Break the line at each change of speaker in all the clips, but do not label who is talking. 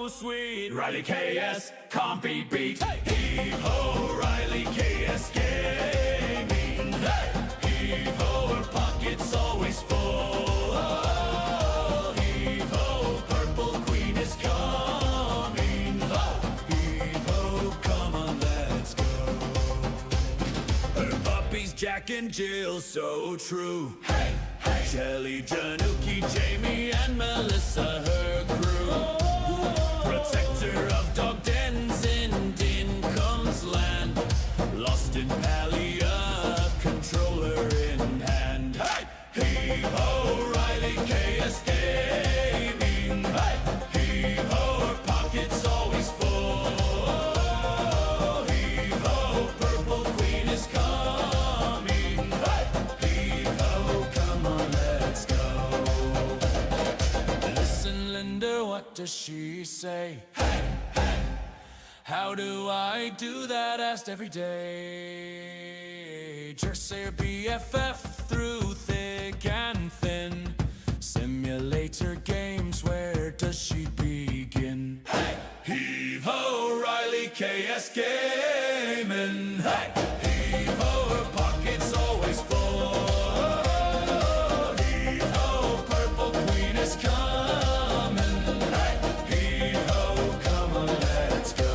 so sweet. Riley KS can't be beat. Heave-ho, Riley KS gaming. Heave-ho, her pocket's always full. Heave-ho, purple queen is coming. Heave-ho, come on, let's go. Her puppies, Jack and Jill, so true. Hey, hey. Shelly, Januki, Jamie, and Melissa, her crew. Protector of dog dens in Dincomb's land. Lost in Palia, controller in hand. Hey! Heave-ho, Riley KS gaming. Hey! Heave-ho, her pocket's always full. Heave-ho, purple queen is coming. Hey! Heave-ho, come on, let's go. Listen, Linda, what does she say? Hey! Hey! How do I do that? Asked every day. Jersey or BFF through thick and thin. Simulator games, where does she begin? Hey! Heave-ho, Riley KS gaming. Hey! Heave-ho, her pocket's always full. Heave-ho, purple queen is coming. Hey! Heave-ho, come on, let's go.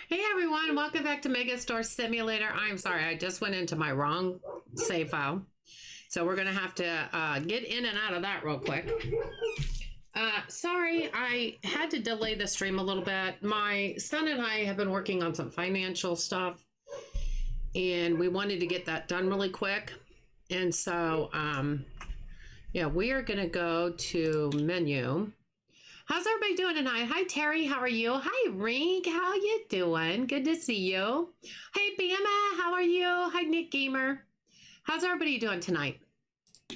Hey everyone, welcome back to Megastore Simulator. I'm sorry, I just went into my wrong save file. So we're going to have to get in and out of that real quick. Sorry, I had to delay the stream a little bit. My son and I have been working on some financial stuff, and we wanted to get that done really quick. And so, yeah, we are going to go to menu. How's everybody doing tonight? Hi, Terry. How are you? Hi, Rink. How you doing? Good to see you. Hey, Bama. How are you? Hi, Nick Gamer. How's everybody doing tonight?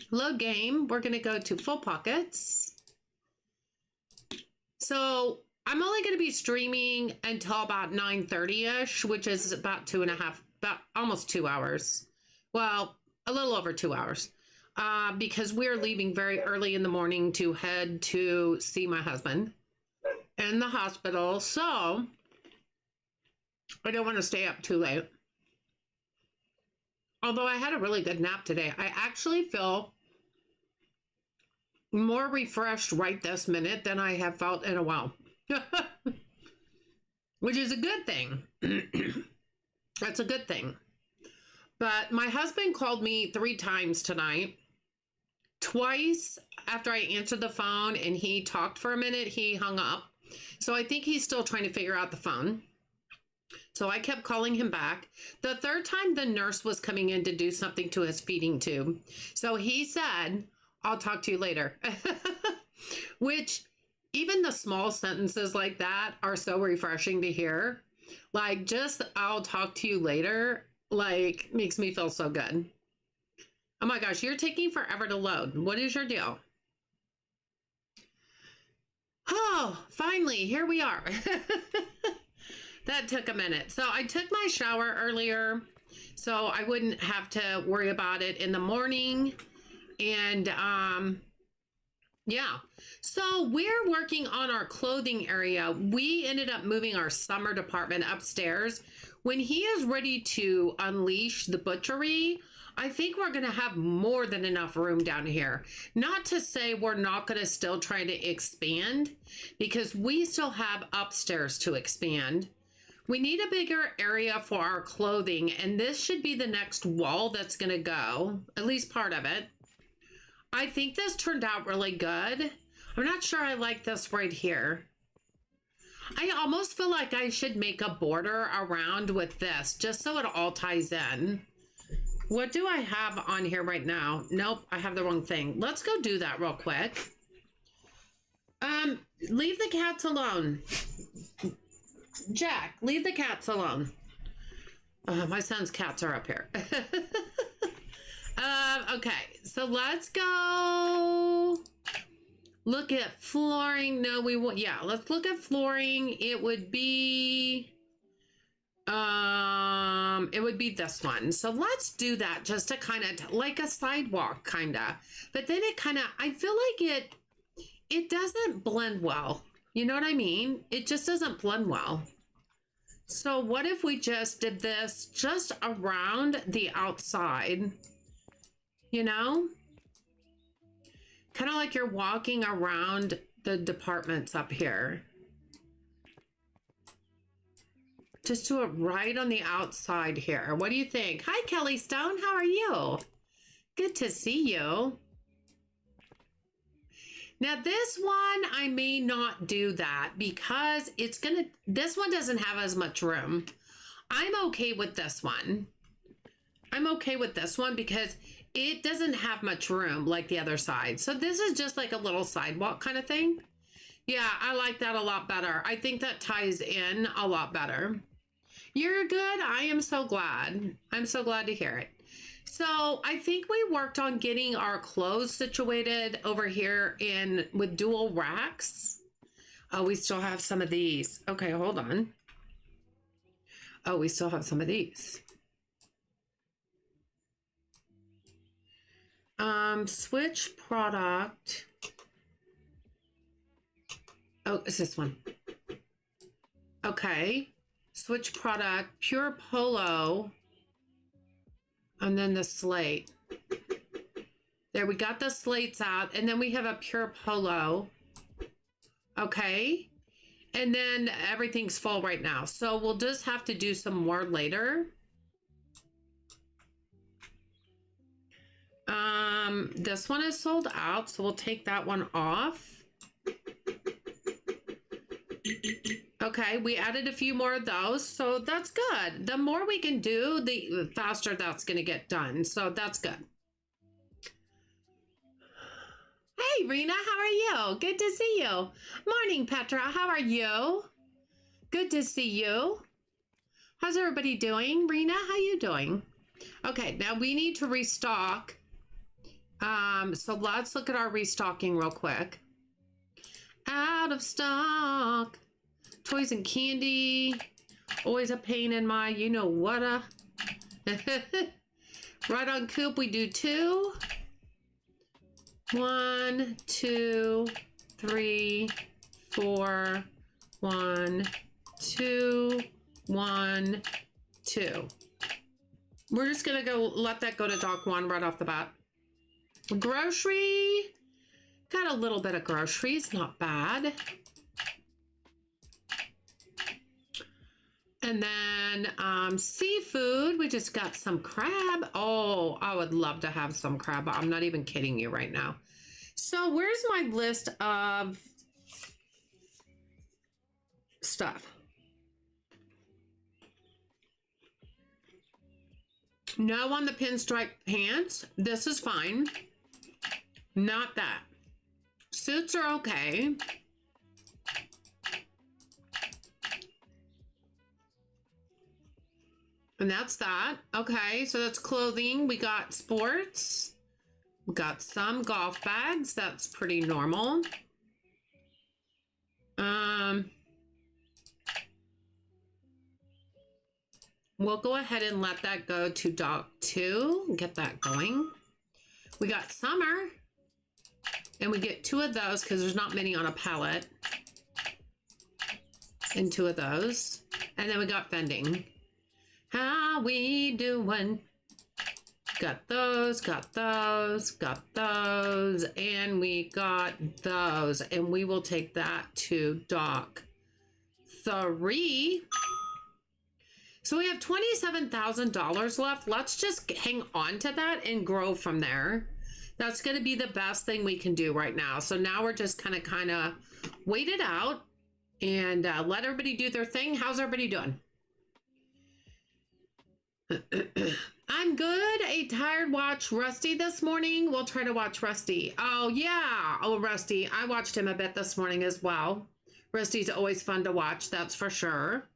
Load game. We're going to go to full pockets. So I'm only going to be streaming until about 9:30ish, which is about almost 2 hours. Well, a little over 2 hours. Because we're leaving very early in the morning to head to see my husband in the hospital. So I don't want to stay up too late. Although I had a really good nap today. I actually feel more refreshed right this minute than I have felt in a while. Which is a good thing. That's a good thing. But my husband called me 3 times tonight. Twice after I answered the phone and he talked for a minute, he hung up. So I think he's still trying to figure out the phone. So I kept calling him back. The third time, the nurse was coming in to do something to his feeding tube. So he said, I'll talk to you later. Which, even the small sentences like that are so refreshing to hear. Like, just, I'll talk to you later, like, makes me feel so good. Oh my gosh, you're taking forever to load. What is your deal? Oh, finally, here we are. That took a minute. So I took my shower earlier so I wouldn't have to worry about it in the morning. And yeah, so we're working on our clothing area. We ended up moving our summer department upstairs. When he is ready to unleash the butchery, I think we're going to have more than enough room down here. Not to say we're not going to still try to expand, because we still have upstairs to expand. We need a bigger area for our clothing, and this should be the next wall that's going to go, at least part of it. I think this turned out really good. I'm not sure I like this right here. I almost feel like I should make a border around with this, just so it all ties in. What do I have on here right now? Nope, I have the wrong thing. Let's go do that real quick. Leave the cats alone. Jack, leave the cats alone. My son's cats are up here. Okay, so let's go look at flooring. No, we won't. Yeah, let's look at flooring. It would be it would be this one. So let's do that just to kind of like a sidewalk kind of. But then it kind of, I feel like it doesn't blend well. You know what I mean? It just doesn't blend well. So what if we just did this just around the outside, you know? Kind of like you're walking around the departments up here. Just do it right on the outside here. What do you think? Hi, Kelly Stone. How are you? Good to see you. Now this one, I may not do that because this one doesn't have as much room. I'm okay with this one. I'm okay with this one because it doesn't have much room like the other side. So this is just like a little sidewalk kind of thing. Yeah, I like that a lot better. I think that ties in a lot better. You're good. I am so glad. I'm so glad to hear it. So I think we worked on getting our clothes situated over here with dual racks. Oh, we still have some of these. Okay, hold on. Oh, we still have some of these. Switch product. Oh, it's this one. Okay. Switch product, pure polo, and then the slate. There, we got the slates out, and then we have a pure polo. Okay. And then everything's full right now. So we'll just have to do some more later. This one is sold out, so we'll take that one off. Okay, we added a few more of those, so that's good. The more we can do, the faster that's going to get done, so that's good. Hey, Rena, how are you? Good to see you. Morning, Petra, how are you? Good to see you. How's everybody doing? Rena, how you doing? Okay, now we need to restock. So let's look at our restocking real quick. Out of stock. Toys and candy. Always a pain in my, you know what Right on Coop, we do 2. 1, 2, 3, 4. 1, 2, 1, 2. We're just gonna let that go to Doc 1 right off the bat. Grocery. Got a little bit of groceries, not bad. And then seafood, we just got some crab. Oh, I would love to have some crab. I'm not even kidding you right now. So where's my list of stuff? No on the pinstripe pants. This is fine. Not that. Suits are okay. And that's that. Okay, so that's clothing. We got sports. We got some golf bags. That's pretty normal. We'll go ahead and let that go to Doc 2 and get that going. We got summer. And we get 2 of those because there's not many on a pallet. And 2 of those. And then we got vending. How we doing? Got those, got those, got those, and we got those. And we will take that to Doc 3. So we have $27,000 left. Let's just hang on to that and grow from there. That's going to be the best thing we can do right now. So now we're just kind of wait it out and let everybody do their thing. How's everybody doing? I'm good. A tired watch Rusty this morning. We'll try to watch Rusty. Oh, yeah. Oh, Rusty. I watched him a bit this morning as well. Rusty's always fun to watch. That's for sure.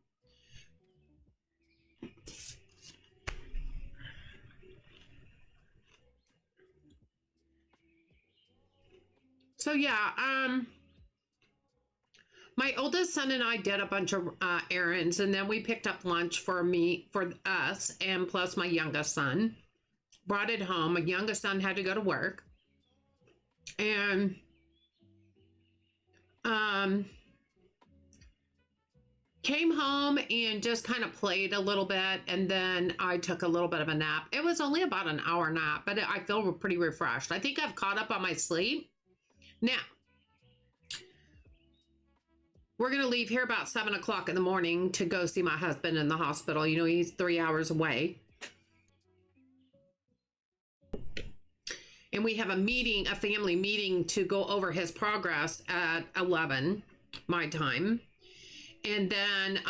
So, yeah. My oldest son and I did a bunch of errands, and then we picked up lunch for us, and plus my youngest son. Brought it home. My youngest son had to go to work. And came home and just kind of played a little bit, and then I took a little bit of a nap. It was only about an hour nap, but I feel pretty refreshed. I think I've caught up on my sleep. Now, we're going to leave here about 7 o'clock in the morning to go see my husband in the hospital. You know, he's 3 hours away. And we have a meeting, a family meeting, to go over his progress at 11, my time. And then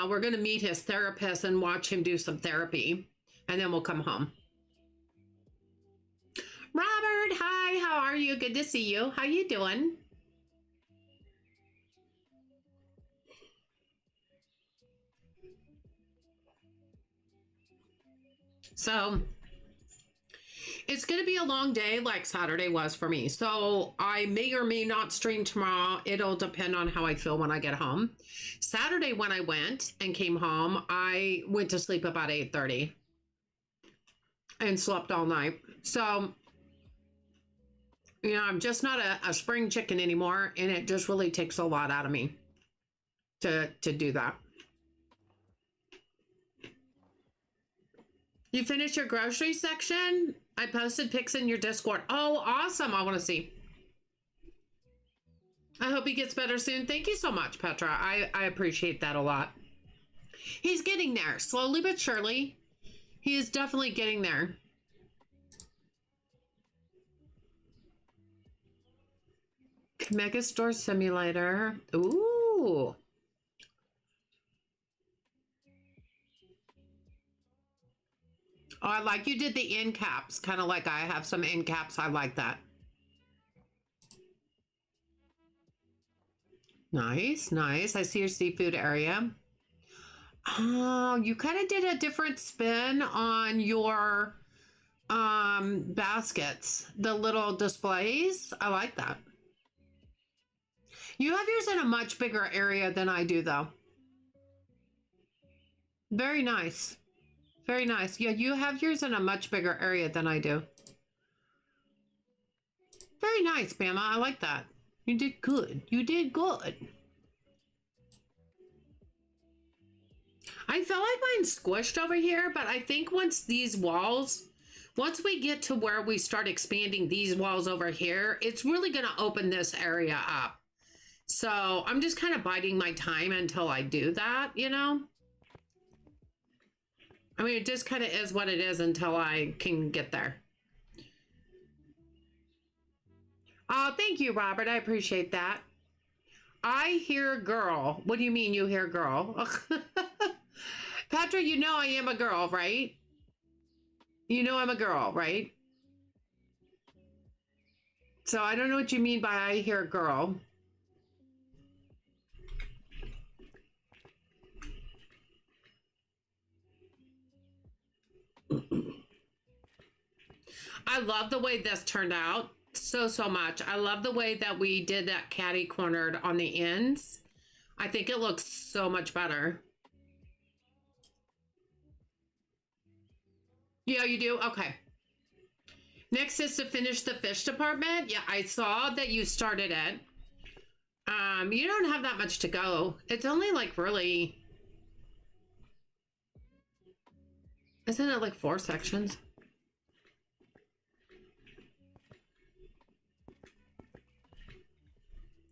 we're going to meet his therapist and watch him do some therapy. And then we'll come home. Robert, hi, how are you? Good to see you. How you doing? So it's going to be a long day like Saturday was for me. So I may or may not stream tomorrow. It'll depend on how I feel when I get home. Saturday when I went and came home, I went to sleep about 8:30 and slept all night. So, you know, I'm just not a spring chicken anymore. And it just really takes a lot out of me to do that. You finished your grocery section? I posted pics in your Discord. Oh, awesome. I want to see. I hope he gets better soon. Thank you so much, Petra. I appreciate that a lot. He's getting there, slowly but surely. He is definitely getting there. Megastore Simulator. Ooh. Oh, I like you did the end caps, kind of like I have some end caps. I like that. Nice, nice. I see your seafood area. Oh, you kind of did a different spin on your baskets, the little displays. I like that. You have yours in a much bigger area than I do, though. Very nice. Very nice. Yeah, you have yours in a much bigger area than I do. Very nice, Bama. I like that. You did good. You did good. I felt like mine squished over here, but I think once we get to where we start expanding these walls over here, it's really going to open this area up. So I'm just kind of biding my time until I do that, you know? I mean, it just kind of is what it is until I can get there. Oh, thank you, Robert. I appreciate that. I hear girl. What do you mean you hear girl? Patrick, you know I am a girl, right? You know I'm a girl, right? So I don't know what you mean by I hear girl. I love the way this turned out so much. I love the way that we did that catty cornered on the ends. I think it looks so much better. Yeah, you do? Okay. Next is to finish the fish department. Yeah, I saw that you started it. You don't have that much to go. It's only like really... Isn't it like 4 sections?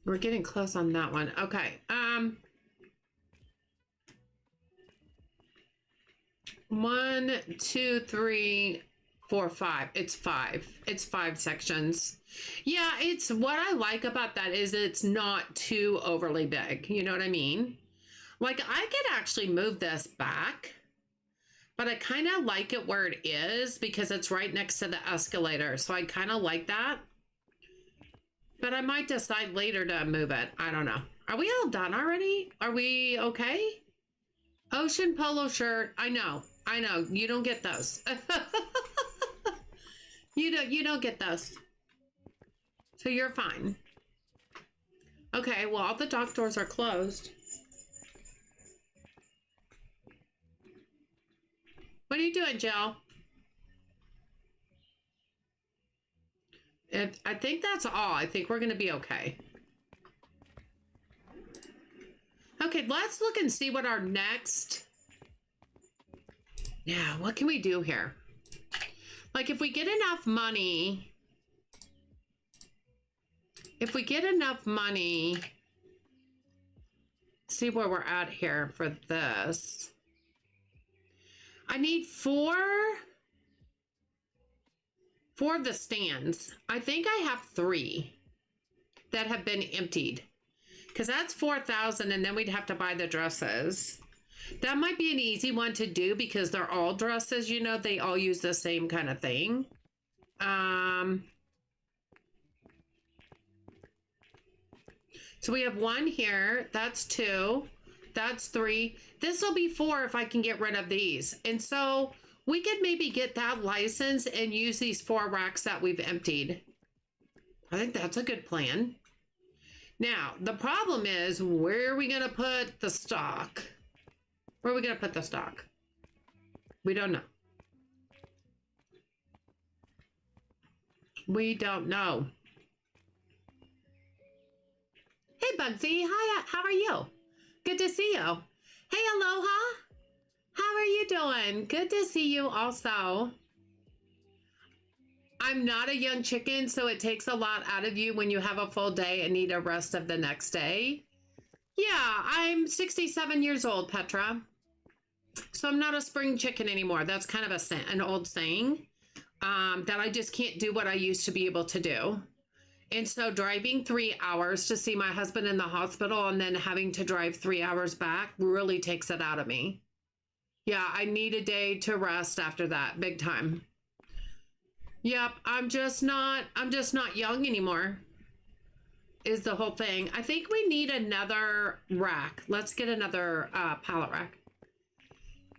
We're getting close on that one. Okay. 1, 2, 3, 4, 5. It's 5. It's 5 sections. Yeah, it's what I like about that is it's not too overly big. You know what I mean? Like I could actually move this back, but I kind of like it where it is because it's right next to the escalator. So I kind of like that. But I might decide later to move it. I don't know. Are we all done already? Are we okay? Ocean polo shirt. I know. I know. You don't get those. You don't get those. So you're fine. Okay, well, all the dock doors are closed. What are you doing, Jill? I think that's all. I think we're going to be okay. Okay, let's look and see what our next... Yeah, what can we do here? Like, if we get enough money... If we get enough money... See where we're at here for this. I need four of the stands. I think I have 3 that have been emptied. Because that's 4,000, and then we'd have to buy the dresses. That might be an easy one to do because they're all dresses, you know, they all use the same kind of thing. So we have 1 here, that's 2, that's 3. This will be 4 if I can get rid of these. And so we could maybe get that license and use these 4 racks that we've emptied. I think that's a good plan. Now, the problem is, where are we going to put the stock? Where are we going to put the stock? We don't know. We don't know. Hey, Bugsy. Hi, how are you? Good to see you. Hey, Aloha. How are you doing? Good to see you also. I'm not a young chicken, so it takes a lot out of you when you have a full day and need a rest of the next day. Yeah, I'm 67 years old, Petra. So I'm not a spring chicken anymore. That's kind of an old saying, that I just can't do what I used to be able to do. And so driving 3 hours to see my husband in the hospital and then having to drive 3 hours back really takes it out of me. Yeah, I need a day to rest after that, big time. Yep, I'm just not young anymore, is the whole thing. I think we need another rack. Let's get another pallet rack.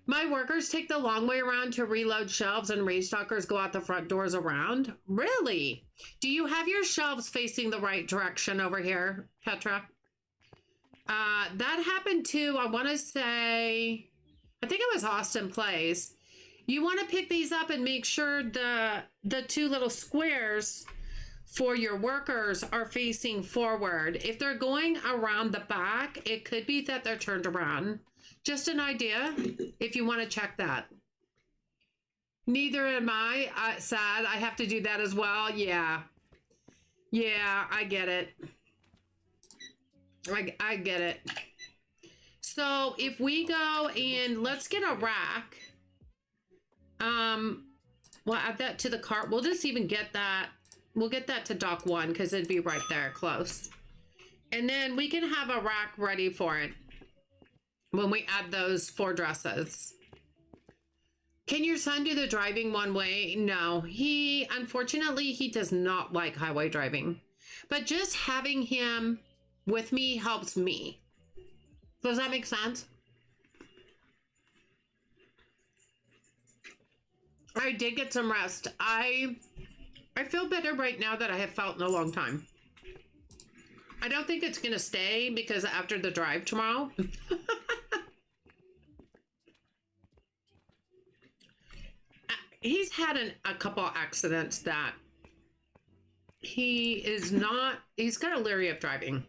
My workers take the long way around to reload shelves and restockers go out the front doors around. Really? Do you have your shelves facing the right direction over here, Petra? That happened too, I want to say, I think it was Austin Place. You want to pick these up and make sure the 2 little squares for your workers are facing forward. If they're going around the back, it could be that they're turned around. Just an idea, if you want to check that. Neither am I. Sad. I have to do that as well. Yeah. Yeah, I get it. I get it. So if we go and let's get a rack. We'll add that to the cart. We'll just even get that. We'll get that to dock 1 because it'd be right there close. And then we can have a rack ready for it when we add those 4 dresses. Can your son do the driving one way? No, unfortunately, he does not like highway driving, but just having him with me helps me. Does that make sense? I did get some rest. I feel better right now than I have felt in a long time. I don't think it's going to stay because after the drive tomorrow. He's had a couple accidents that he's got a leery of driving.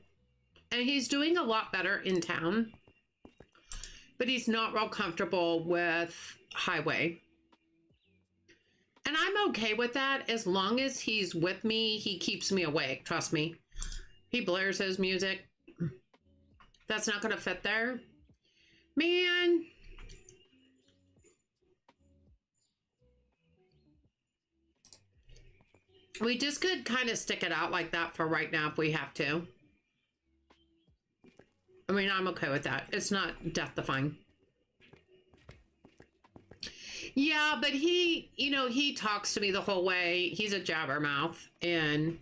And he's doing a lot better in town. But he's not real comfortable with highway. And I'm okay with that as long as he's with me. He keeps me awake, trust me. He blares his music. That's not going to fit there. Man. We just could kind of stick it out like that for right now if we have to. I mean, I'm okay with that. It's not death-defying. Yeah, but he talks to me the whole way. He's a jabbermouth. And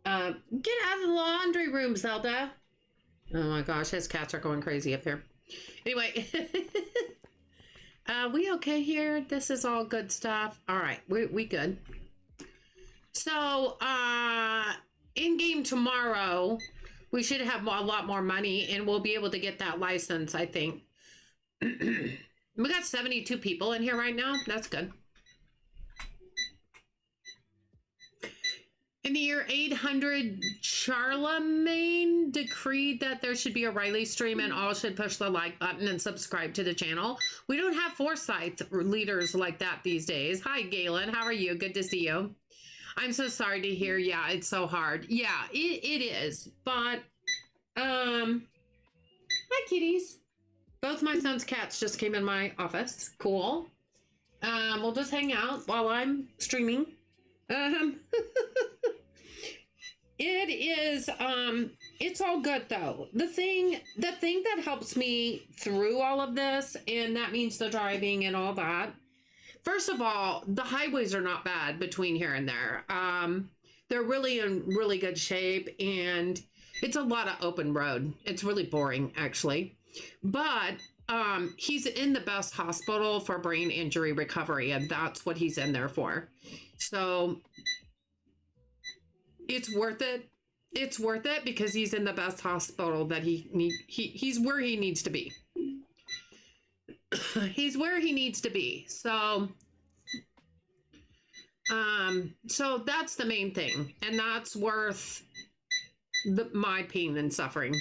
get out of the laundry room, Zelda. Oh my gosh, his cats are going crazy up here. Anyway, we okay here? This is all good stuff. All right, we good. So, in game tomorrow, We should have a lot more money, and we'll be able to get that license, I think. We got 72 people in here right now. That's good. In the year 800, Charlemagne decreed that there should be a Riley stream and all should push the like button and subscribe to the channel. We don't have foresight leaders like that these days. Hi, Galen. How are you? Good to see you. I'm so sorry to hear. Yeah, it's so hard. Yeah, it is. But, hi, kitties. Both my son's cats just came in my office. Cool. We'll just hang out while I'm streaming. It is, it's all good though. The thing that helps me through all of this, and that means the driving and all that. First of all, the highways are not bad between here and there. They're really in really good shape, and it's a lot of open road. It's really boring actually, but he's in the best hospital for brain injury recovery, and that's what he's in there for. So it's worth it. It's worth it because he's in the best hospital that he's where he needs to be. He's where he needs to be. So so that's the main thing, and that's worth my pain and suffering.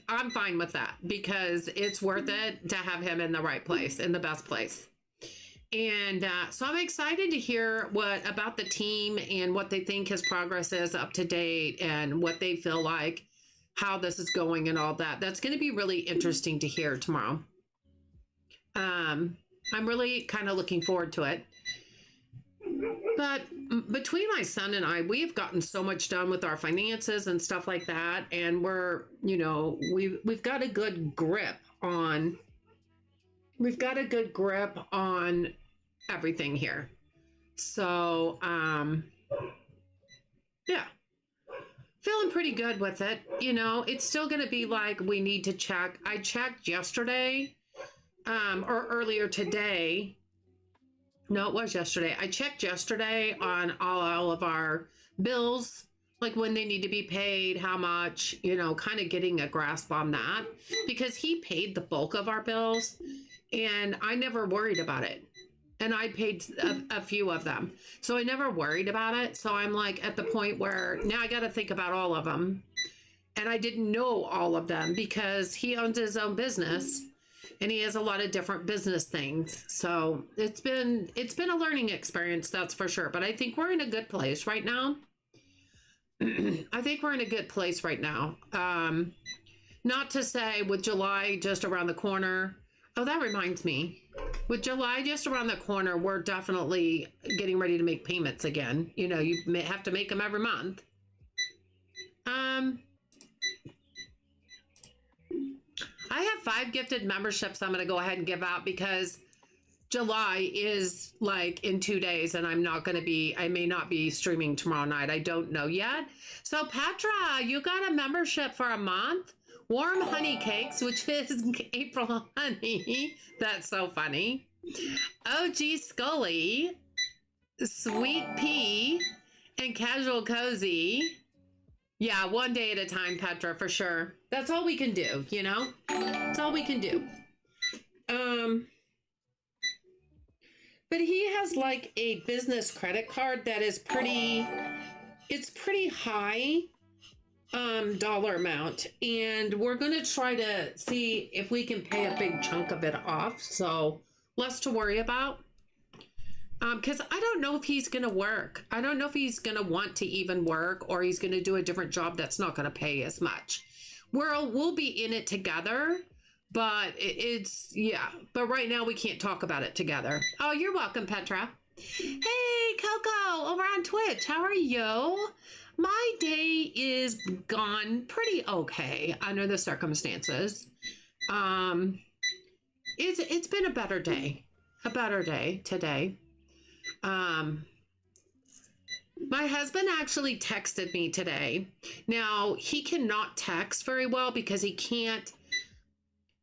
I'm fine with that because it's worth it to have him in the right place, in the best place. And so I'm excited to hear about the team and what they think his progress is up to date and what they feel like, how this is going and all that. That's going to be really interesting to hear tomorrow. I'm really kind of looking forward to it. But between my son and I, we have gotten so much done with our finances and stuff like that. And we're, we've got a good grip on everything here. So, yeah, feeling pretty good with it. It's still going to be like, we need to check. I checked yesterday, or earlier today. No, it was yesterday. I checked yesterday on all of our bills, like when they need to be paid, how much, kind of getting a grasp on that, because he paid the bulk of our bills and I never worried about it. And I paid a few of them. So I never worried about it. So I'm like at the point where now I got to think about all of them. And I didn't know all of them because he owns his own business and he has a lot of different business things. So it's been a learning experience, that's for sure. But I think we're in a good place right now. I think we're in a good place right now. Not to say with July just around the corner. Oh, that reminds me. With July just around the corner, we're definitely getting ready to make payments again. You may have to make them every month. I have 5 gifted memberships I'm going to go ahead and give out because July is like in 2 days and I may not be streaming tomorrow night. I don't know yet. So Petra, you got a membership for a month? Warm Honey Cakes, which is April Honey. That's so funny. OG Scully, Sweet Pea, and Casual Cozy. Yeah, one day at a time, Petra, for sure. That's all we can do, That's all we can do. But he has like a business credit card that is pretty high dollar amount, and we're going to try to see if we can pay a big chunk of it off, so less to worry about. Because I don't know if he's going to work. I don't know if he's going to want to even work, or he's going to do a different job that's not going to pay as much. We'll be in it together, but but right now we can't talk about it together. Oh, you're welcome, Petra. Hey, Coco, over on Twitch. How are you? My day is gone pretty okay under the circumstances. It's been a better day today. My husband actually texted me today. Now, he cannot text very well because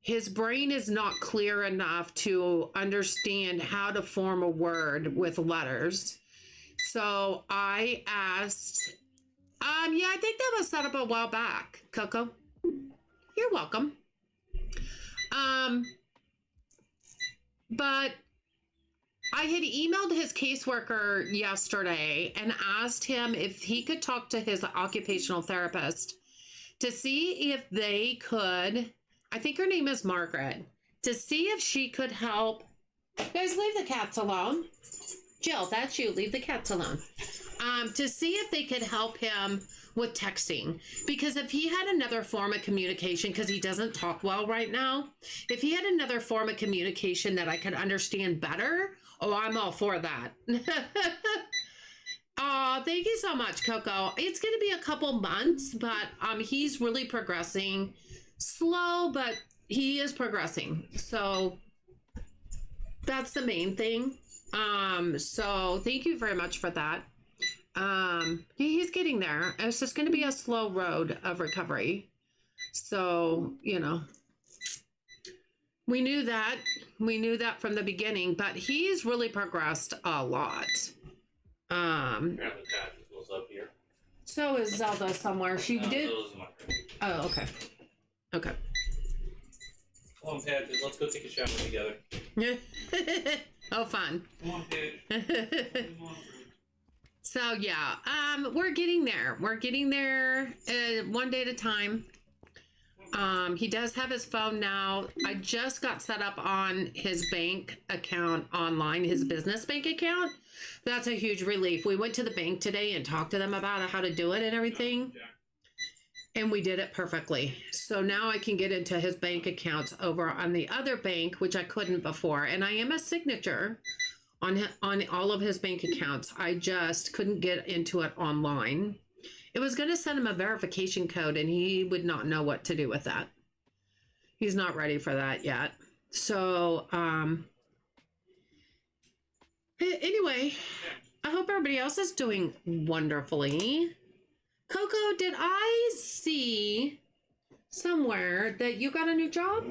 his brain is not clear enough to understand how to form a word with letters. So I asked Yeah, I think that was set up a while back, Coco. You're welcome. But I had emailed his caseworker yesterday and asked him if he could talk to his occupational therapist to see if they could, I think her name is Margaret, to see if she could help. Guys, leave the cats alone. Jill, that's you. Leave the cats alone. To see if they could help him with texting. Because if he had another form of communication, because he doesn't talk well right now, if he had another form of communication that I could understand better, oh, I'm all for that. Oh, thank you so much, Coco. It's going to be a couple months, but he's really progressing. Slow, but he is progressing. So that's the main thing. So thank you very much for that. He's getting there. It's just going to be a slow road of recovery. So, you know, we knew that from the beginning, but he's really progressed a lot.
Up here.
So is Zelda somewhere. She did. Oh, okay. Okay.
Come on, Paige, let's go take a shower together.
Oh, fun.
Come on, Paige.
So yeah, we're getting there. We're getting there one day at a time. He does have his phone now. I just got set up on his bank account online, his business bank account. That's a huge relief. We went to the bank today and talked to them about how to do it and everything. And we did it perfectly. So now I can get into his bank accounts over on the other bank, which I couldn't before. And I am a signature on all of his bank accounts. I just couldn't get into it online. It was going to send him a verification code and he would not know what to do with that. He's not ready for that yet. So, anyway, I hope everybody else is doing wonderfully. Coco, did I see somewhere that you got a new job?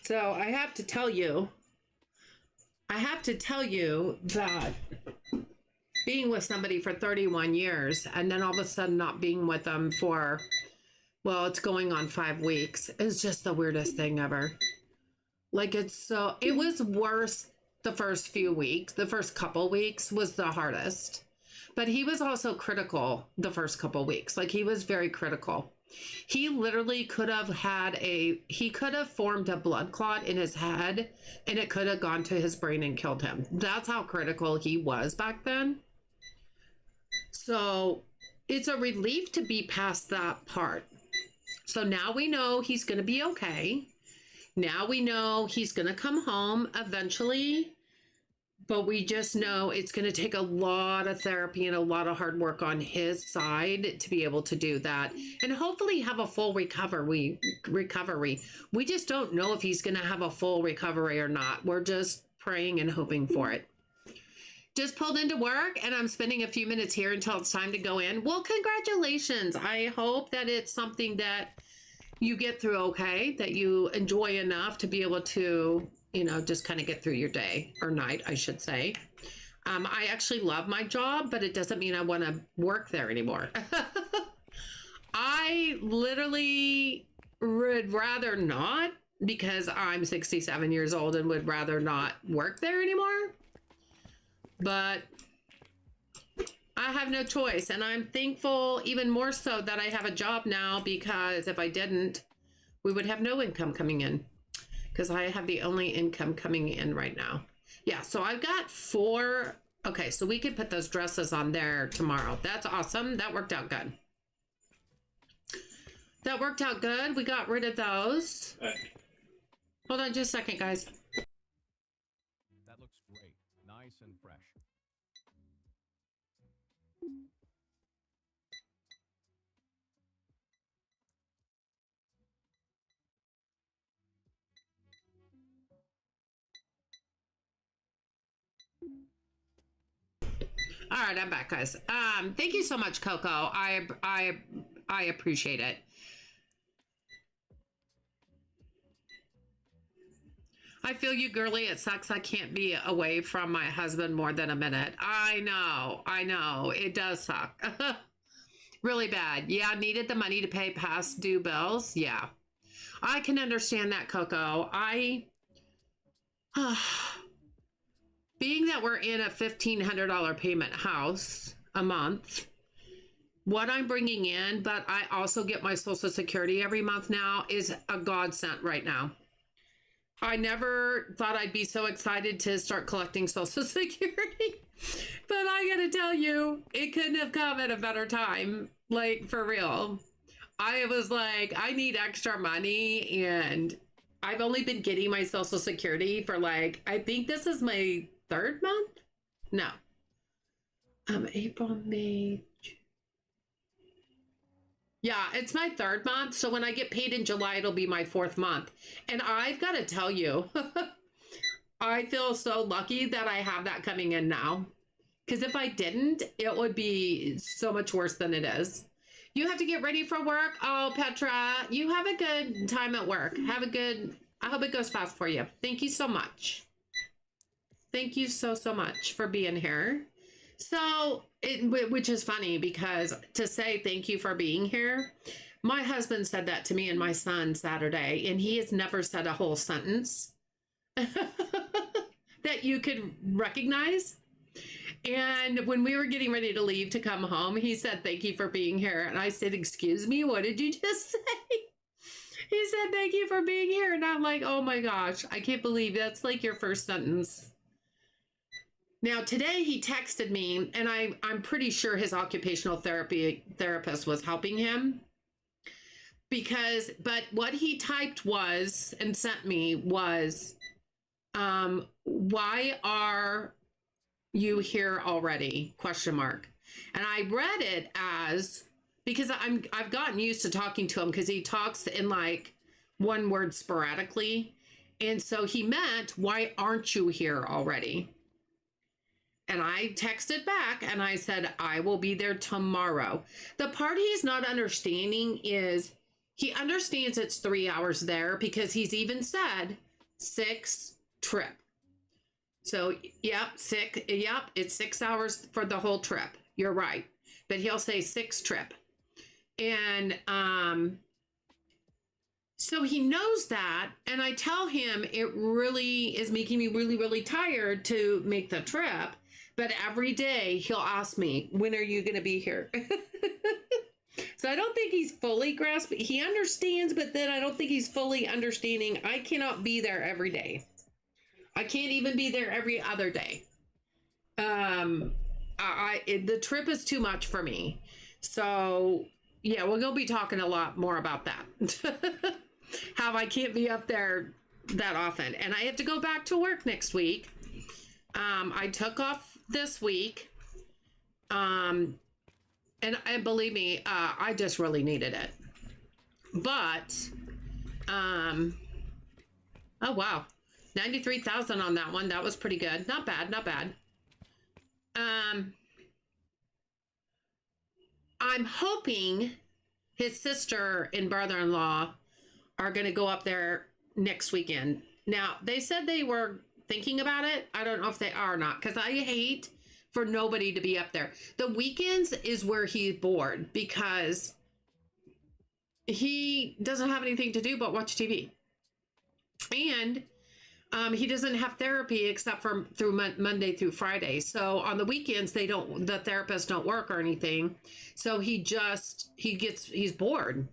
So I have to tell you that being with somebody for 31 years and then all of a sudden not being with them for, well, it's going on 5 weeks is just the weirdest thing ever. Like it was worse the first few weeks. The first couple weeks was the hardest, but he was also critical the first couple weeks. Like he was very critical. He literally could have formed a blood clot in his head and it could have gone to his brain and killed him. That's how critical he was back then. So it's a relief to be past that part. So now we know he's going to be okay. Now we know he's going to come home eventually, but we just know it's going to take a lot of therapy and a lot of hard work on his side to be able to do that and hopefully have a full recovery. We just don't know if he's going to have a full recovery or not. We're just praying and hoping for it. Just pulled into work and I'm spending a few minutes here until it's time to go in. Well, congratulations. I hope that it's something that you get through okay, that you enjoy enough to be able to, you know, just kind of get through your day or night, I should say. I actually love my job, but it doesn't mean I want to work there anymore. I literally would rather not, because I'm 67 years old and would rather not work there anymore. But I have no choice, and I'm thankful even more so that I have a job now, because if I didn't, we would have no income coming in, because I have the only income coming in right now. Yeah, so I've got 4. Okay, so we could put those dresses on there tomorrow. That's awesome. That worked out good. That worked out good. We got rid of those. Hold on just a second, guys.
That looks great. Nice and fresh.
All right, I'm back, guys. Thank you so much, Coco. I appreciate it. I feel you, girly. It sucks I can't be away from my husband more than a minute. I know. It does suck. Really bad. Yeah, needed the money to pay past due bills. Yeah. I can understand that, Coco. Being that we're in a $1,500 payment house a month, what I'm bringing in, but I also get my Social Security every month now, is a godsend right now. I never thought I'd be so excited to start collecting Social Security, but I gotta tell you, it couldn't have come at a better time. Like, for real. I was like, I need extra money, and I've only been getting my Social Security for like, I think this is my 3rd month? No. April, May. Yeah, it's my 3rd month. So when I get paid in July, it'll be my 4th month. And I've got to tell you, I feel so lucky that I have that coming in now. Because if I didn't, it would be so much worse than it is. You have to get ready for work. Oh, Petra, you have a good time at work. I hope it goes fast for you. Thank you so much. Thank you so much for being here. So, which is funny because to say thank you for being here, my husband said that to me and my son Saturday, and he has never said a whole sentence that you could recognize. And when we were getting ready to leave to come home, he said, thank you for being here. And I said, excuse me, what did you just say? He said, thank you for being here. And I'm like, oh my gosh, I can't believe that's like your first sentence. Now, today he texted me, and I'm pretty sure his occupational therapist was helping him. But what he typed was, and sent me was, why are you here already? ? And I read it as, because I've gotten used to talking to him because he talks in like one word sporadically. And so he meant, why aren't you here already? And I texted back and I said, I will be there tomorrow. The part he's not understanding is he understands it's 3 hours there because he's even said 6 trip. So, yep, it's 6 hours for the whole trip. You're right. But he'll say 6 trip. And so he knows that. And I tell him it really is making me really, really tired to make the trip. But every day he'll ask me, when are you going to be here? So I don't think he's fully grasping. He understands, but then I don't think he's fully understanding. I cannot be there every day. I can't even be there every other day. The trip is too much for me. So yeah, we're going to be talking a lot more about that. How I can't be up there that often. And I have to go back to work next week. I took off this week. And believe me, I just really needed it. But, oh wow. 93,000 on that one. That was pretty good. Not bad, not bad. I'm hoping his sister and brother-in-law are going to go up there next weekend. Now, they said they were thinking about it. I don't know if they are or not, because I hate for nobody to be up there. The weekends is where he's bored because he doesn't have anything to do but watch TV. And he doesn't have therapy except for through Monday through Friday. So on the weekends, the therapists don't work or anything. So he's bored.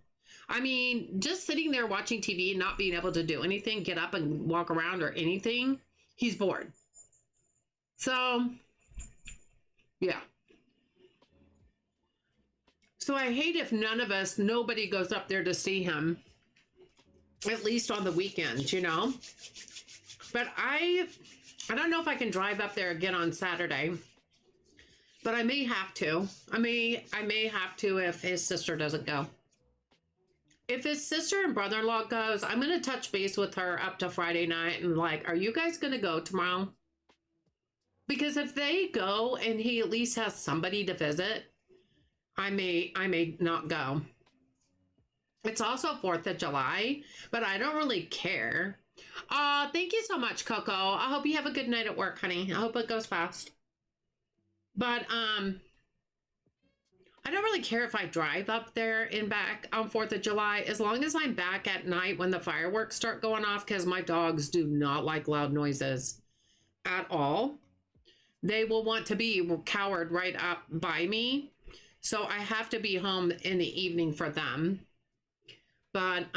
I mean, just sitting there watching TV and not being able to do anything, get up and walk around or anything, he's bored. So, yeah. So I hate if nobody goes up there to see him, at least on the weekends, you know? But I don't know if I can drive up there again on Saturday, but I may have to. I may have to if his sister doesn't go. If his sister and brother-in-law goes, I'm going to touch base with her up to Friday night and like, are you guys going to go tomorrow? Because if they go and he at least has somebody to visit, I may not go. It's also 4th of July, but I don't really care Thank you so much, Coco. I hope you have a good night at work, honey. I hope it goes fast. But I don't really care if I drive up there and back on 4th of July, as long as I'm back at night when the fireworks start going off, because my dogs do not like loud noises at all. They will want to be cowered right up by me. So I have to be home in the evening for them. But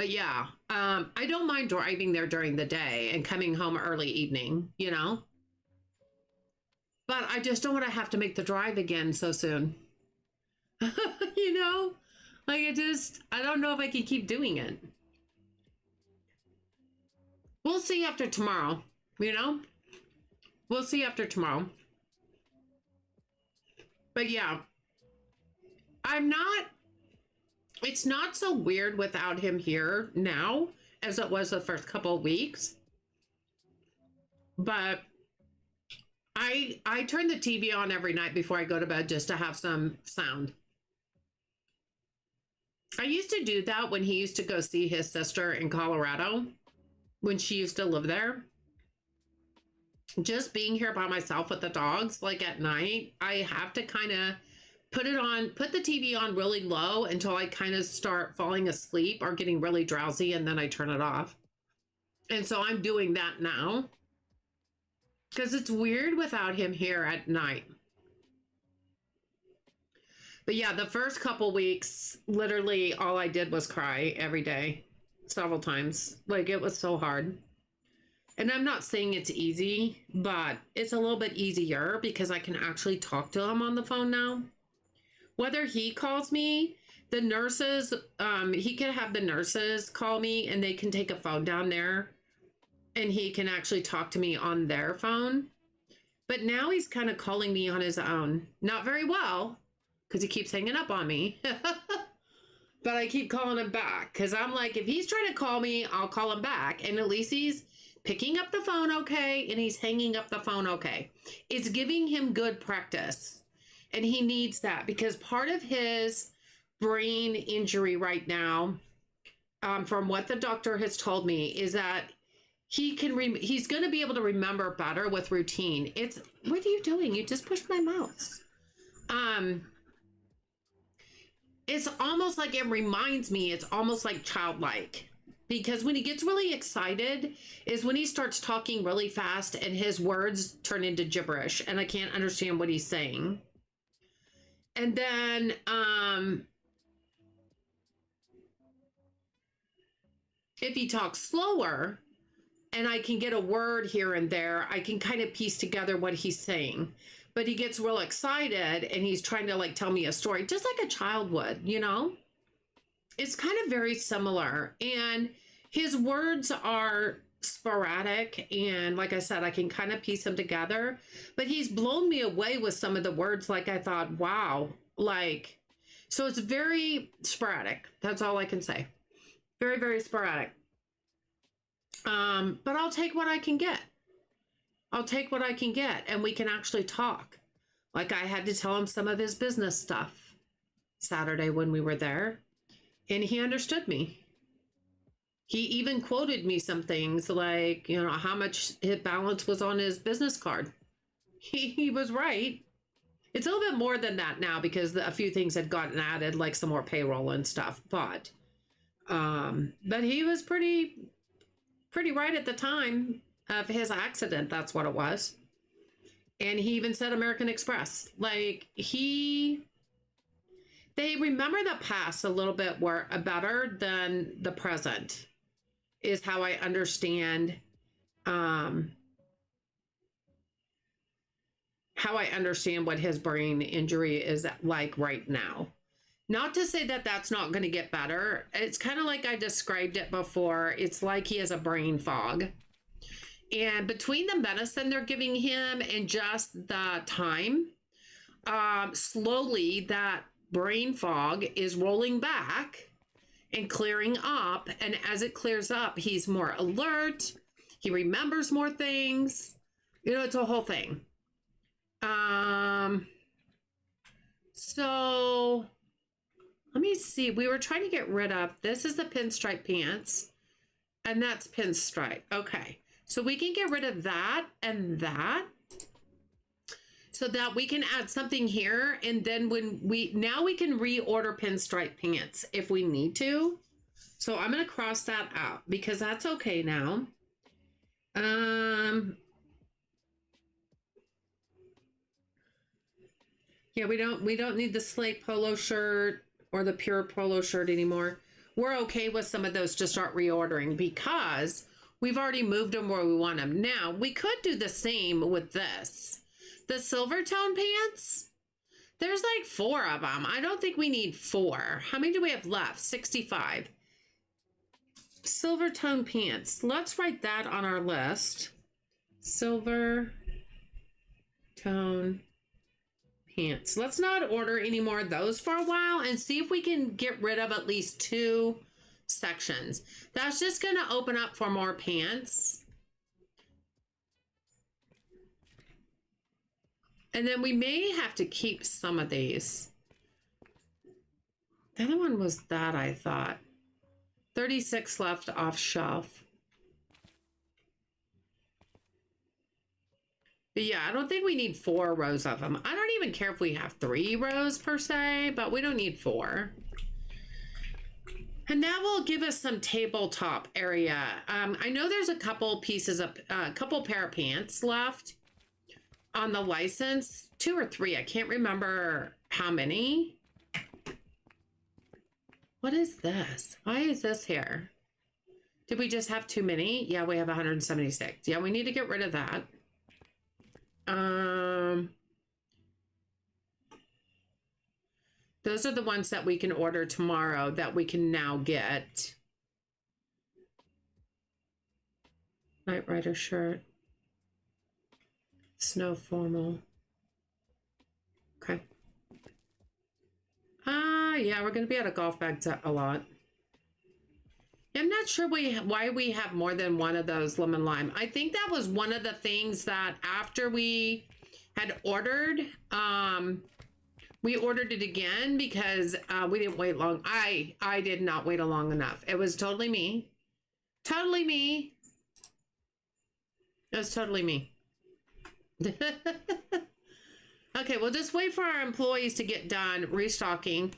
yeah, I don't mind driving there during the day and coming home early evening, you know? But I just don't want to have to make the drive again so soon. You know? Like, I don't know if I can keep doing it. We'll see after tomorrow, you know? We'll see after tomorrow. But yeah, it's not so weird without him here now as it was the first couple of weeks. But I turn the TV on every night before I go to bed just to have some sound. I used to do that when he used to go see his sister in Colorado, when she used to live there. Just being here by myself with the dogs, like at night, I have to kind of put the TV on really low until I kind of start falling asleep or getting really drowsy, and then I turn it off. And so I'm doing that now. Because it's weird without him here at night. But yeah, the first couple weeks, literally all I did was cry every day, several times. Like, it was so hard. And I'm not saying it's easy, but it's a little bit easier because I can actually talk to him on the phone now. Whether he calls me, the nurses, he can have the nurses call me and they can take a phone down there. And he can actually talk to me on their phone. But now he's kind of calling me on his own. Not very well, because he keeps hanging up on me. But I keep calling him back, because I'm like, if he's trying to call me, I'll call him back. And at least he's picking up the phone okay, and he's hanging up the phone okay. It's giving him good practice. And he needs that, because part of his brain injury right now, from what the doctor has told me, is that he's going to be able to remember better with routine. What are you doing? You just pushed my mouse. It's almost like it reminds me, it's almost like childlike. Because when he gets really excited is when he starts talking really fast and his words turn into gibberish and I can't understand what he's saying. And then, if he talks slower, and I can get a word here and there, I can kind of piece together what he's saying. But he gets real excited and he's trying to like tell me a story, just like a child would, you know? It's kind of very similar. And his words are sporadic. And like I said, I can kind of piece them together. But he's blown me away with some of the words. Like I thought, wow. Like, so it's very sporadic. That's all I can say. Very, very sporadic. But I'll take what I can get. I'll take what I can get, and we can actually talk. Like, I had to tell him some of his business stuff Saturday when we were there, and he understood me. He even quoted me some things like, you know, how much his balance was on his business card. He was right. It's a little bit more than that now because a few things had gotten added, like some more payroll and stuff. But he was pretty right at the time of his accident. That's what it was. And he even said American Express. Like, they remember the past a little bit better than the present, is how I understand what his brain injury is like right now. Not to say that that's not going to get better. It's kind of like I described it before. It's like he has a brain fog. And between the medicine they're giving him and just the time, slowly that brain fog is rolling back and clearing up. And as it clears up, he's more alert. He remembers more things. You know, it's a whole thing. So Let me see. We were trying to get rid of, this is the pinstripe pants, and that's pinstripe. Okay. So we can get rid of that and that, so that we can add something here. And then now we can reorder pinstripe pants if we need to. So I'm going to cross that out because that's okay now. Yeah, we don't need the slate polo shirt or the pure polo shirt anymore. We're okay with some of those to start reordering because we've already moved them where we want them. Now, we could do the same with this. The silver tone pants, there's like 4 of them. I don't think we need 4. How many do we have left? 65. Silver tone pants. Let's write that on our list. Silver tone pants. Let's not order any more of those for a while and see if we can get rid of at least 2 sections. That's just going to open up for more pants. And then we may have to keep some of these. The other one was that, I thought. 36 left off shelf. But yeah, I don't think we need 4 rows of them. I don't even care if we have 3 rows per se, but we don't need 4. And that will give us some tabletop area. I know there's a couple pieces of, couple pair of pants left on the license. 2 or 3, I can't remember how many. What is this? Why is this here? Did we just have too many? Yeah, we have 176. Yeah, we need to get rid of that. Those are the ones that we can order tomorrow that we can now get. Night Rider shirt. Snow formal. Okay. Yeah, we're going to be out of golf bags a lot. I'm not sure why we have more than one of those lemon lime. I think that was one of the things that after we had ordered, we ordered it again because we didn't wait long. I did not wait long enough. It was totally me. Totally me. It was totally me. Okay, we'll just wait for our employees to get done restocking.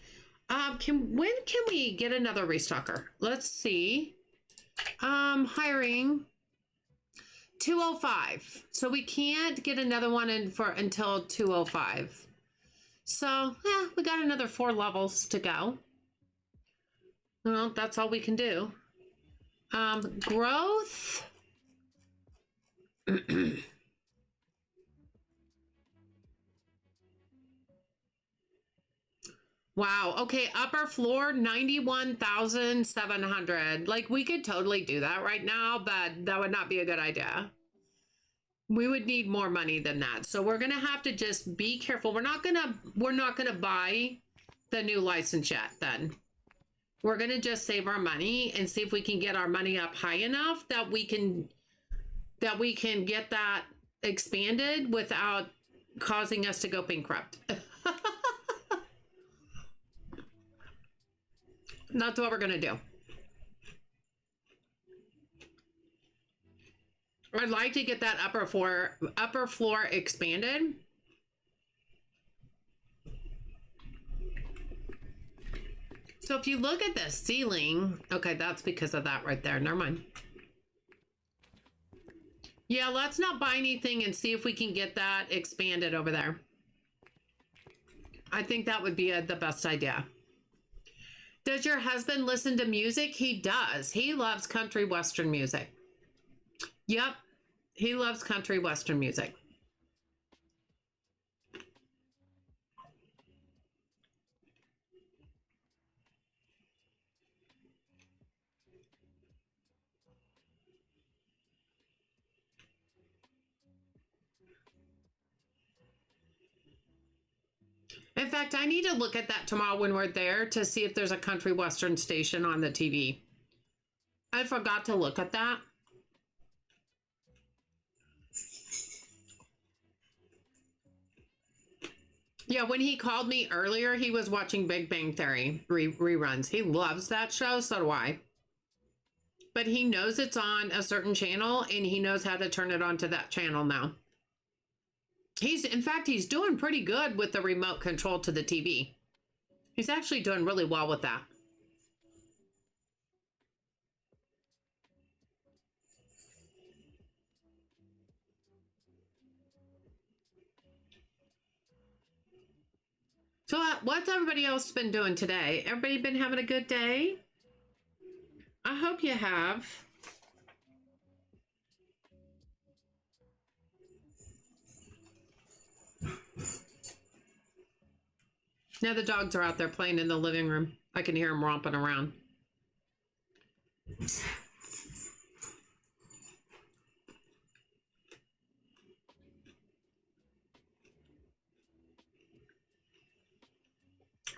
When can we get another restocker? Let's see. Hiring 205. So we can't get another one in for until 205. So yeah, we got another 4 levels to go. Well, that's all we can do. Growth. Wow. Okay. Upper floor, 91,700. Like we could totally do that right now, but that would not be a good idea. We would need more money than that. So we're going to have to just be careful. We're not going to buy the new license yet then. We're going to just save our money and see if we can get our money up high enough that we can get that expanded without causing us to go bankrupt. That's what we're going to do. I'd like to get that upper floor expanded. So if you look at the ceiling, okay, that's because of that right there. Never mind. Yeah, let's not buy anything and see if we can get that expanded over there. I think that would be the best idea. Does your husband listen to music? He does. He loves country western music. Yep. He loves country western music. In fact, I need to look at that tomorrow when we're there to see if there's a country western station on the TV. I forgot to look at that. Yeah, when he called me earlier, he was watching Big Bang Theory reruns. He loves that show, so do I. But he knows it's on a certain channel, and he knows how to turn it onto that channel now. In fact, he's doing pretty good with the remote control to the TV. He's actually doing really well with that. So what's everybody else been doing today? Everybody been having a good day? I hope you have. Now the dogs are out there playing in the living room. I can hear them romping around.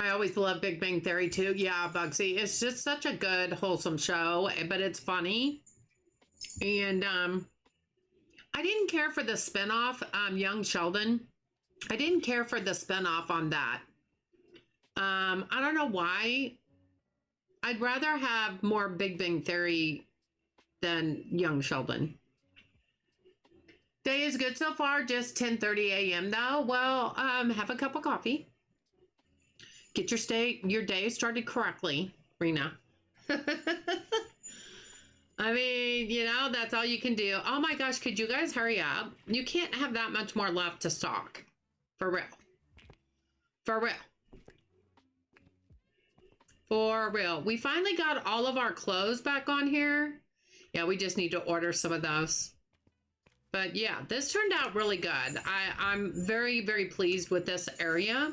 I always love Big Bang Theory too. Yeah, Bugsy. It's just such a good, wholesome show, but it's funny. And I didn't care for the spinoff, Young Sheldon. I didn't care for the spinoff on that. I don't know why. I'd rather have more Big Bang Theory than Young Sheldon. Day is good so far, just 10:30 a.m. though. Well, have a cup of coffee. Get your day started correctly, Rena. I mean, you know, that's all you can do. Oh my gosh, could you guys hurry up? You can't have that much more left to stock. For real. For real. For real. We finally got all of our clothes back on here. Yeah, we just need to order some of those. But yeah, this turned out really good. I'm very, very pleased with this area.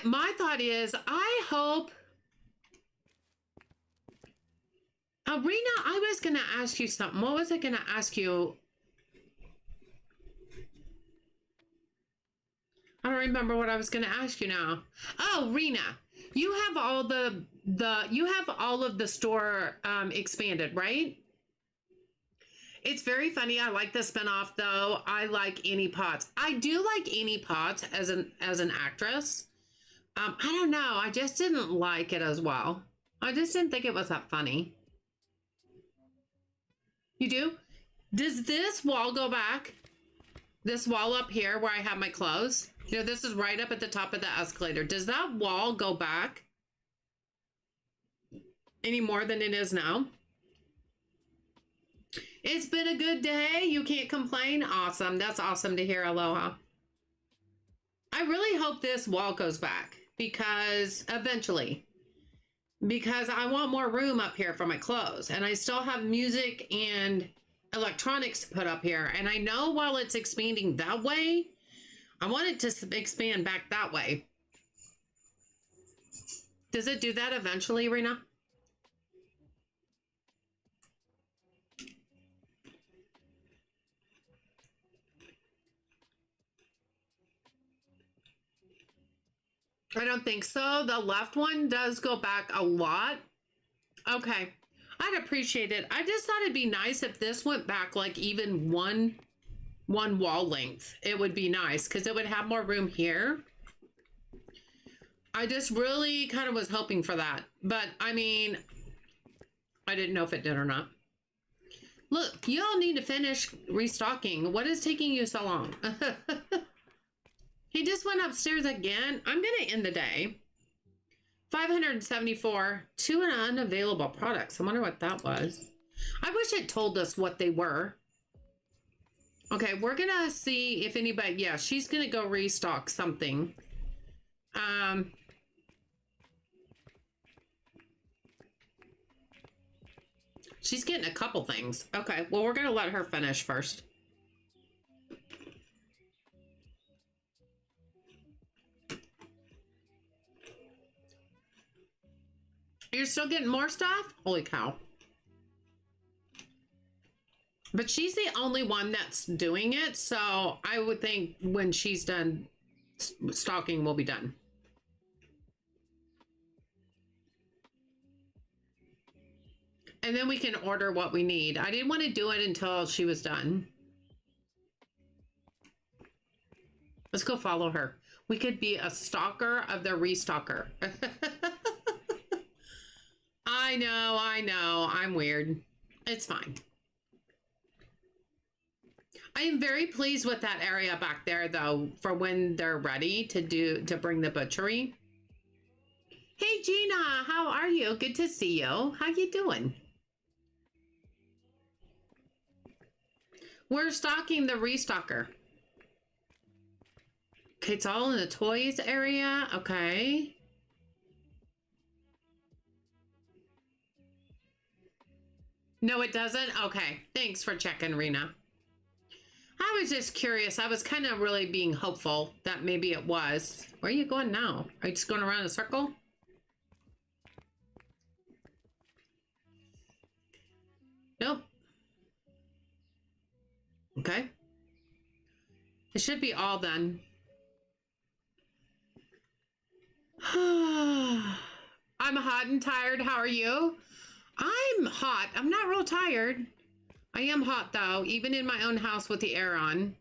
My thought is, I hope... Rena, I was going to ask you something. What was I going to ask you? I don't remember what I was going to ask you now. Oh, Rena, you have all of the store expanded, right? It's very funny. I like the spinoff though. I like Annie Potts. I do like Annie Potts as an actress. I don't know. I just didn't like it as well. I just didn't think it was that funny. You do? Does this wall go back? This wall up here where I have my clothes? You know, this is right up at the top of the escalator. Does that wall go back any more than it is now? It's been a good day. You can't complain. Awesome. That's awesome to hear. Aloha. I really hope this wall goes back because eventually, because I want more room up here for my clothes and I still have music and electronics to put up here. And I know while it's expanding that way, I want it to expand back that way. Does it do that eventually, Rena? I don't think so. The left one does go back a lot. Okay. I'd appreciate it. I just thought it'd be nice if this went back like even one wall length. It would be nice because it would have more room here. I just really kind of was hoping for that. But I mean, I didn't know if it did or not. Look, you all need to finish restocking. What is taking you so long? He just went upstairs again. I'm going to end the day. 574, 2 unavailable products. I wonder what that was. I wish it told us what they were. Okay, we're going to see if anybody... Yeah, she's going to go restock something. She's getting a couple things. Okay, well, we're going to let her finish first. You're still getting more stuff? Holy cow. But she's the only one that's doing it, so I would think when she's done, stocking will be done. And then we can order what we need. I didn't want to do it until she was done. Let's go follow her. We could be a stalker of the restocker. I know. I'm weird. It's fine. I am very pleased with that area back there, though, for when they're ready to bring the butchery. Hey, Gina, how are you? Good to see you. How you doing? We're stocking the restocker. Okay, it's all in the toys area. Okay. No, it doesn't? Okay. Thanks for checking, Rena. I was just curious. I was kind of really being hopeful that maybe it was. Where are you going now? Are you just going around in a circle? Nope. Okay. It should be all done. I'm hot and tired. How are you? I'm hot. I'm not real tired. I am hot though, even in my own house with the air on.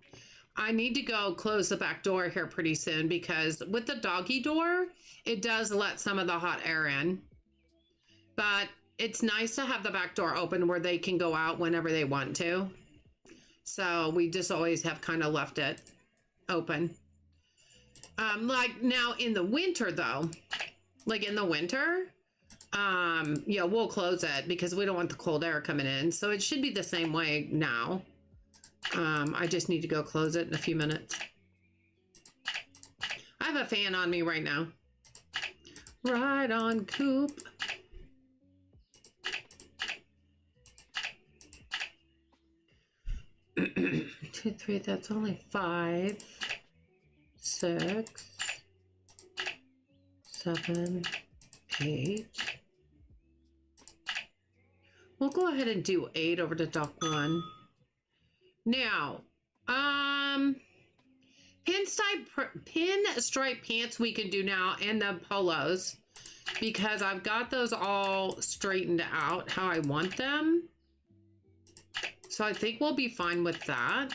I need to go close the back door here pretty soon because with the doggy door, it does let some of the hot air in. But it's nice to have the back door open where they can go out whenever they want to. So we just always have kind of left it open. Like now in the winter though, like in the winter, yeah, we'll close it because we don't want the cold air coming in. So it should be the same way now. I just need to go close it in a few minutes. I have a fan on me right now. Right on, Coop. Two, three, that's only 5, 6, 7, 8. We'll go ahead and do 8 over to dock 1. Now, pinstripe pants we can do now, and the polos, because I've got those all straightened out how I want them. So I think we'll be fine with that.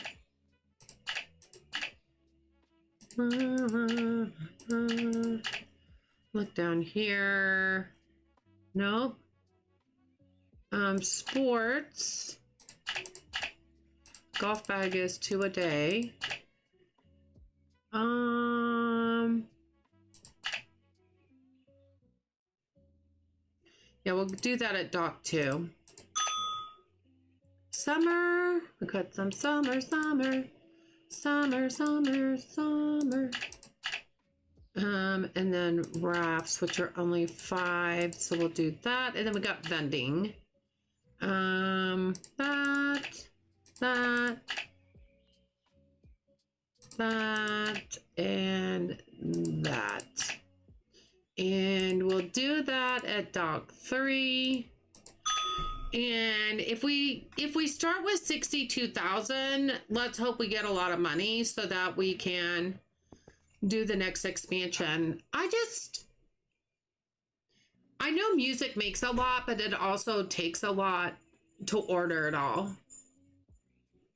Look down here. Nope. Sports. Golf bag is 2 a day. Yeah, we'll do that at dock 2. Summer. We got some summer. And then rafts, which are only 5, so we'll do that. And then we got vending. That, and that. And we'll do that at dock 3. And if we start with 62,000, let's hope we get a lot of money so that we can do the next expansion. I know music makes a lot, but it also takes a lot to order it all.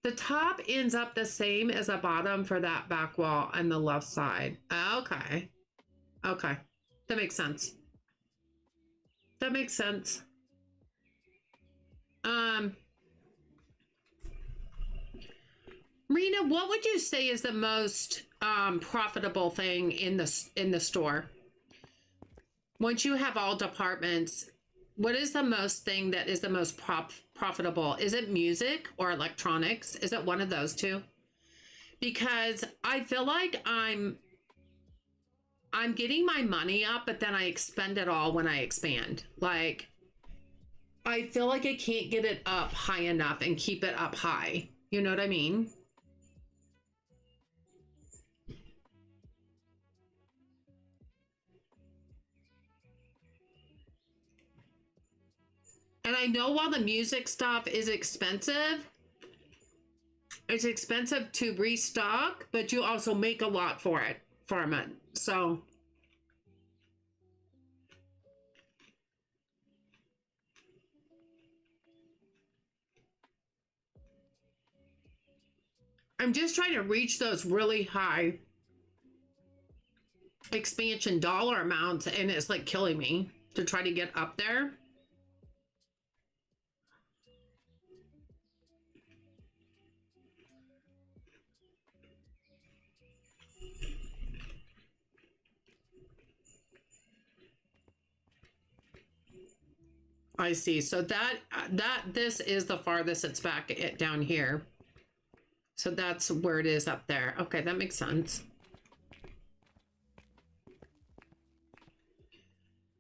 The top ends up the same as the bottom for that back wall on the left side. Okay. Okay. That makes sense. That makes sense. Rena, what would you say is the most profitable thing in the store? Once you have all departments, what is the most thing that is the most profitable? Is it music or electronics? Is it one of those two? Because I feel like I'm getting my money up, but then I expend it all when I expand. Like, I feel like I can't get it up high enough and keep it up high. You know what I mean? And I know while the music stuff is expensive, it's expensive to restock, but you also make a lot for it, from it. So I'm just trying to reach those really high expansion dollar amounts, and it's like killing me to try to get up there. I see. So this is the farthest it's back down here. So that's where it is up there. Okay, that makes sense.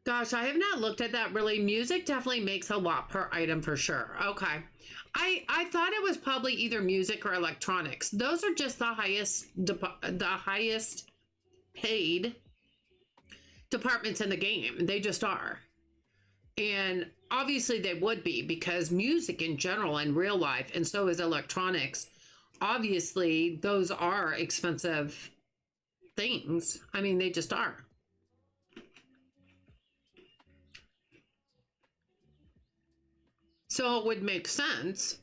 Gosh, I have not looked at that really. Music definitely makes a lot per item for sure. Okay. I thought it was probably either music or electronics. Those are just the highest paid departments in the game. They just are. And obviously they would be, because music in general in real life, and so is electronics, obviously those are expensive things. I mean, they just are. So it would make sense.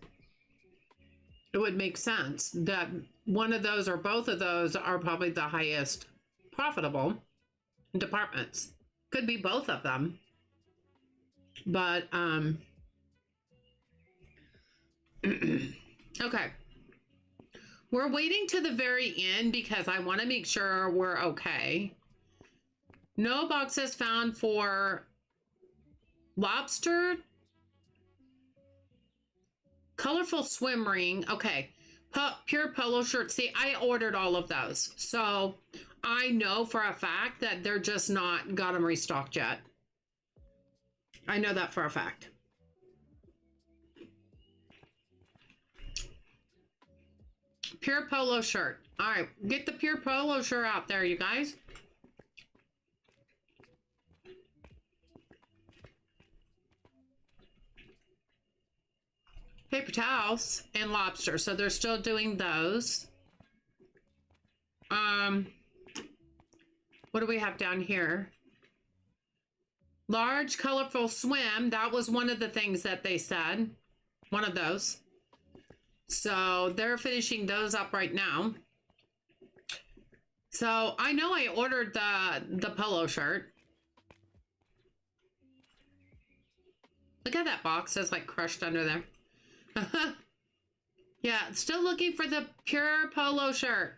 It would make sense that one of those or both of those are probably the highest profitable departments. Could be both of them. But, okay. We're waiting to the very end because I want to make sure we're okay. No boxes found for lobster. Colorful swim ring. Okay. Pure polo shirt. See, I ordered all of those. So I know for a fact that they're just not got them restocked yet. I know that for a fact. Pure polo shirt. All right, get the pure polo shirt out there, you guys. Paper towels and lobster. So they're still doing those. What do we have down here? Large, colorful swim. That was one of the things that they said. One of those. So they're finishing those up right now. So I know I ordered the polo shirt. Look at that box. It's like crushed under there. Yeah, still looking for the pure polo shirt.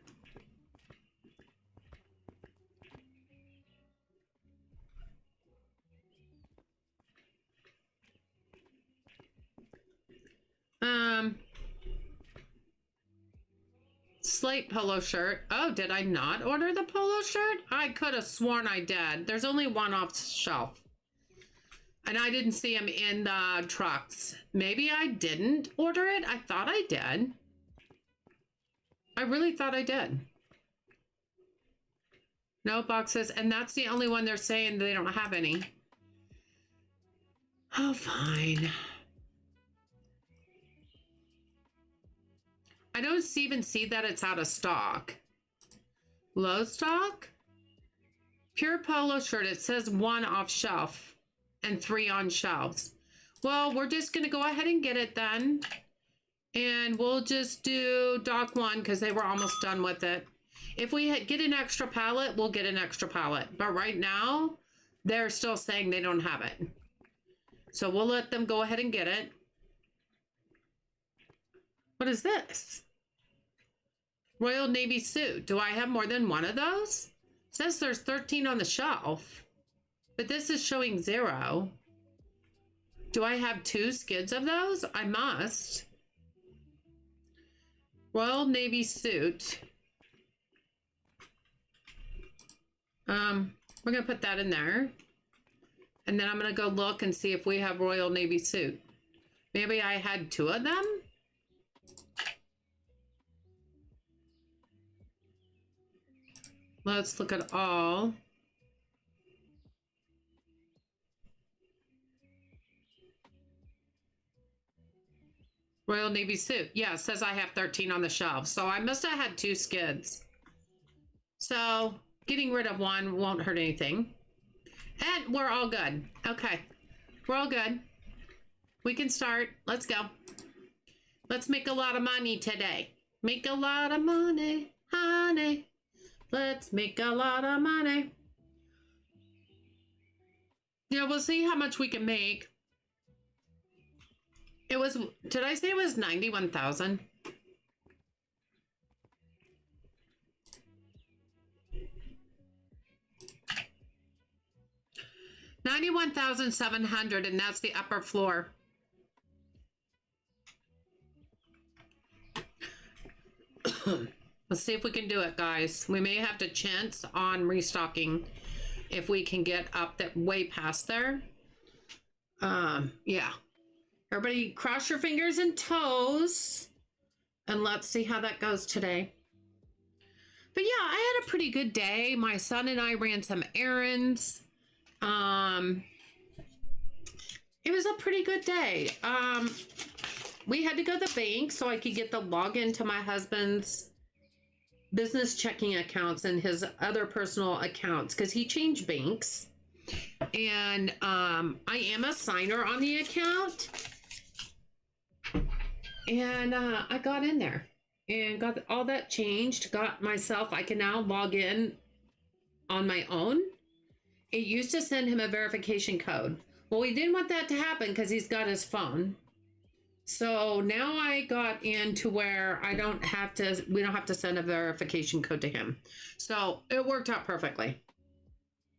Slate polo shirt. Oh, did I not order the polo shirt? I could have sworn I did. There's only one off the shelf. And I didn't see them in the trucks. Maybe I didn't order it. I thought I did. I really thought I did. No boxes. And that's the only one they're saying they don't have any. Oh, fine. I don't even see that it's out of stock. Low stock? Pure polo shirt. It says 1 off shelf and 3 on shelves. Well, we're just going to go ahead and get it then. And we'll just do dock 1 because they were almost done with it. If we get an extra pallet, we'll get an extra pallet. But right now, they're still saying they don't have it. So we'll let them go ahead and get it. What is this? Royal Navy suit. Do I have more than one of those? It says there's 13 on the shelf, but this is showing 0. Do I have 2 skids of those? I must. Royal Navy suit. We're gonna put that in there. And then I'm gonna go look and see if we have Royal Navy suit. Maybe I had 2 of them? Let's look at all. Royal Navy suit. Yeah, it says I have 13 on the shelf. So I must have had 2 skids. So getting rid of 1 won't hurt anything. And we're all good. Okay. We're all good. We can start. Let's go. Let's make a lot of money today. Make a lot of money, honey. Let's make a lot of money. Yeah, we'll see how much we can make. It was, did I say it was 91,000? $91,700, and that's the upper floor. Let's see if we can do it, guys. We may have to chance on restocking if we can get up that way past there. Yeah. Everybody cross your fingers and toes, and let's see how that goes today. But yeah, I had a pretty good day. My son and I ran some errands. It was a pretty good day. We had to go to the bank so I could get the login to my husband's business checking accounts and his other personal accounts because he changed banks. And I am a signer on the account. And I got in there and got all that changed. Got myself, I can now log in on my own. It used to send him a verification code. Well, we didn't want that to happen because he's got his phone. So now I got into where we don't have to send a verification code to him. So it worked out perfectly.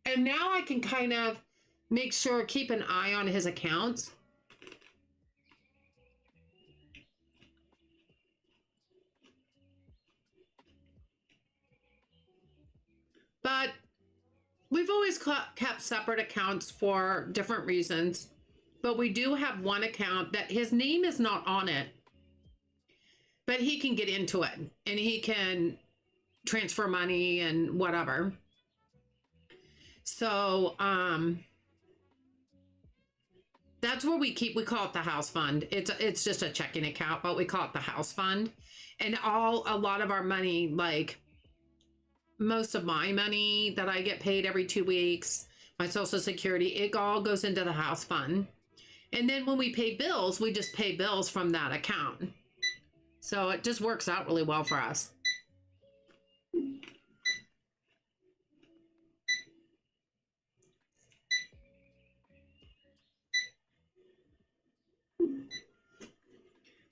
And now I can kind of make sure, keep an eye on his accounts. But we've always kept separate accounts for different reasons. But we do have one account that his name is not on it. But he can get into it. And he can transfer money and whatever. So, that's where we call it the house fund. It's just a checking account, but we call it the house fund. And a lot of our money, like most of my money that I get paid every 2 weeks, my Social Security, it all goes into the house fund. And then when we pay bills, we just pay bills from that account. So it just works out really well for us.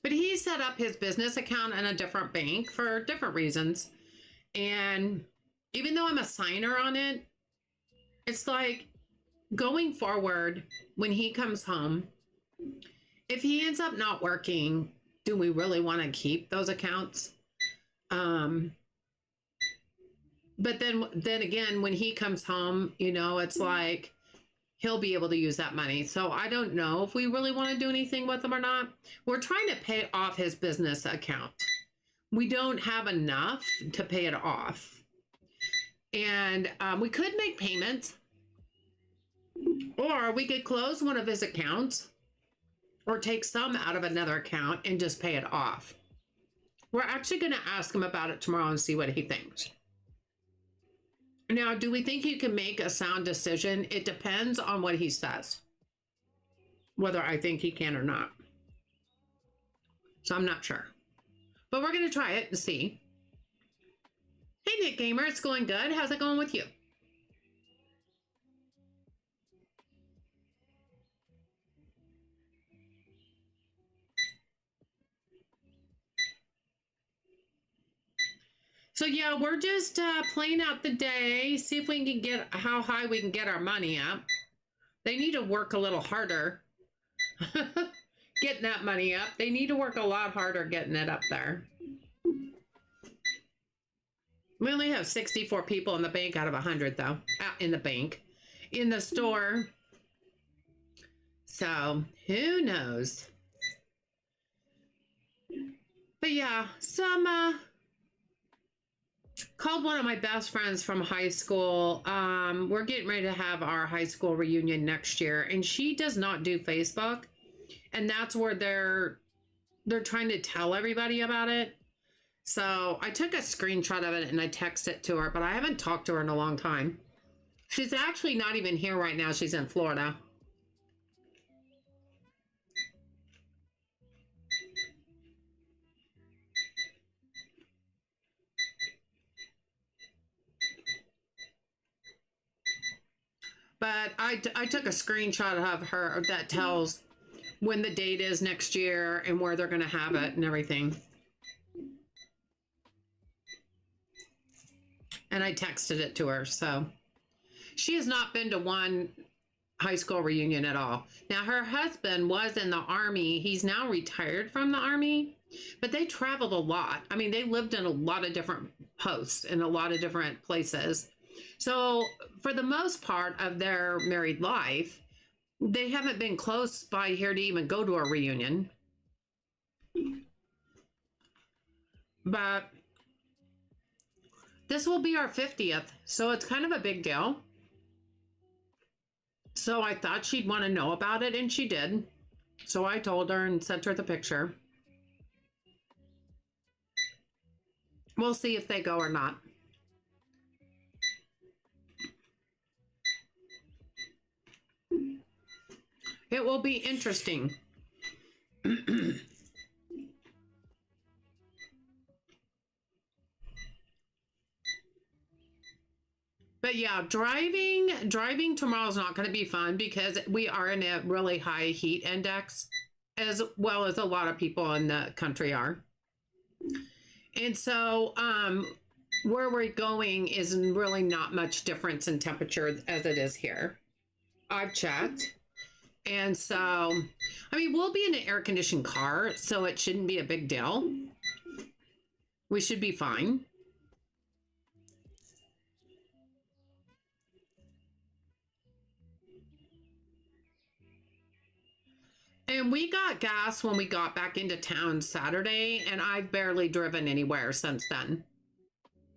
But he set up his business account in a different bank for different reasons. And even though I'm a signer on it, it's like going forward when he comes home, if he ends up not working, do we really want to keep those accounts? But then again, when he comes home, it's like he'll be able to use that money. So I don't know if we really want to do anything with him or not. We're trying to pay off his business account. We don't have enough to pay it off. And we could make payments. Or we could close one of his accounts. Or take some out of another account and just pay it off. We're actually going to ask him about it tomorrow and see what he thinks. Now, do we think he can make a sound decision? It depends on what he says. Whether I think he can or not. So I'm not sure. But we're going to try it and see. Hey, Nick Gamer, it's going good. How's it going with you? So yeah, we're just playing out the day, see if we can get how high we can get our money up. They need to work a little harder getting that money up. They need to work a lot harder getting it up there. We only have 64 people in the bank out of 100 though, out in the bank, in the store. So who knows? But yeah, some called one of my best friends from high school. We're getting ready to have our high school reunion next year, and she does not do Facebook, and that's where they're trying to tell everybody about it. So I took a screenshot of it and I texted it to her, but I haven't talked to her in a long time. She's actually not even here right now. She's in Florida. But I took a screenshot of her that tells when the date is next year and where they're going to have it and everything. And I texted it to her. So she has not been to one high school reunion at all. Now, her husband was in the Army. He's now retired from the Army, but they traveled a lot. I mean, they lived in a lot of different posts in a lot of different places. So for the most part of their married life, they haven't been close by here to even go to a reunion. But this will be our 50th, so it's kind of a big deal. So I thought she'd want to know about it, and she did. So I told her and sent her the picture. We'll see if they go or not. It will be interesting. But yeah, driving tomorrow is not going to be fun because we are in a really high heat index, as well as a lot of people in the country are. And so where we're going is really not much difference in temperature as it is here. I've checked. And so, I mean, we'll be in an air-conditioned car, so it shouldn't be a big deal. We should be fine. And we got gas when we got back into town Saturday, and I've barely driven anywhere since then.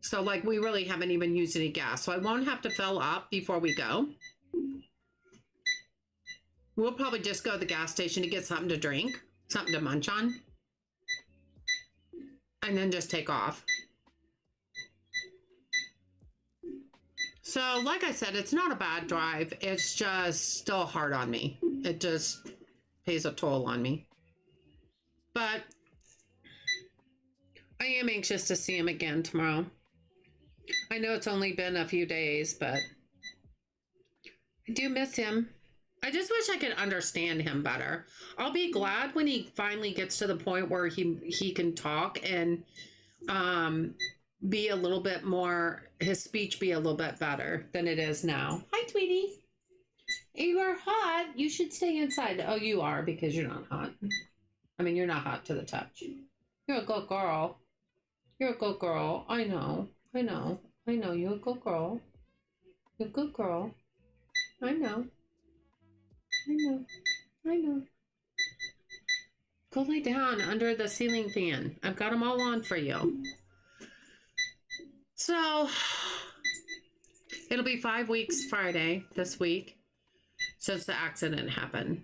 So, like, we really haven't even used any gas. So I won't have to fill up before we go. We'll probably just go to the gas station to get something to drink, something to munch on, and then just take off. So, like I said, it's not a bad drive. It's just still hard on me. It just pays a toll on me. But I am anxious to see him again tomorrow. I know it's only been a few days, but I do miss him. I just wish I could understand him better. I'll be glad when he finally gets to the point where he can talk and be a little bit more, his speech be a little bit better than it is now. Hi, Tweety. You are hot. You should stay inside. Oh, you are, because you're not hot. I mean, you're not hot to the touch. You're a good girl. You're a good girl. I know. I know. I know. You're a good girl. You're a good girl. I know. I know. I know. Go lay down under the ceiling fan. I've got them all on for you. So, it'll be 5 weeks Friday this week since the accident happened.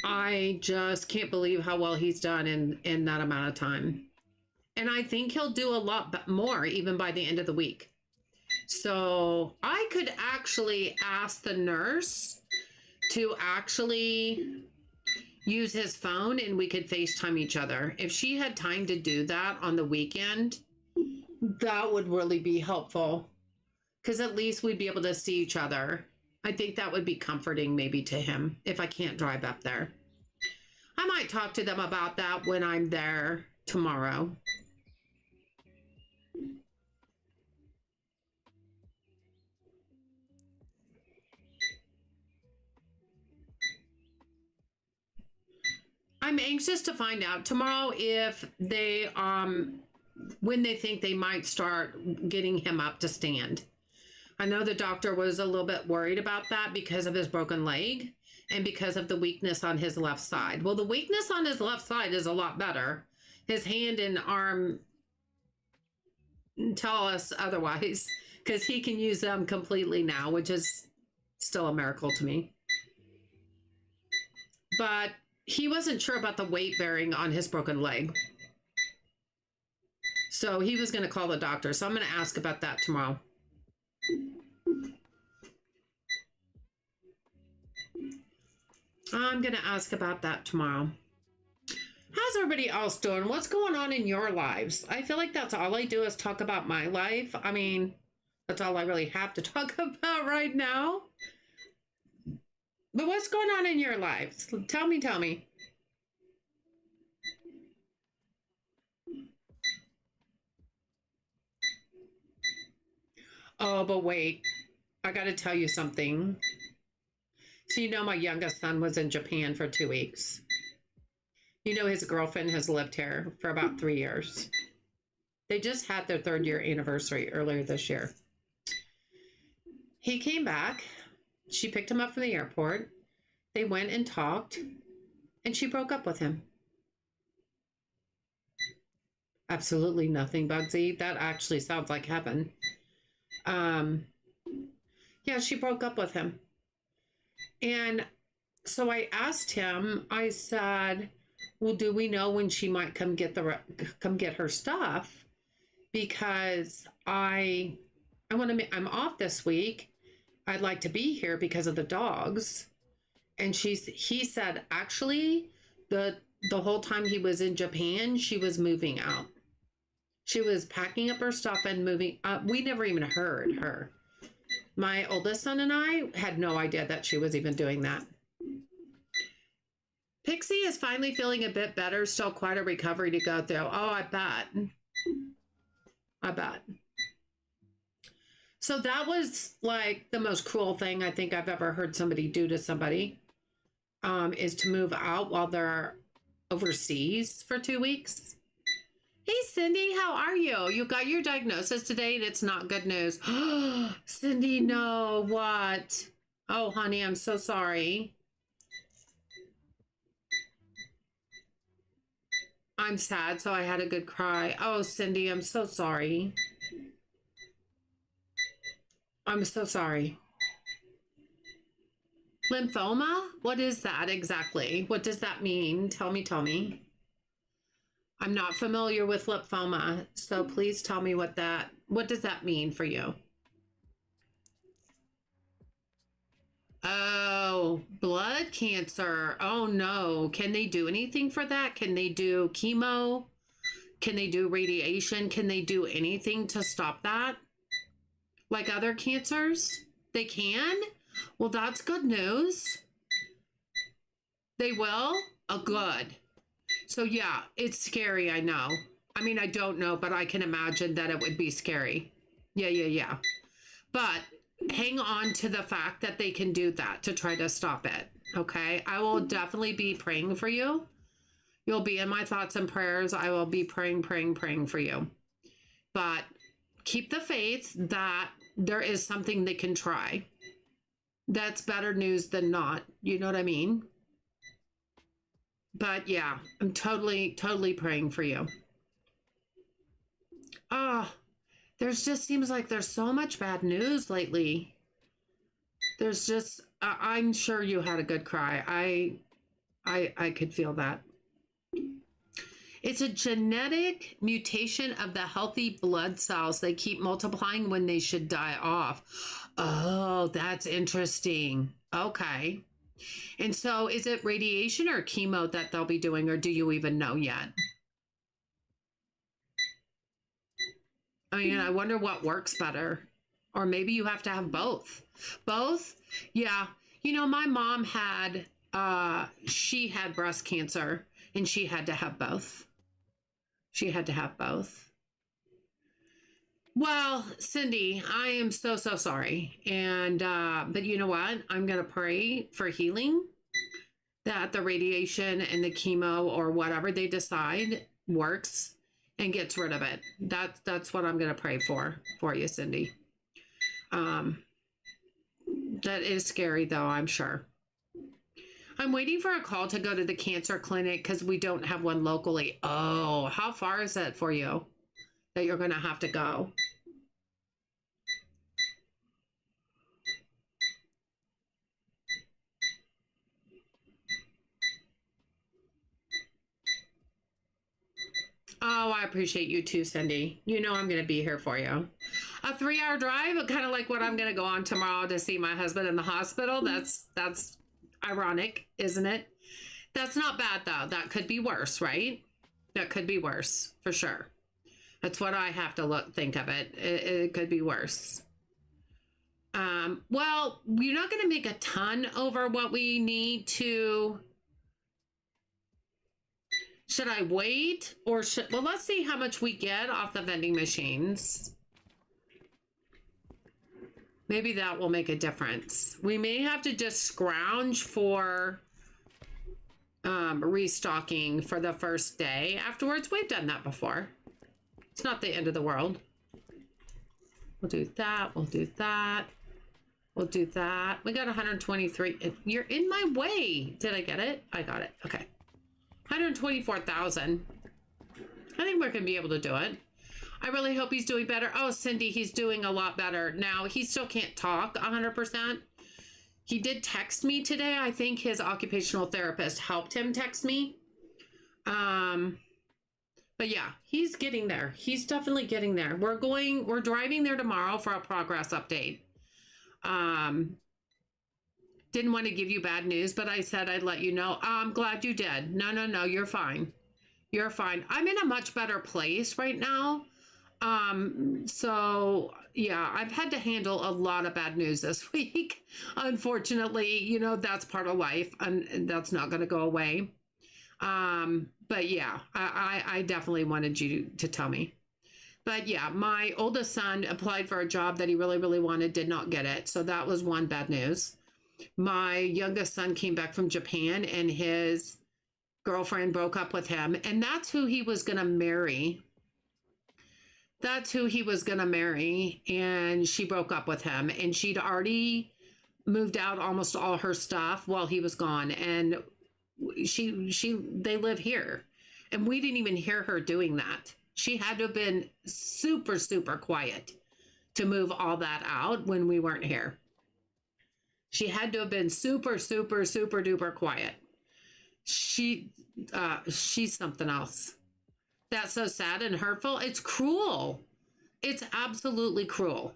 I just can't believe how well he's done in that amount of time. And I think he'll do a lot more even by the end of the week. So I could actually ask the nurse to actually use his phone and we could FaceTime each other. If she had time to do that on the weekend, that would really be helpful. Because at least we'd be able to see each other. I think that would be comforting maybe to him if I can't drive up there. I might talk to them about that when I'm there tomorrow. I'm anxious to find out tomorrow if they, when they think they might start getting him up to stand. I know the doctor was a little bit worried about that because of his broken leg and because of the weakness on his left side. Well, the weakness on his left side is a lot better. His hand and arm tell us otherwise because he can use them completely now, which is still a miracle to me. But he wasn't sure about the weight bearing on his broken leg. So he was going to call the doctor. So I'm going to ask about that tomorrow. I'm going to ask about that tomorrow. How's everybody else doing? What's going on in your lives? I feel like that's all I do is talk about my life. I mean, That's all I really have to talk about right now. But what's going on in your lives? Tell me, tell me. Oh, but wait, I got to tell you something. So, you know, my youngest son was in Japan for 2 weeks. You know, his girlfriend has lived here for about 3 years. They just had their 3rd year anniversary earlier this year. He came back. She picked him up from the airport. They went and talked, and she broke up with him. Absolutely nothing, Bugsy. That actually sounds like heaven. Yeah, she broke up with him. And so I asked him, I said, well, do we know when she might come get her stuff? Because I'm off this week. I'd like to be here because of the dogs. And he said, actually, the whole time he was in Japan, she was moving out. She was packing up her stuff and moving. We never even heard her. My oldest son and I had no idea that she was even doing that. Pixie is finally feeling a bit better. Still quite a recovery to go through. Oh, I bet. I bet. So that was like the most cruel thing I think I've ever heard somebody do to somebody, is to move out while they're overseas for 2 weeks. Hey, Cindy, how are you? You got your diagnosis today and it's not good news. Cindy, no, what? Oh, honey, I'm so sorry. I'm sad, so I had a good cry. Oh, Cindy, I'm so sorry. I'm so sorry. Lymphoma? What is that exactly? What does that mean? Tell me, tell me. I'm not familiar with lymphoma, so please tell me what does that mean for you? Oh, blood cancer. Oh no. Can they do anything for that? Can they do chemo? Can they do radiation? Can they do anything to stop that? Like other cancers? They can? Well, that's good news. They will? Oh, good. So yeah, it's scary, I know. I mean, I don't know, but I can imagine that it would be scary. Yeah. But hang on to the fact that they can do that to try to stop it, okay? I will definitely be praying for you. You'll be in my thoughts and prayers. I will be praying for you. But keep the faith that there is something they can try. That's better news than not. You know what I mean? But yeah, I'm totally praying for you. There's just seems like there's so much bad news lately. There's just, I'm sure you had a good cry. I could feel that. It's a genetic mutation of the healthy blood cells. They keep multiplying when they should die off. Oh, that's interesting. Okay. And so is it radiation or chemo that they'll be doing, or do you even know yet? I mean, I wonder what works better. Or maybe you have to have both. Both? Yeah. You know, my mom had, she had breast cancer and she had to have both. She had to have both. Well, Cindy, I am so sorry. And, but you know what? I'm going to pray for healing, that the radiation and the chemo or whatever they decide works and gets rid of it. That's what I'm going to pray for you, Cindy. That is scary though, I'm sure. I'm waiting for a call to go to the cancer clinic because we don't have one locally. Oh, how far is that for you that you're going to have to go? Oh, I appreciate you too, Cindy. You know I'm going to be here for you. A 3-hour drive, kind of like what I'm going to go on tomorrow to see my husband in the hospital. That's ironic, isn't it? That's not bad, though. That could be worse, right? That could be worse, for sure. That's what I have to think of it. It could be worse. Well, we're not going to make a ton over what we need to. Should I wait or should, well, let's see how much we get off the vending machines. Maybe that will make a difference. We may have to just scrounge for restocking for the first day. Afterwards, we've done that before. It's not the end of the world. We'll do that. We'll do that. We'll do that. We got 123. You're in my way. Did I get it? I got it. Okay. 124,000. I think we're going to be able to do it. I really hope he's doing better. Oh, Cindy, he's doing a lot better. Now, he still can't talk 100%. He did text me today. I think his occupational therapist helped him text me. But yeah, he's getting there. He's definitely getting there. We're driving there tomorrow for a progress update. Didn't want to give you bad news, but I said I'd let you know. I'm glad you did. No, you're fine. You're fine. I'm in a much better place right now. So yeah, I've had to handle a lot of bad news this week. Unfortunately, you know, that's part of life and that's not going to go away. But yeah, I definitely wanted you to tell me. But yeah, my oldest son applied for a job that he really, really wanted, did not get it. So that was one bad news. My youngest son came back from Japan and his girlfriend broke up with him. And that's who he was going to marry. That's who he was going to marry. And she broke up with him. And she'd already moved out almost all her stuff while he was gone. And they live here. And we didn't even hear her doing that. She had to have been super, super quiet to move all that out when we weren't here. She had to have been super, super, super duper quiet. She's something else. That's so sad and hurtful. It's cruel. It's absolutely cruel.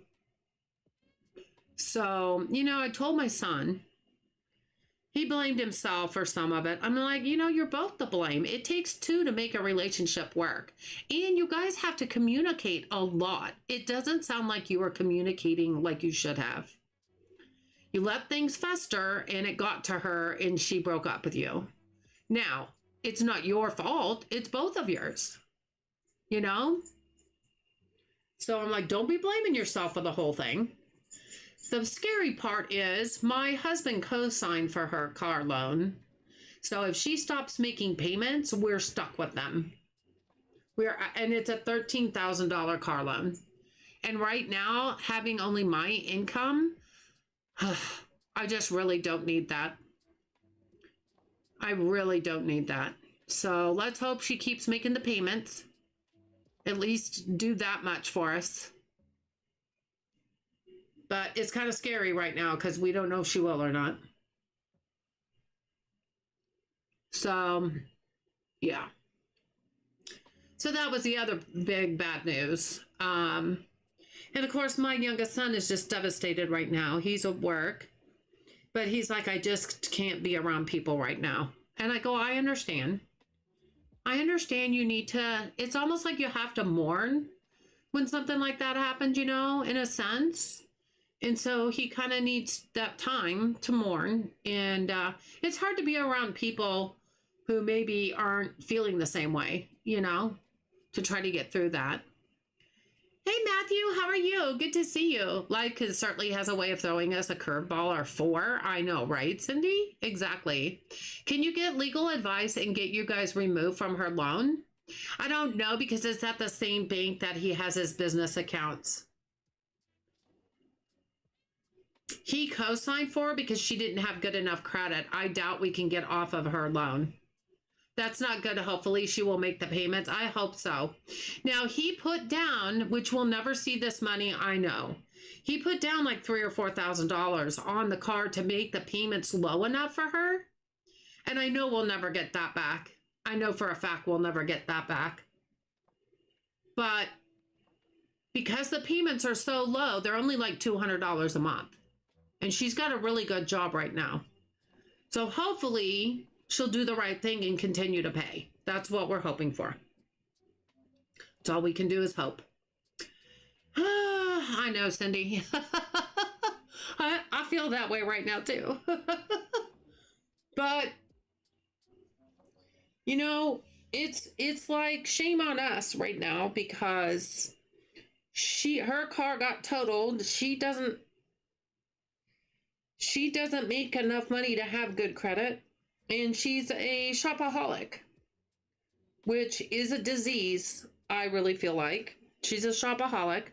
So, you know, I told my son, he blamed himself for some of it. I'm like, you know, you're both to blame. It takes two to make a relationship work. And you guys have to communicate a lot. It doesn't sound like you were communicating like you should have. You let things fester and it got to her and she broke up with you. Now, it's not your fault. It's both of yours. You know? So I'm like, don't be blaming yourself for the whole thing. The scary part is my husband co-signed for her car loan. So if she stops making payments, we're stuck with them. And it's a $13,000 car loan. And right now, having only my income, I just really don't need that. I really don't need that. So let's hope she keeps making the payments. At least do that much for us. But it's kind of scary right now because we don't know if she will or not. So, yeah. So that was the other big bad news. And of course, my youngest son is just devastated right now. He's at work. But he's like, I just can't be around people right now. And I go, I understand. I understand you need to, it's almost like you have to mourn when something like that happened, you know, in a sense. And so he kind of needs that time to mourn. And it's hard to be around people who maybe aren't feeling the same way, you know, to try to get through that. Hey, Matthew, how are you? Good to see you. Life certainly has a way of throwing us a curveball or four. I know, right, Cindy? Exactly. Can you get legal advice and get you guys removed from her loan? I don't know because it's at the same bank that he has his business accounts. He co-signed for her because she didn't have good enough credit. I doubt we can get off of her loan. That's not good. Hopefully she will make the payments. I hope so. Now he put down, which we'll never see this money, I know. He put down like $3,000 or $4,000 on the card to make the payments low enough for her. And I know we'll never get that back. I know for a fact we'll never get that back. But because the payments are so low, they're only like $200 a month. And she's got a really good job right now. So hopefully she'll do the right thing and continue to pay. That's what we're hoping for. That's all we can do is hope. I know, Cindy. I feel that way right now too. But you know, it's like shame on us right now because her car got totaled. She doesn't make enough money to have good credit, and she's a shopaholic, which is a disease. I really feel like she's a shopaholic.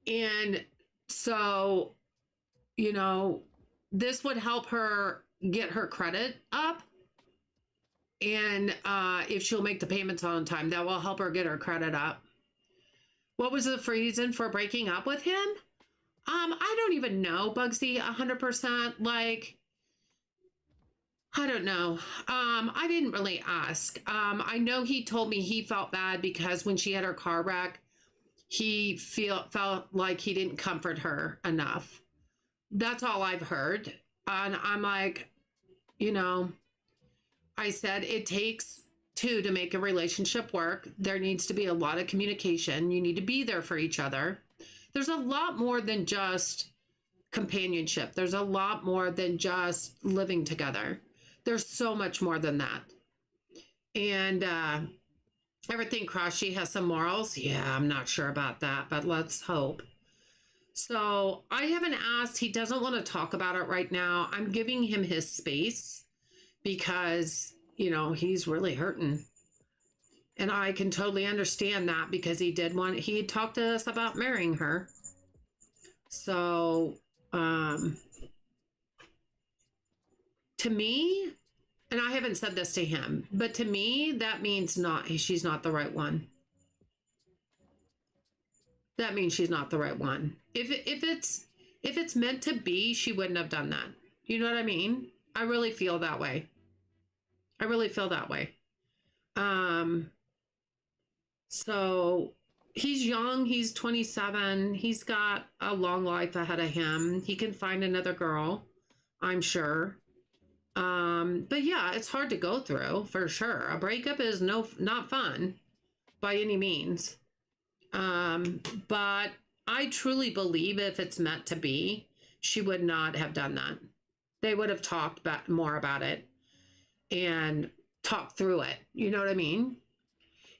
And so, you know, this would help her get her credit up. And if she'll make the payments on time, that will help her get her credit up. What was the reason for breaking up with him? I don't even know, Bugsy, 100%. Like, I don't know. I didn't really ask. I know he told me he felt bad because when she had her car wreck, he felt like he didn't comfort her enough. That's all I've heard. And I'm like, you know, I said it takes two to make a relationship work. There needs to be a lot of communication. You need to be there for each other. There's a lot more than just companionship. There's a lot more than just living together. There's so much more than that. And everything crossed, she has some morals. Yeah, I'm not sure about that, but let's hope. So I haven't asked. He doesn't want to talk about it right now. I'm giving him his space because, you know, he's really hurting. And I can totally understand that because he talked to us about marrying her. So, to me, and I haven't said this to him, but to me, that means she's not the right one. That means she's not the right one. If it's meant to be, she wouldn't have done that. You know what I mean? I really feel that way. I really feel that way. So he's young, he's 27, he's got a long life ahead of him. He can find another girl, I'm sure. But yeah, it's hard to go through for sure. A breakup is not fun by any means. But I truly believe if it's meant to be, she would not have done that. They would have talked more about it and talked through it. You know what I mean?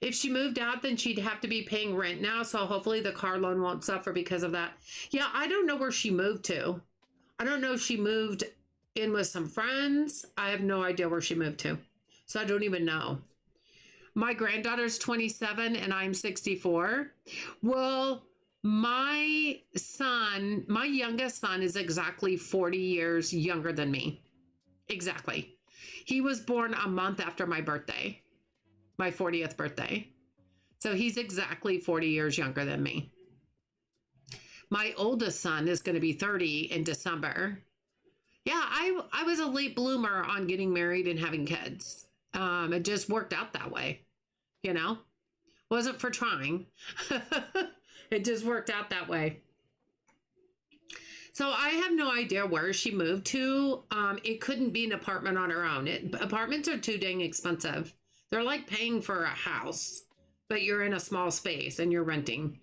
If she moved out, then she'd have to be paying rent now. So hopefully the car loan won't suffer because of that. Yeah, I don't know where she moved to. I don't know if she moved in with some friends. I have no idea where she moved to. So I don't even know. My granddaughter's 27 and I'm 64. Well, my youngest son is exactly 40 years younger than me. Exactly. He was born a month after my birthday, my 40th birthday. So he's exactly 40 years younger than me. My oldest son is going to be 30 in December. Yeah, I was a late bloomer on getting married and having kids. It just worked out that way, you know? Wasn't for trying. It just worked out that way. So I have no idea where she moved to. It couldn't be an apartment on her own. Apartments are too dang expensive. They're like paying for a house, but you're in a small space and you're renting.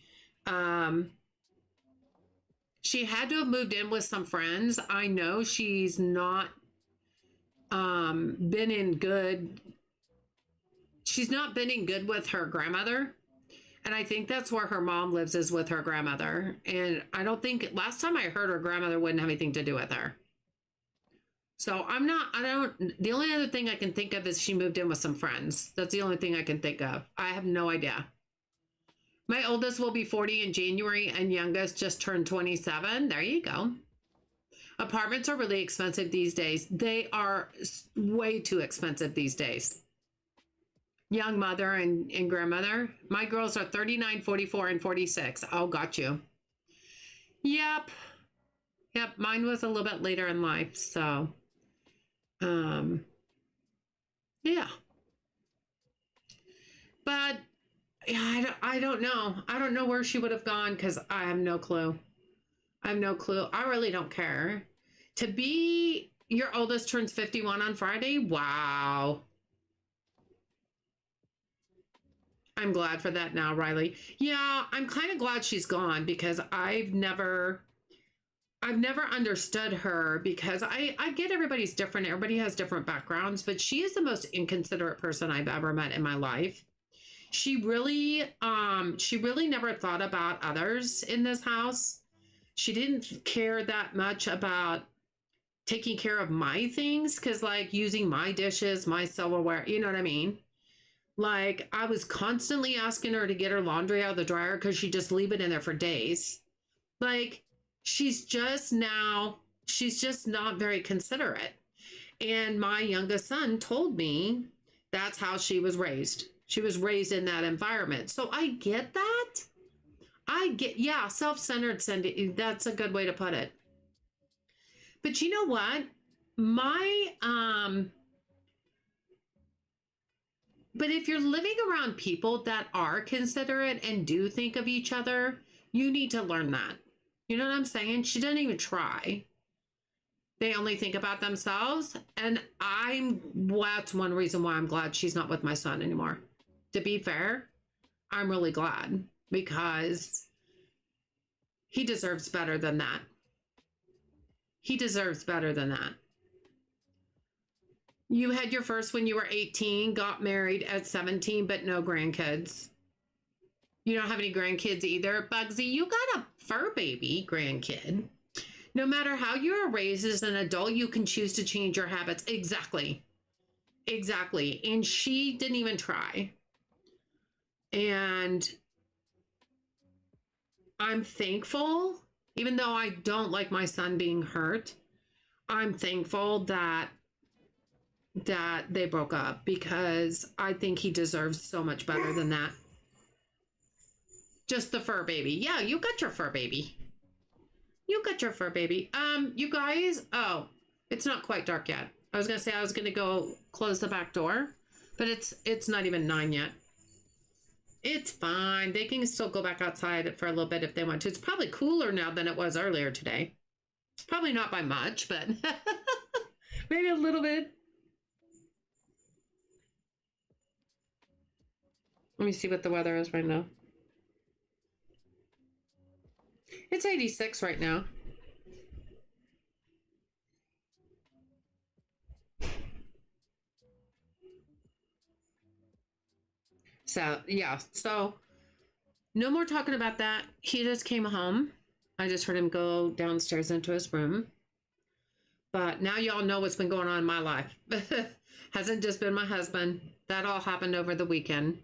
She had to have moved in with some friends. I know she's not been in good. She's not been in good with her grandmother. And I think that's where her mom lives, is with her grandmother. And I don't think, last time I heard, her grandmother wouldn't have anything to do with her. So the only other thing I can think of is she moved in with some friends. That's the only thing I can think of. I have no idea. My oldest will be 40 in January and youngest just turned 27. There you go. Apartments are really expensive these days. They are way too expensive these days. Young mother and grandmother. My girls are 39, 44, and 46. Oh, got you. Yep. Mine was a little bit later in life. So, yeah. But yeah, I don't know. I don't know where she would have gone because I have no clue. I really don't care. To be your oldest turns 51 on Friday. Wow. I'm glad for that now, Riley. Yeah, I'm kind of glad she's gone because I've never I've never understood her because I get everybody's different. Everybody has different backgrounds, but she is the most inconsiderate person I've ever met in my life. She really never thought about others in this house. She didn't care that much about taking care of my things, because like using my dishes, my silverware, you know what I mean? Like I was constantly asking her to get her laundry out of the dryer because she'd just leave it in there for days. Like she's just not very considerate. And my youngest son told me that's how she was raised. She was raised in that environment. So I get that. Yeah, self-centered, Cindy. That's a good way to put it. But you know what? But if you're living around people that are considerate and do think of each other, you need to learn that. You know what I'm saying? She doesn't even try. They only think about themselves. And that's one reason why I'm glad she's not with my son anymore. To be fair, I'm really glad because he deserves better than that. He deserves better than that. You had your first when you were 18, got married at 17, but no grandkids. You don't have any grandkids either. Bugsy, you got a fur baby grandkid. No matter how you are raised as an adult, you can choose to change your habits. Exactly. Exactly. And she didn't even try. And I'm thankful, even though I don't like my son being hurt, I'm thankful that they broke up because I think he deserves so much better than that. Just the fur baby. Yeah, you got your fur baby. You got your fur baby. You guys, oh, it's not quite dark yet. I was gonna say I was gonna go close the back door, but it's not even 9 yet. It's fine. They can still go back outside for a little bit if they want to. It's probably cooler now than it was earlier today. Probably not by much, but maybe a little bit. Let me see what the weather is right now. It's 86 right now. So, yeah. So, no more talking about that. He just came home. I just heard him go downstairs into his room. But now y'all know what's been going on in my life. Hasn't just been my husband. That all happened over the weekend.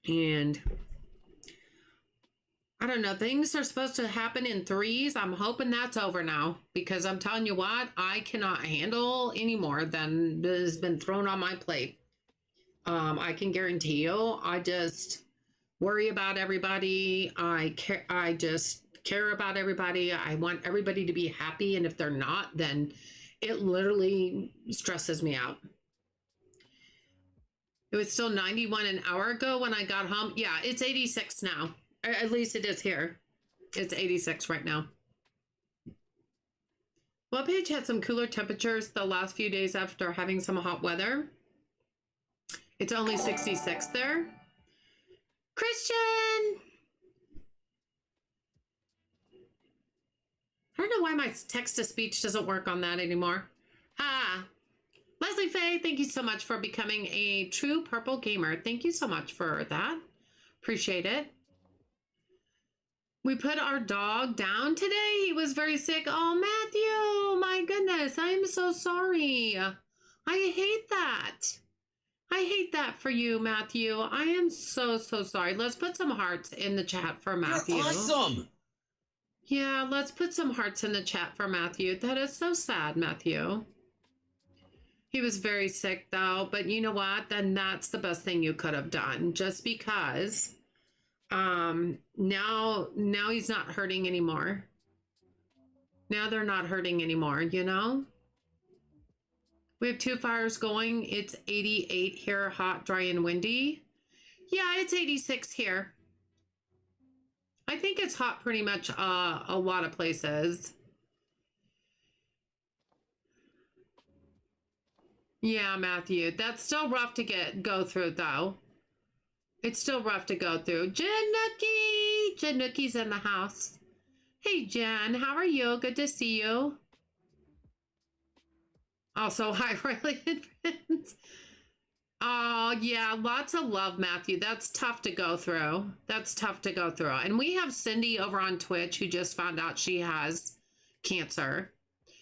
And I don't know, things are supposed to happen in threes. I'm hoping that's over now because I'm telling you what, I cannot handle any more than has been thrown on my plate. I can guarantee you, I just worry about everybody. I just care about everybody. I want everybody to be happy. And if they're not, then it literally stresses me out. It was still 91 an hour ago when I got home. Yeah, it's 86 now. At least it is here. It's 86 right now. Webpage had some cooler temperatures the last few days after having some hot weather. It's only 66 there. Christian! I don't know why my text-to-speech doesn't work on that anymore. Ah. Leslie Faye, thank you so much for becoming a true purple gamer. Thank you so much for that. Appreciate it. We put our dog down today. He was very sick. Oh, Matthew, my goodness. I'm so sorry. I hate that. I hate that for you, Matthew. I am so, so sorry. Let's put some hearts in the chat for Matthew.
You're awesome.
Yeah, let's put some hearts in the chat for Matthew. That is so sad, Matthew. He was very sick though, but you know what? Then that's the best thing you could have done, just because now he's not hurting anymore. Now they're not hurting anymore, you know? We have 2 fires going. It's 88 here, hot, dry, and windy. Yeah, it's 86 here. I think it's hot pretty much a lot of places. Yeah, Matthew, that's still rough to go through though. It's still rough to go through. Januki! Januki's in the house. Hey, Jen, how are you? Good to see you. Also, hi, Riley and friends. Oh, yeah, lots of love, Matthew. That's tough to go through. That's tough to go through. And we have Cindy over on Twitch who just found out she has cancer.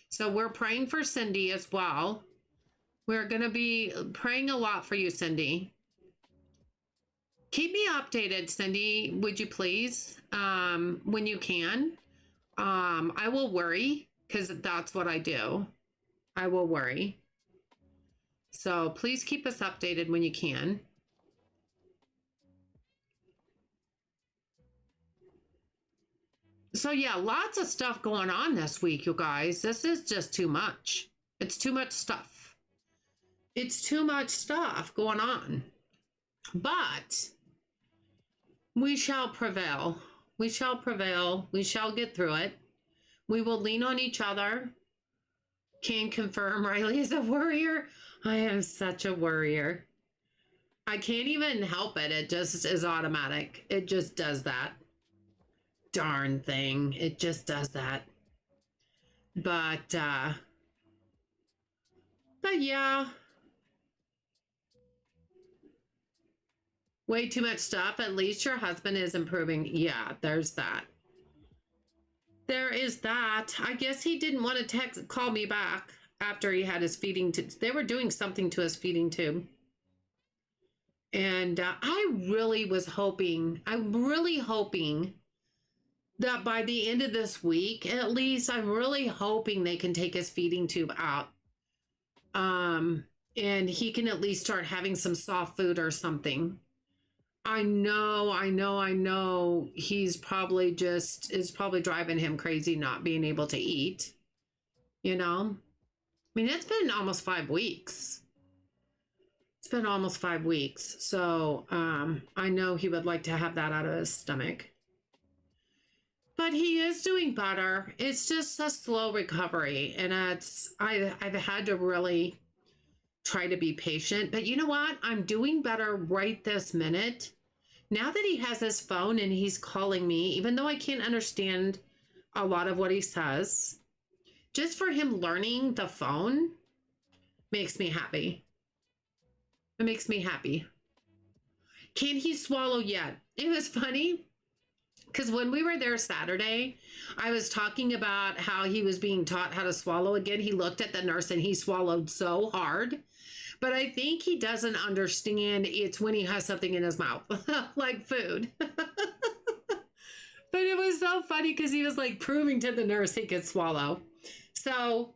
So we're praying for Cindy as well. We're going to be praying a lot for you, Cindy. Keep me updated, Cindy, would you please? When you can. I will worry because that's what I do. I will worry. So please keep us updated when you can. So yeah, lots of stuff going on this week, you guys. This is just too much. It's too much stuff. It's too much stuff going on. But we shall prevail. We shall prevail. We shall get through it. We will lean on each other. Can confirm Riley is a worrier. I am such a worrier. I can't even help it. It just is automatic. It just does that. Darn thing. It just does that. But yeah. Way too much stuff. At least your husband is improving. Yeah, there's that. There is that. I guess he didn't want to call me back after he had his feeding tube. They were doing something to his feeding tube. And I really was hoping, I'm really hoping that by the end of this week, at least, I'm really hoping they can take his feeding tube out. And he can at least start having some soft food or something. I know he's probably is probably driving him crazy not being able to eat, you know? I mean, it's been almost 5 weeks. It's been almost 5 weeks. So I know he would like to have that out of his stomach. But he is doing better. It's just a slow recovery. And I've had to really try to be patient. But you know what? I'm doing better right this minute. Now that he has his phone and he's calling me, even though I can't understand a lot of what he says, just for him learning the phone makes me happy. It makes me happy. Can he swallow yet? It was funny because when we were there Saturday, I was talking about how he was being taught how to swallow again. He looked at the nurse and he swallowed so hard. But I think he doesn't understand it's when he has something in his mouth, like food. But it was so funny because he was like proving to the nurse he could swallow. So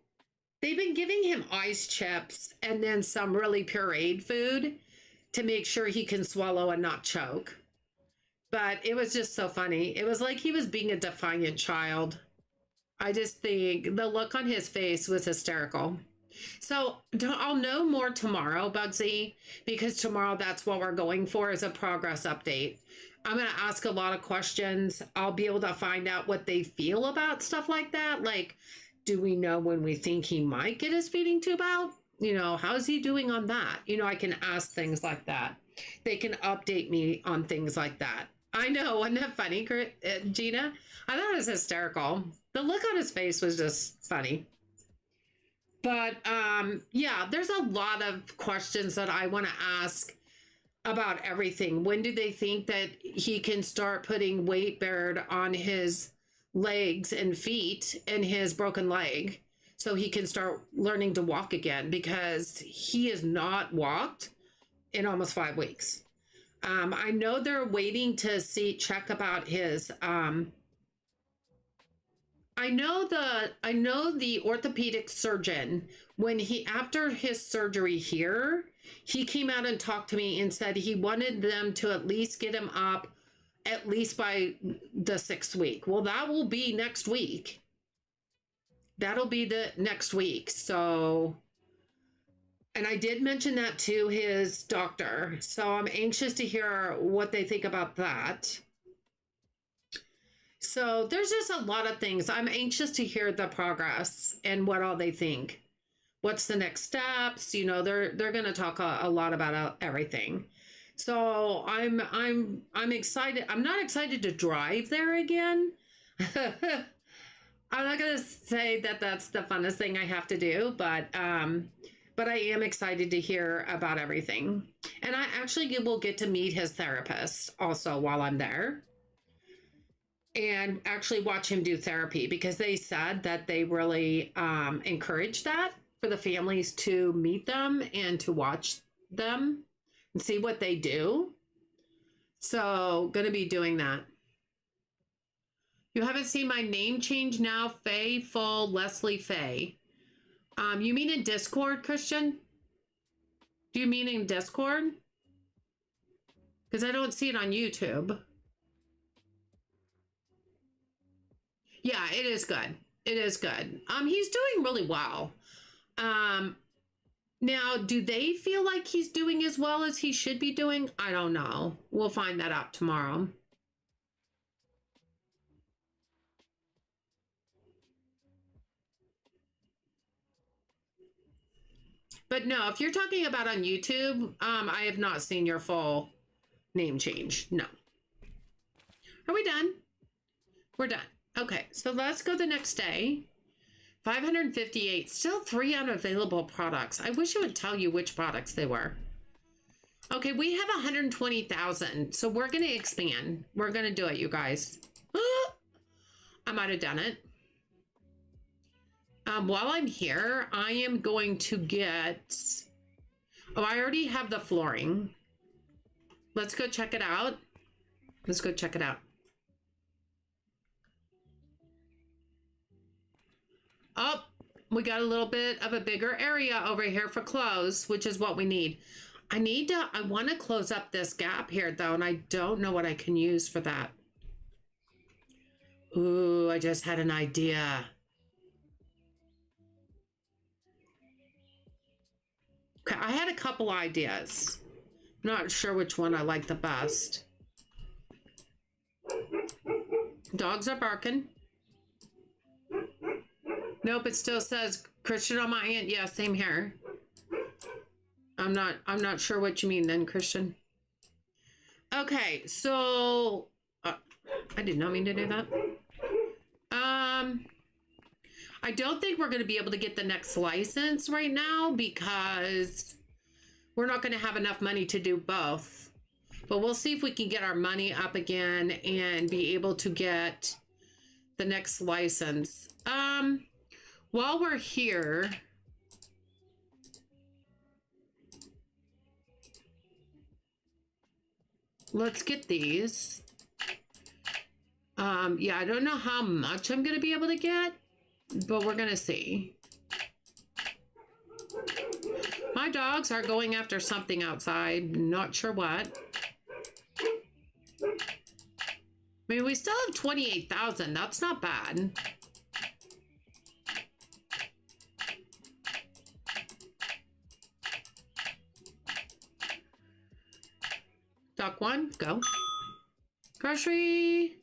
they've been giving him ice chips and then some really pureed food to make sure he can swallow and not choke. But it was just so funny. It was like he was being a defiant child. I just think the look on his face was hysterical. So I'll know more tomorrow, Bugsy, because tomorrow that's what we're going for is a progress update. I'm going to ask a lot of questions. I'll be able to find out what they feel about stuff like that. Like, do we know when we think he might get his feeding tube out? You know, how's he doing on that? You know, I can ask things like that. They can update me on things like that. I know, wasn't that funny, Gina? I thought it was hysterical. The look on his face was just funny. But yeah, there's a lot of questions that I want to ask about everything. When do they think that he can start putting weight beared on his legs and feet and his broken leg so he can start learning to walk again? Because he has not walked in almost 5 weeks. I know they're waiting to check about his I know the orthopedic surgeon, when after his surgery here, he came out and talked to me and said he wanted them to at least get him up at least by the 6th week. Well, that will be next week. That'll be the next week. So, and I did mention that to his doctor. So I'm anxious to hear what they think about that. So there's just a lot of things. I'm anxious to hear the progress and what all they think. What's the next steps? You know, they're going to talk a lot about everything. So I'm excited. I'm not excited to drive there again. I'm not gonna say that that's the funnest thing I have to do, but I am excited to hear about everything. And I actually will get to meet his therapist also while I'm there and actually watch him do therapy, because they said that they really encourage that for the families to meet them and to watch them and see what they do. So gonna be doing that. You haven't seen my name change now, Faye Full Leslie Faye. You mean in Discord, Christian? Do you mean in Discord? Because I don't see it on YouTube. Yeah, it is good. It is good. He's doing really well. Now, do they feel like he's doing as well as he should be doing? I don't know. We'll find that out tomorrow. But no, if you're talking about on YouTube, I have not seen your full name change. No. Are we done? We're done. Okay, so let's go the next day. 558, still 3 unavailable products. I wish it would tell you which products they were. Okay, we have 120,000, so we're going to expand. We're going to do it, you guys. I might have done it. While I'm here, I am going to get... Oh, I already have the flooring. Let's go check it out. Let's go check it out. Oh, we got a little bit of a bigger area over here for clothes, which is what we need. I want to close up this gap here, though, and I don't know what I can use for that. Ooh, I just had an idea. Okay, I had a couple ideas. Not sure which one I like the best. Dogs are barking. Nope, it still says Christian on my end. Yeah, same here. I'm not sure what you mean then, Christian. Okay, so I did not mean to do that. I don't think we're going to be able to get the next license right now because we're not going to have enough money to do both. But we'll see if we can get our money up again and be able to get the next license. While we're here, let's get these. Yeah, I don't know how much I'm going to be able to get, but we're going to see. My dogs are going after something outside. Not sure what. I mean, we still have 28,000. That's not bad. Dock 1, go. Grocery.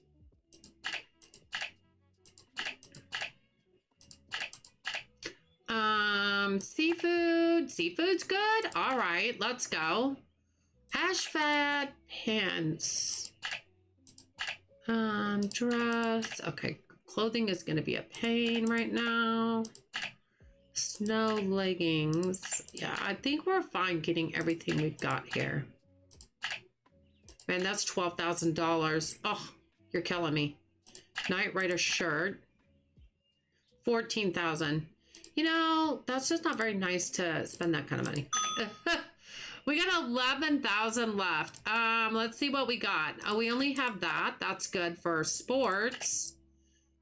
Seafood. Seafood's good. All right, let's go. Hash fat pants. Dress. Okay, clothing is going to be a pain right now. Snow leggings. Yeah, I think we're fine getting everything we've got here. Man, that's $12,000. Oh, you're killing me. Night Rider shirt. 14,000. You know, that's just not very nice to spend that kind of money. We got 11,000 left. Let's see what we got. Oh, we only have that. That's good for sports.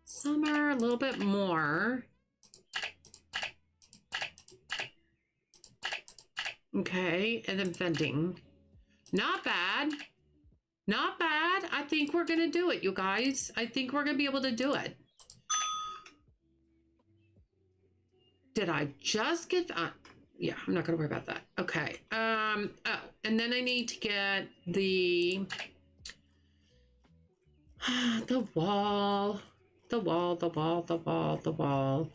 Summer, a little bit more. Okay, and then vending. Not bad. Not bad. I think we're going to do it, you guys. I think we're going to be able to do it. Did I just get... yeah, I'm not going to worry about that. Okay. Oh, and then I need to get the wall. The wall, the wall, the wall, the wall.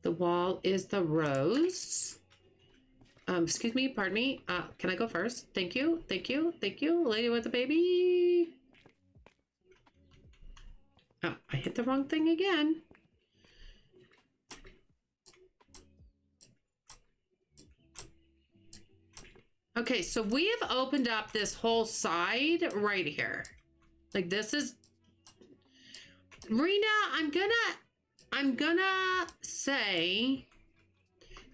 The wall is the rose. Excuse me, pardon me. Can I go first? Thank you, thank you, thank you. Lady with the baby. Oh, I hit the wrong thing again. Okay, so we have opened up this whole side right here. Like this is... Rena, I'm gonna say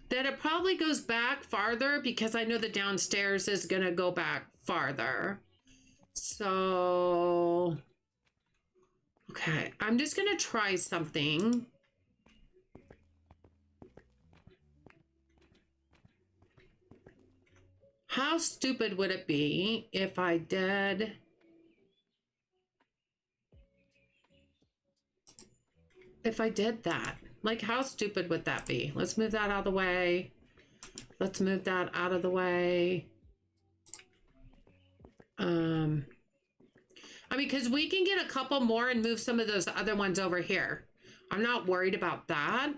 that it probably goes back farther because I know the downstairs is gonna go back farther. So, okay, I'm just gonna try something. How stupid would it be if I did... If I did that? Like, how stupid would that be? Let's move that out of the way. Let's move that out of the way. I mean, because we can get a couple more and move some of those other ones over here. I'm not worried about that.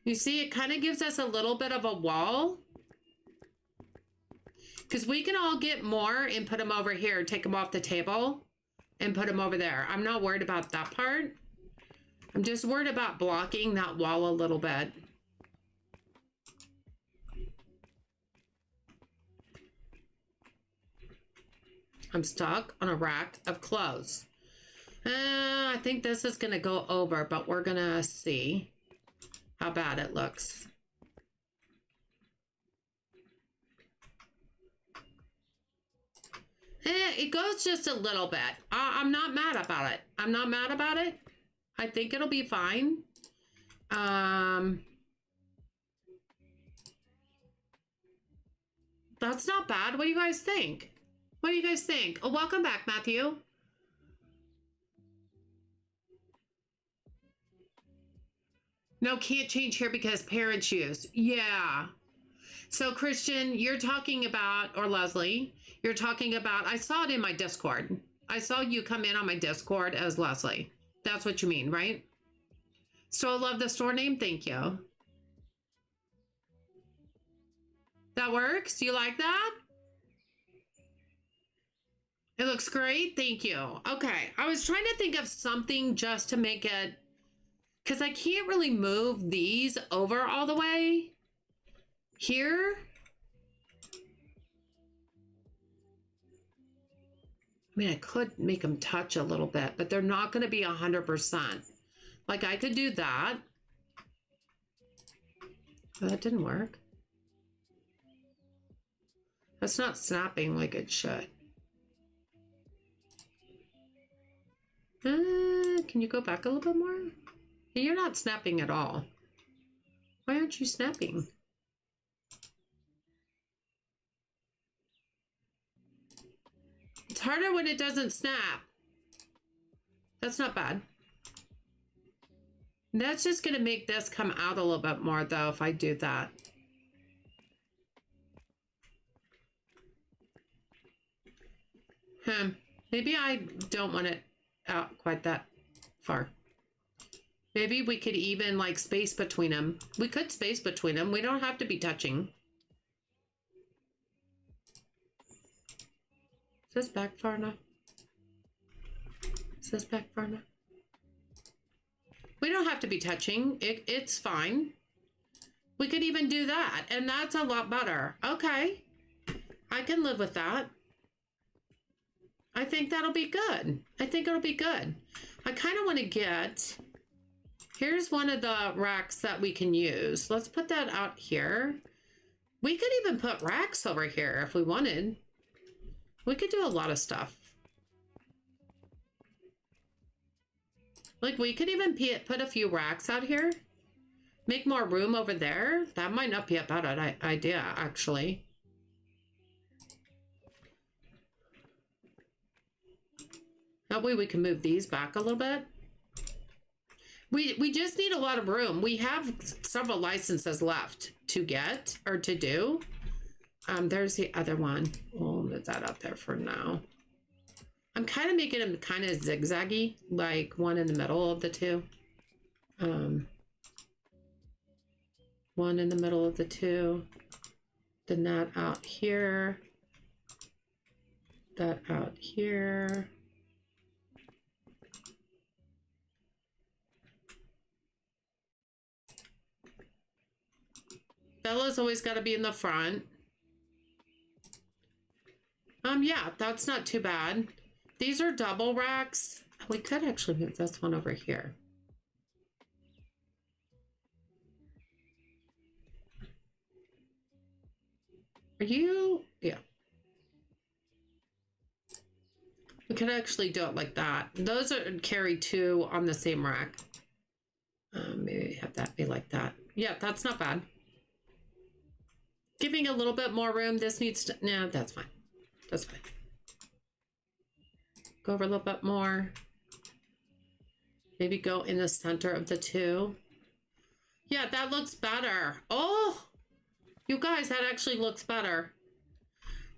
You see, it kind of gives us a little bit of a wall. Because we can all get more and put them over here, take them off the table and put them over there. I'm not worried about that part. I'm just worried about blocking that wall a little bit. I'm stuck on a rack of clothes. I think this is going to go over, but we're going to see how bad it looks. It goes just a little bit. I'm not mad about it. I'm not mad about it. I think it'll be fine. That's not bad. What do you guys think? What do you guys think? Oh, welcome back, Matthew. No, can't change here because parents use. Yeah. So Christian, you're talking about, or Leslie, you're talking about, I saw it in my Discord. I saw you come in on my Discord as Leslie. That's what you mean, right? So I love the store name. Thank you. That works? You like that? It looks great. Thank you. Okay. I was trying to think of something just to make it, because I can't really move these over all the way here. I mean, I could make them touch a little bit, but they're not going to be 100%. Like, I could do that. Oh, that didn't work. That's not snapping like it should. Can you go back a little bit more? You're not snapping at all. Why aren't you snapping? It's harder when it doesn't snap. That's not bad. That's just going to make this come out a little bit more, though, if I do that. Maybe I don't want it out quite that far. Maybe we could even, like, space between them. We could space between them. We don't have to be touching. Is this back far enough? Is this back far enough? We don't have to be touching. It's fine. We could even do that, and that's a lot better. Okay. I can live with that. I think that'll be good. I think it'll be good. I kind of want to get... Here's one of the racks that we can use. Let's put that out here. We could even put racks over here if we wanted. We could do a lot of stuff. Like, we could even put a few racks out here. Make more room over there. That might not be a bad idea, actually. That way we can move these back a little bit. We just need a lot of room. We have several licenses left to get or to do. There's the other one. We'll move that up there for now. I'm kind of making them kind of zigzaggy, like one in the middle of the two. One in the middle of the two. Then that out here. That out here. Bella's always got to be in the front. Yeah, that's not too bad. These are double racks. We could actually move this one over here. Are you? Yeah. We could actually do it like that. Those are carry two on the same rack. Maybe have that be like that. Yeah, that's not bad. Giving a little bit more room. This needs to, no, that's fine. That's fine. Go over a little bit more. Maybe go in the center of the two. Yeah, that looks better. Oh, you guys, that actually looks better.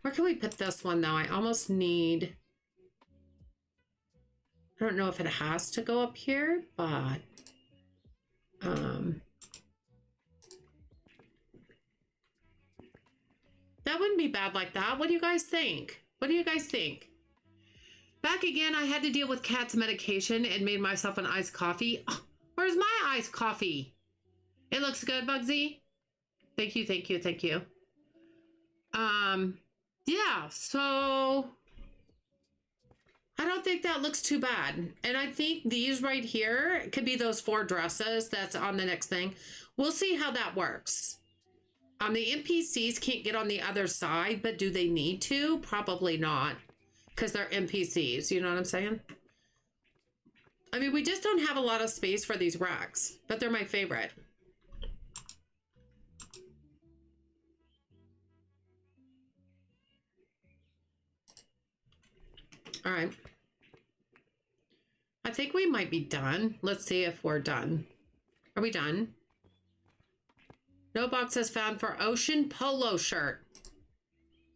Where can we put this one though? I almost need, I don't know if it has to go up here, but that wouldn't be bad like that. What do you guys think? What do you guys think? Back again, I had to deal with Kat's medication and made myself an iced coffee. Oh, where's my iced coffee? It looks good, Bugsy. Thank you, thank you, thank you. Yeah, so I don't think that looks too bad. And I think these right here could be those 4 dresses that's on the next thing. We'll see how that works. The NPCs can't get on the other side, but do they need to? Probably not, because they're NPCs. You know what I'm saying? I mean, we just don't have a lot of space for these racks, but they're my favorite. All right. I think we might be done. Let's see if we're done. Are we done? No boxes found for ocean polo shirt.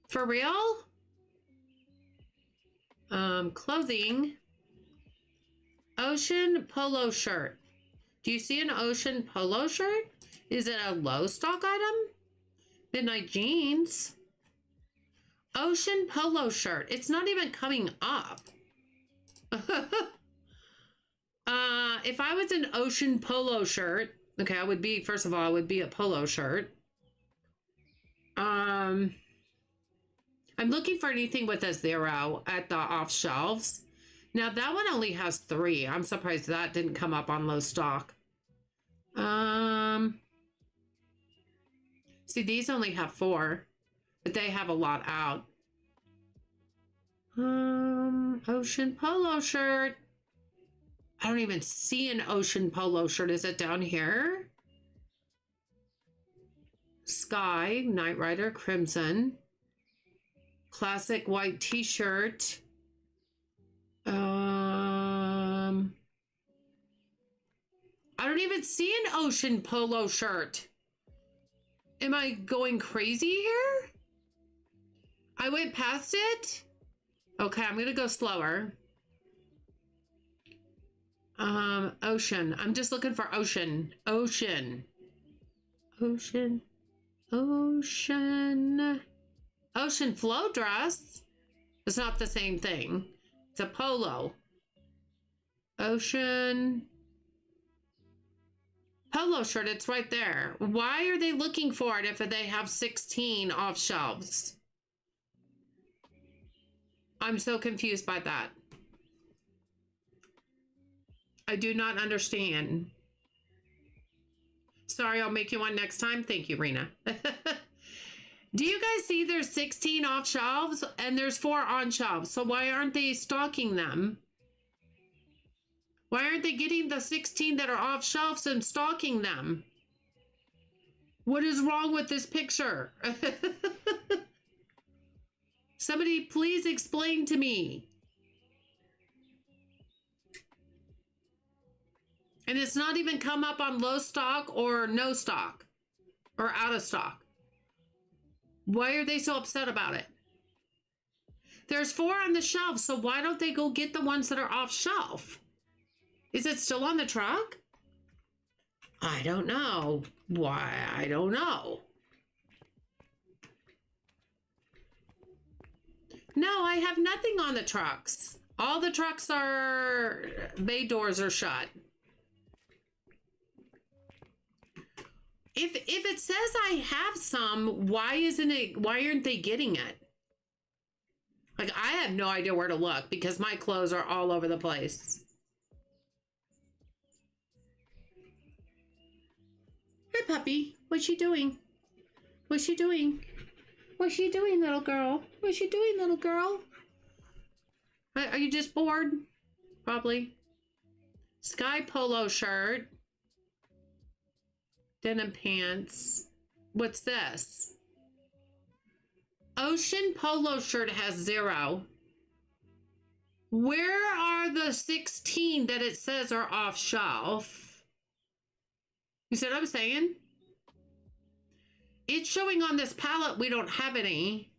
For real? Clothing. Ocean polo shirt. Do you see an ocean polo shirt? Is it a low stock item? Midnight jeans. Ocean polo shirt. It's not even coming up. If I was an ocean polo shirt, okay, I would be, first of all, I would be a polo shirt. I'm looking for anything with a 0 at the off shelves. Now that one only has 3. I'm surprised that didn't come up on low stock. See, these only have 4, but they have a lot out. Ocean polo shirt. I don't even see an ocean polo shirt. Is it down here? Sky, Knight Rider, Crimson. Classic white t-shirt. I don't even see an ocean polo shirt. Am I going crazy here? I went past it? Okay, I'm gonna go slower. Ocean. I'm just looking for ocean. Ocean. Ocean. Ocean. Ocean flow dress. It's not the same thing. It's a polo. Ocean. Polo shirt. It's right there. Why are they looking for it if they have 16 off shelves? I'm so confused by that. I do not understand. Sorry, I'll make you one next time. Thank you, Rena. Do you guys see there's 16 off shelves and there's 4 on shelves? So why aren't they stocking them? Why aren't they getting the 16 that are off shelves and stocking them? What is wrong with this picture? Somebody please explain to me. And it's not even come up on low stock or no stock or out of stock. Why are they so upset about it? There's 4 on the shelf, so why don't they go get the ones that are off shelf? Is it still on the truck? I don't know. Why? I don't know. No, I have nothing on the trucks. All the trucks are, bay doors are shut. If it says I have some, why aren't they getting it? Like, I have no idea where to look because my clothes are all over the place. Hi, puppy. What's she doing? What's she doing? What's she doing, little girl? What's she doing, little girl? Are you just bored? Probably. Sky polo shirt. Denim pants. What's this? Ocean polo shirt has 0. Where are the 16 that it says are off shelf? You see what I'm saying? It's showing on this palette we don't have any,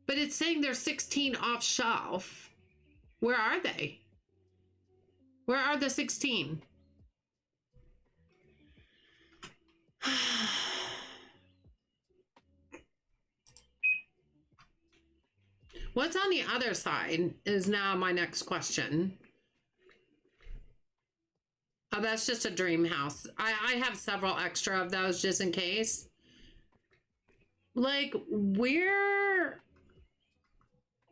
but it's saying there's 16 off shelf. Where are they? Where are the 16? What's on the other side is now my next question. Oh, that's just a dream house. I have several extra of those just in case. Like,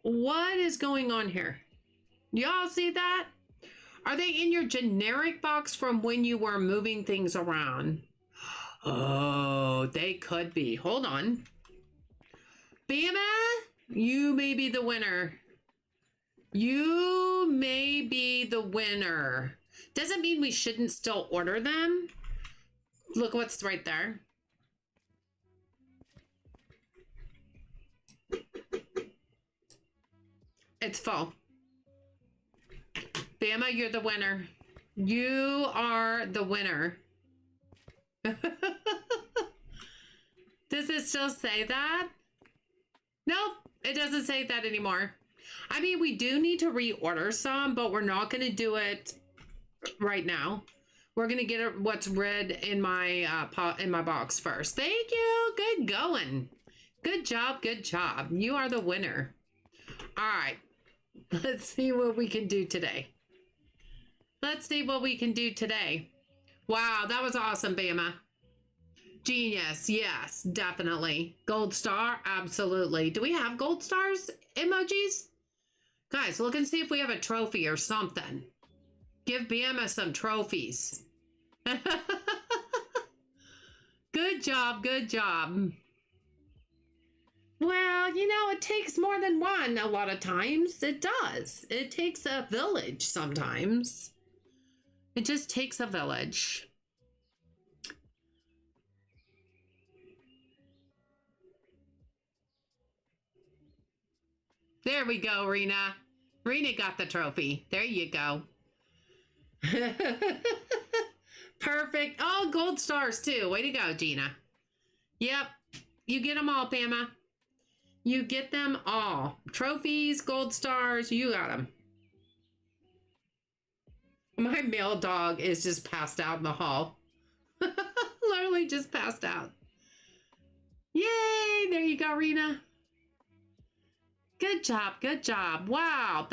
what is going on here? Y'all see that? Are they in your generic box from when you were moving things around? Oh, they could be. Hold on. Bama, you may be the winner. You may be the winner. Doesn't mean we shouldn't still order them. Look what's right there. It's full. Bama, you're the winner. You are the winner. Does it still say that? Nope, it doesn't say that anymore. I mean, we do need to reorder some, but we're not going to do it right now. We're going to get what's red in my box first. Thank you. Good going. Good job. Good job. You are the winner. All right. Let's see what we can do today. Let's see what we can do today. Wow, that was awesome, Bama. Genius. Yes, definitely. Gold star. Absolutely. Do we have gold stars emojis? Guys, look and see if we have a trophy or something. Give Bama some trophies. Good job. Good job. Well, you know, it takes more than one a lot of times. It does. It takes a village sometimes. It just takes a village. There we go, Rena. Rena got the trophy. There you go. Perfect. Oh, gold stars too. Way to go, Gina. Yep. You get them all, Pama. You get them all. Trophies, gold stars, you got them. My male dog is just passed out in the hall. Literally just passed out. Yay! There you go, Rena. Good job. Good job. Wow.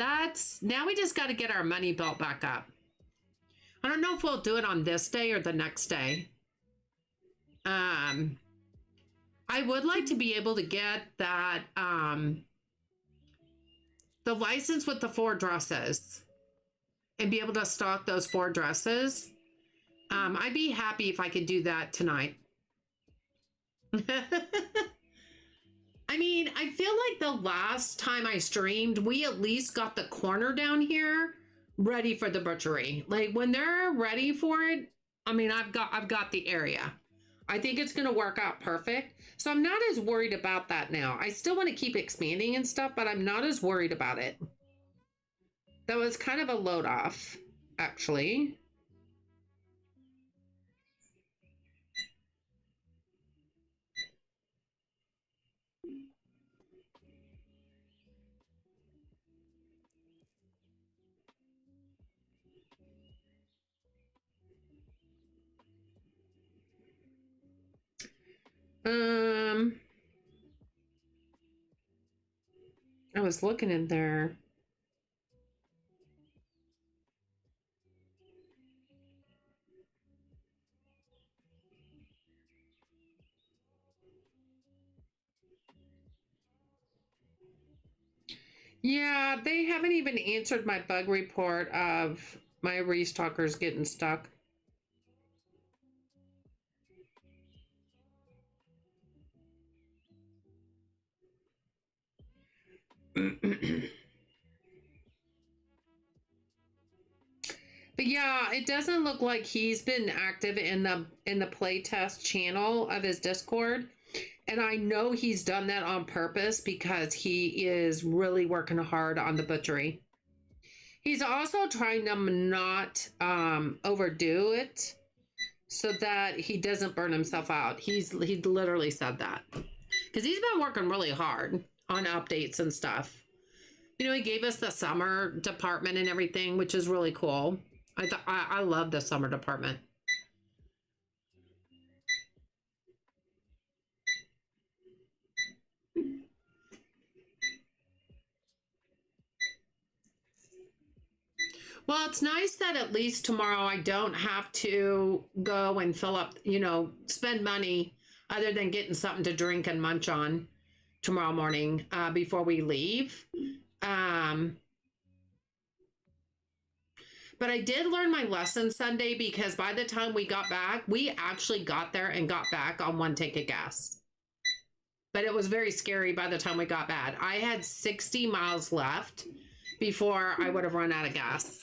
Now we just got to get our money built back up. I don't know if we'll do it on this day or the next day. I would like to be able to get that, the license with the 4 dresses and be able to stock those 4 dresses. I'd be happy if I could do that tonight. I mean, I feel like the last time I streamed, we at least got the corner down here ready for the butchery. Like when they're ready for it, I mean, I've got the area. I think it's going to work out perfect. So I'm not as worried about that now. I still want to keep expanding and stuff, but I'm not as worried about it. That was kind of a load off, actually. I was looking in there. Yeah, they haven't even answered my bug report of my restalkers getting stuck. But yeah, it doesn't look like he's been active in the playtest channel of his Discord. And I know he's done that on purpose because he is really working hard on the butchery. He's also trying to not overdo it so that he doesn't burn himself out. He literally said that. Because he's been working really hard on updates and stuff. You know, he gave us the summer department and everything, which is really cool. I love the summer department. Well, it's nice that at least tomorrow I don't have to go and fill up, you know, spend money other than getting something to drink and munch on tomorrow morning before we leave. But I did learn my lesson Sunday because by the time we got back, we actually got there and got back on 1 tank of gas. But it was very scary by the time we got back. I had 60 miles left before I would have run out of gas.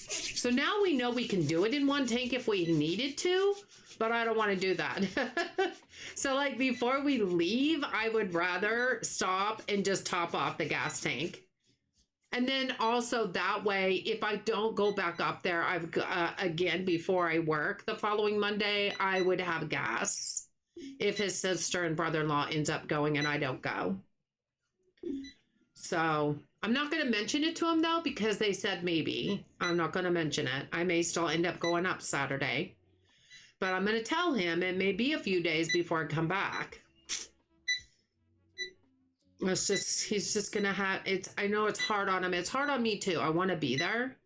So now we know we can do it in 1 tank if we needed to, but I don't want to do that. So like before we leave, I would rather stop and just top off the gas tank. And then also that way, if I don't go back up there, again, before I work the following Monday, I would have gas if his sister and brother-in-law ends up going and I don't go. So I'm not going to mention it to him though, because they said maybe. I'm not going to mention it. I may still end up going up Saturday, but I'm going to tell him it may be a few days before I come back. It's just, he's just going to have, I know it's hard on him. It's hard on me too. I want to be there,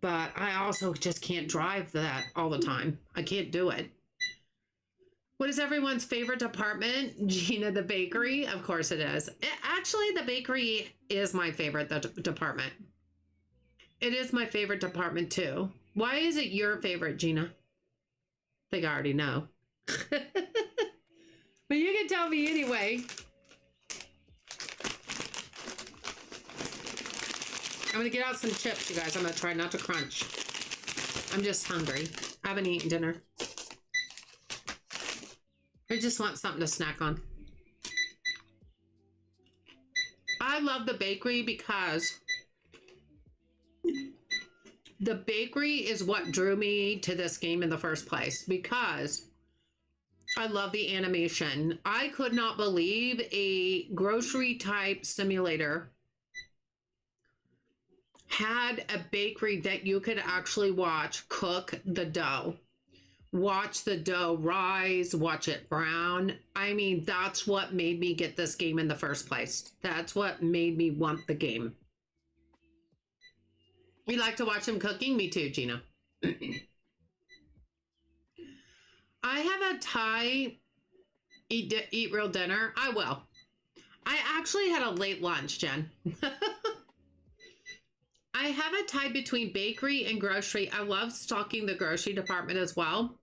but I also just can't drive that all the time. I can't do it. What is everyone's favorite department? Gina, the bakery? Of course it is. Actually, the bakery is my favorite department. It is my favorite department too. Why is it your favorite, Gina? I think I already know. But you can tell me anyway. I'm going to get out some chips, you guys. I'm going to try not to crunch. I'm just hungry. I haven't eaten dinner. I just want something to snack on. I love the bakery because the bakery is what drew me to this game in the first place, because I love the animation. I could not believe a grocery type simulator had a bakery that you could actually watch cook the dough. Watch the dough rise, watch it brown. I mean, that's what made me get this game in the first place. That's what made me want the game. You like to watch them cooking? Me too, Gina. I have a Thai eat real dinner. I will. I actually had a late lunch, Jen. I have a tie between bakery and grocery. I love stocking the grocery department as well.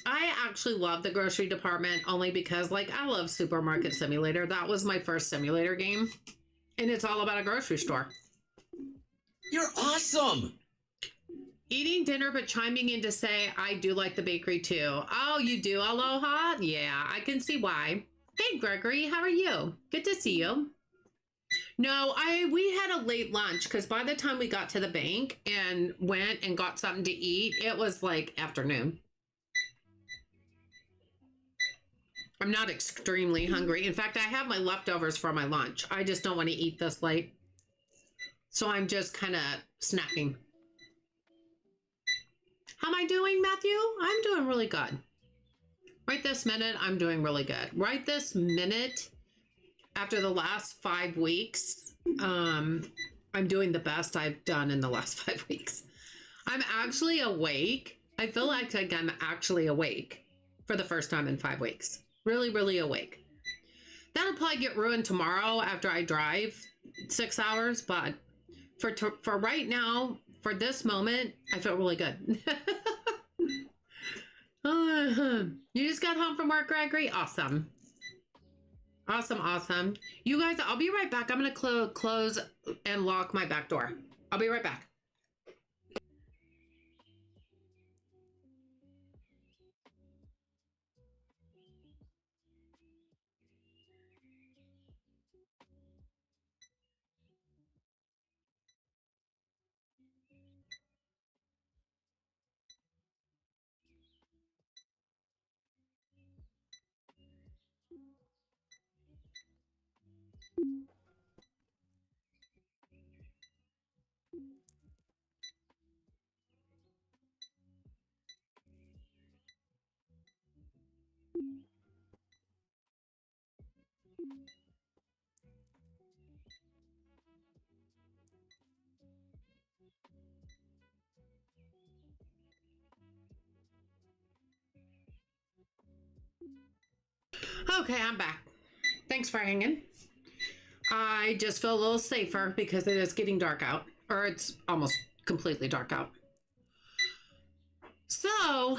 I actually love the grocery department only because, like, I love Supermarket Simulator. That was my first simulator game. And it's all about a grocery store.
You're awesome!
Eating dinner, but chiming in to say, I do like the bakery too. Oh, you do? Aloha? Yeah, I can see why. Hey, Gregory, how are you? Good to see you. No, we had a late lunch because by the time we got to the bank and went and got something to eat, it was like afternoon. I'm not extremely hungry. In fact, I have my leftovers for my lunch. I just don't want to eat this late. So I'm just kind of snacking. How am I doing, Matthew? I'm doing really good. Right this minute, I'm doing really good. Right this minute, after the last 5 weeks, I'm doing the best I've done in the last 5 weeks. I'm actually awake. I feel like I'm actually awake for the first time in 5 weeks. Really, really awake. That'll probably get ruined tomorrow after I drive 6 hours, but for right now, for this moment, I feel really good. You just got home from work, Gregory? Awesome. Awesome, awesome. You guys, I'll be right back. I'm going to close and lock my back door. I'll be right back. Okay, I'm back. Thanks for hanging. I just feel a little safer because it is getting dark out, or it's almost completely dark out. So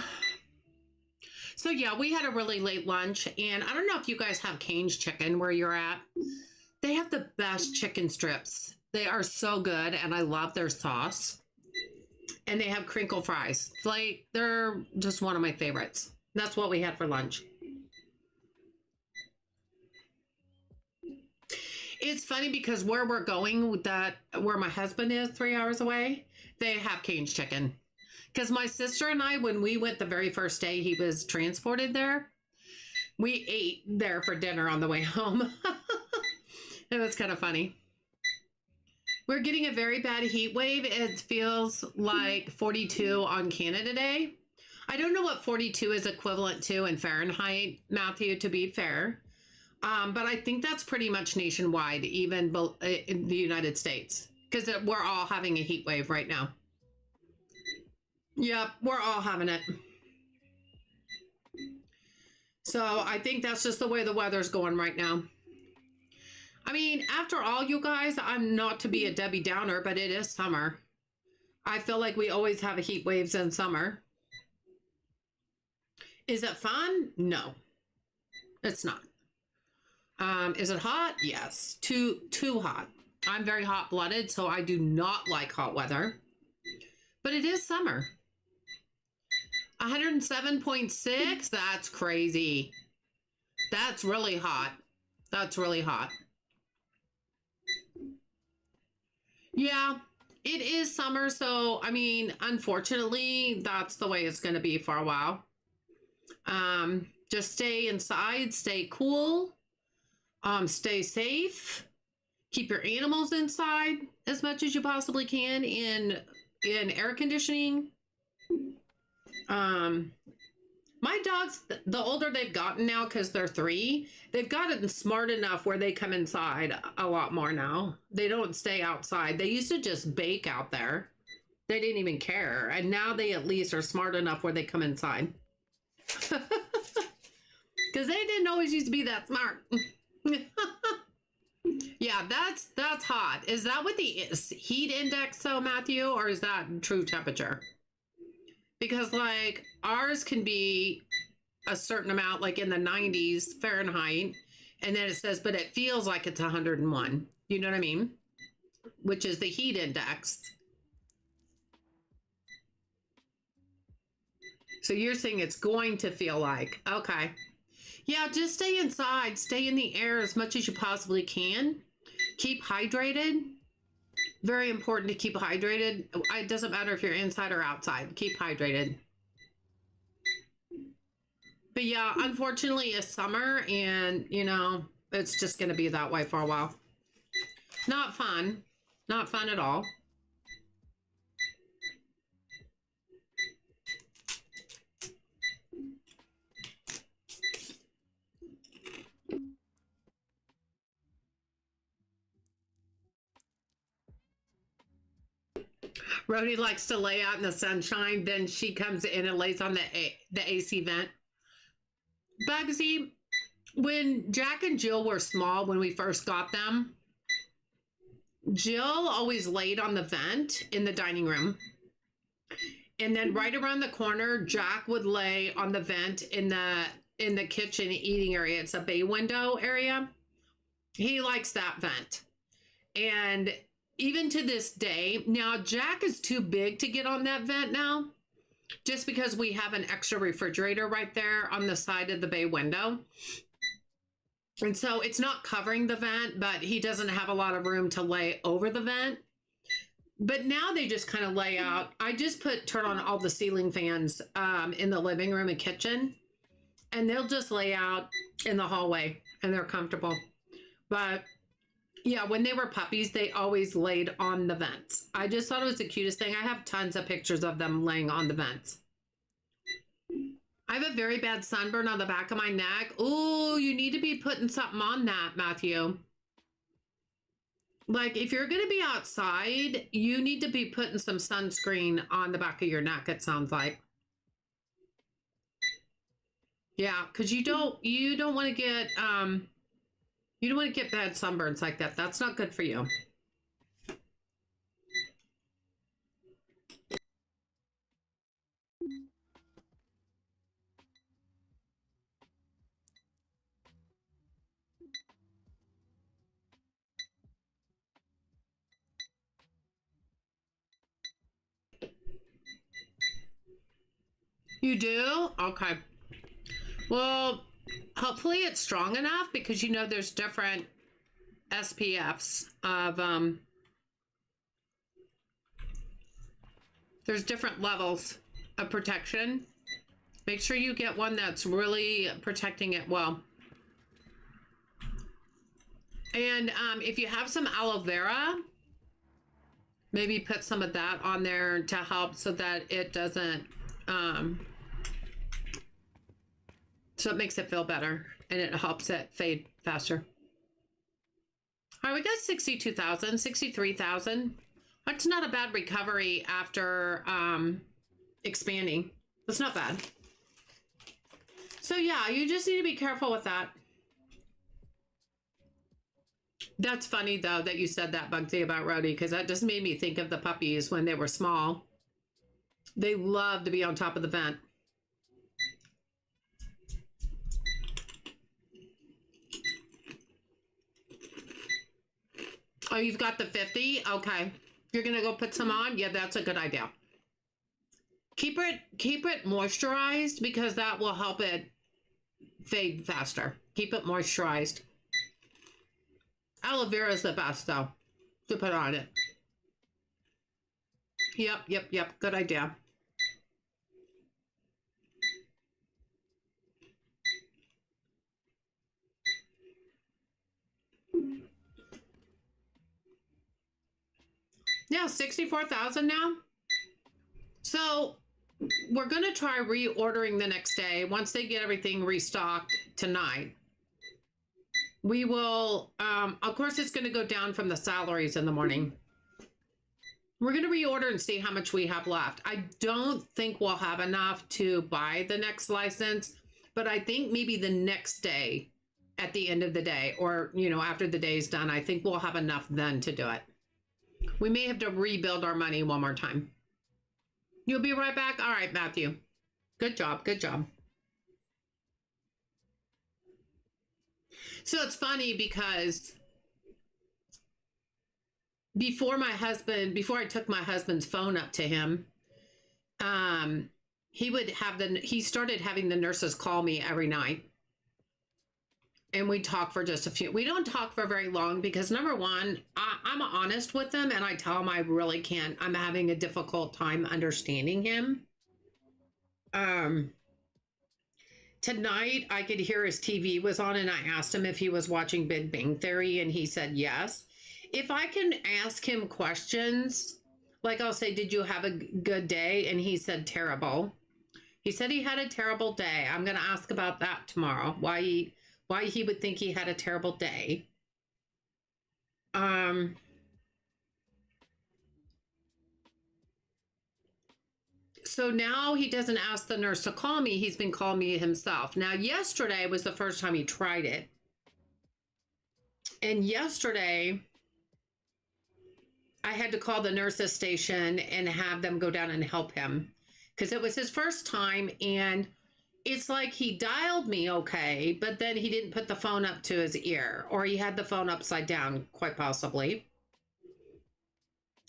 yeah, we had a really late lunch, and I don't know if you guys have Cane's chicken where you're at. They have the best chicken strips. They are so good, and I love their sauce. And they have crinkle fries. Like, they're just one of my favorites. That's what we had for lunch. It's funny because where we're going with that, where my husband is 3 hours away, they have Cane's chicken. Because my sister and I, when we went the very first day he was transported there, we ate there for dinner on the way home. It was kind of funny. We're getting a very bad heat wave. It feels like 42 on Canada Day. I don't know what 42 is equivalent to in Fahrenheit, Matthew, to be fair. But I think that's pretty much nationwide, even in the United States, because we're all having a heat wave right now. Yep, we're all having it. So I think that's just the way the weather's going right now. I mean, after all, you guys, I'm not to be a Debbie Downer, but it is summer. I feel like we always have heat waves in summer. Is it fun? No, it's not. Is it hot? Yes. Too hot. I'm very hot-blooded, so I do not like hot weather. But it is summer. 107.6? That's crazy. That's really hot. That's really hot. Yeah, it is summer, so, I mean, unfortunately, that's the way it's going to be for a while. Just stay inside, stay cool, stay safe, keep your animals inside as much as you possibly can in air conditioning. My dogs, the older they've gotten now, because they're 3, they've gotten smart enough where they come inside a lot more now. They don't stay outside. They used to just bake out there. They didn't even care. And now they at least are smart enough where they come inside. Because they didn't always used to be that smart. Yeah, that's hot. Is that what the heat index, though, Matthew? Or is that true temperature? Because, like, ours can be a certain amount, like in the 90s Fahrenheit, and then it says, but it feels like it's 101. You know what I mean? Which is the heat index. So you're saying it's going to feel like, okay. Yeah, just stay inside. Stay in the air as much as you possibly can. Keep hydrated. Very important to keep hydrated. It doesn't matter if you're inside or outside. Keep hydrated. But yeah, unfortunately, it's summer, and, you know, it's just going to be that way for a while. Not fun. Not fun at all. Rhodey likes to lay out in the sunshine. Then she comes in and lays on the AC vent. Bugsy, when Jack and Jill were small, when we first got them, Jill always laid on the vent in the dining room. And then right around the corner, Jack would lay on the vent in the kitchen eating area. It's a bay window area. He likes that vent. And even to this day, now Jack is too big to get on that vent now, just because we have an extra refrigerator right there on the side of the bay window. And so it's not covering the vent, but he doesn't have a lot of room to lay over the vent. But now they just kind of lay out. I just turn on all the ceiling fans in the living room and kitchen, and they'll just lay out in the hallway and they're comfortable. But yeah, when they were puppies, they always laid on the vents. I just thought it was the cutest thing. I have tons of pictures of them laying on the vents. I have a very bad sunburn on the back of my neck. Oh, you need to be putting something on that, Matthew. Like, if you're going to be outside, you need to be putting some sunscreen on the back of your neck, it sounds like. Yeah, because you don't want to get bad sunburns like that. That's not good for you. You do? Okay. Well, hopefully it's strong enough, because you know there's different SPFs of there's different levels of protection. Make sure you get one that's really protecting it well. And if you have some aloe vera, maybe put some of that on there to help so that it doesn't so it makes it feel better and it helps it fade faster. All right, we got 62,000, 63,000. That's not a bad recovery after expanding. That's not bad. So yeah, you just need to be careful with that. That's funny though that you said that, Bugsy, about Rhodey, because that just made me think of the puppies when they were small. They love to be on top of the vent. Oh, you've got the 50? Okay. You're going to go put some on? Yeah, that's a good idea. Keep it moisturized, because that will help it fade faster. Keep it moisturized. Aloe vera is the best, though, to put on it. Yep. Good idea. Yeah, 64,000 now. So we're going to try reordering the next day. Once they get everything restocked tonight, we will, of course, it's going to go down from the salaries in the morning. We're going to reorder and see how much we have left. I don't think we'll have enough to buy the next license, but I think maybe the next day at the end of the day, or, you know, after the day's done, I think we'll have enough then to do it. We may have to rebuild our money one more time. You'll be right back? All right, Matthew. Good job. Good job. So it's funny because before I took my husband's phone up to him, he started having the nurses call me every night. And we talk for just we don't talk for very long, because number one, I'm honest with them and I tell them I really can't, I'm having a difficult time understanding him. Tonight I could hear his TV was on, and I asked him if he was watching Big Bang Theory, and he said yes. If I can ask him questions, like I'll say, did you have a good day? And he said terrible. He said he had a terrible day. I'm going to ask about that tomorrow. Why he would think he had a terrible day. So now he doesn't ask the nurse to call me. He's been calling me himself. Now, yesterday was the first time he tried it. And yesterday, I had to call the nurse's station and have them go down and help him because it was his first time. And it's like he dialed me okay, but then he didn't put the phone up to his ear, or he had the phone upside down, quite possibly.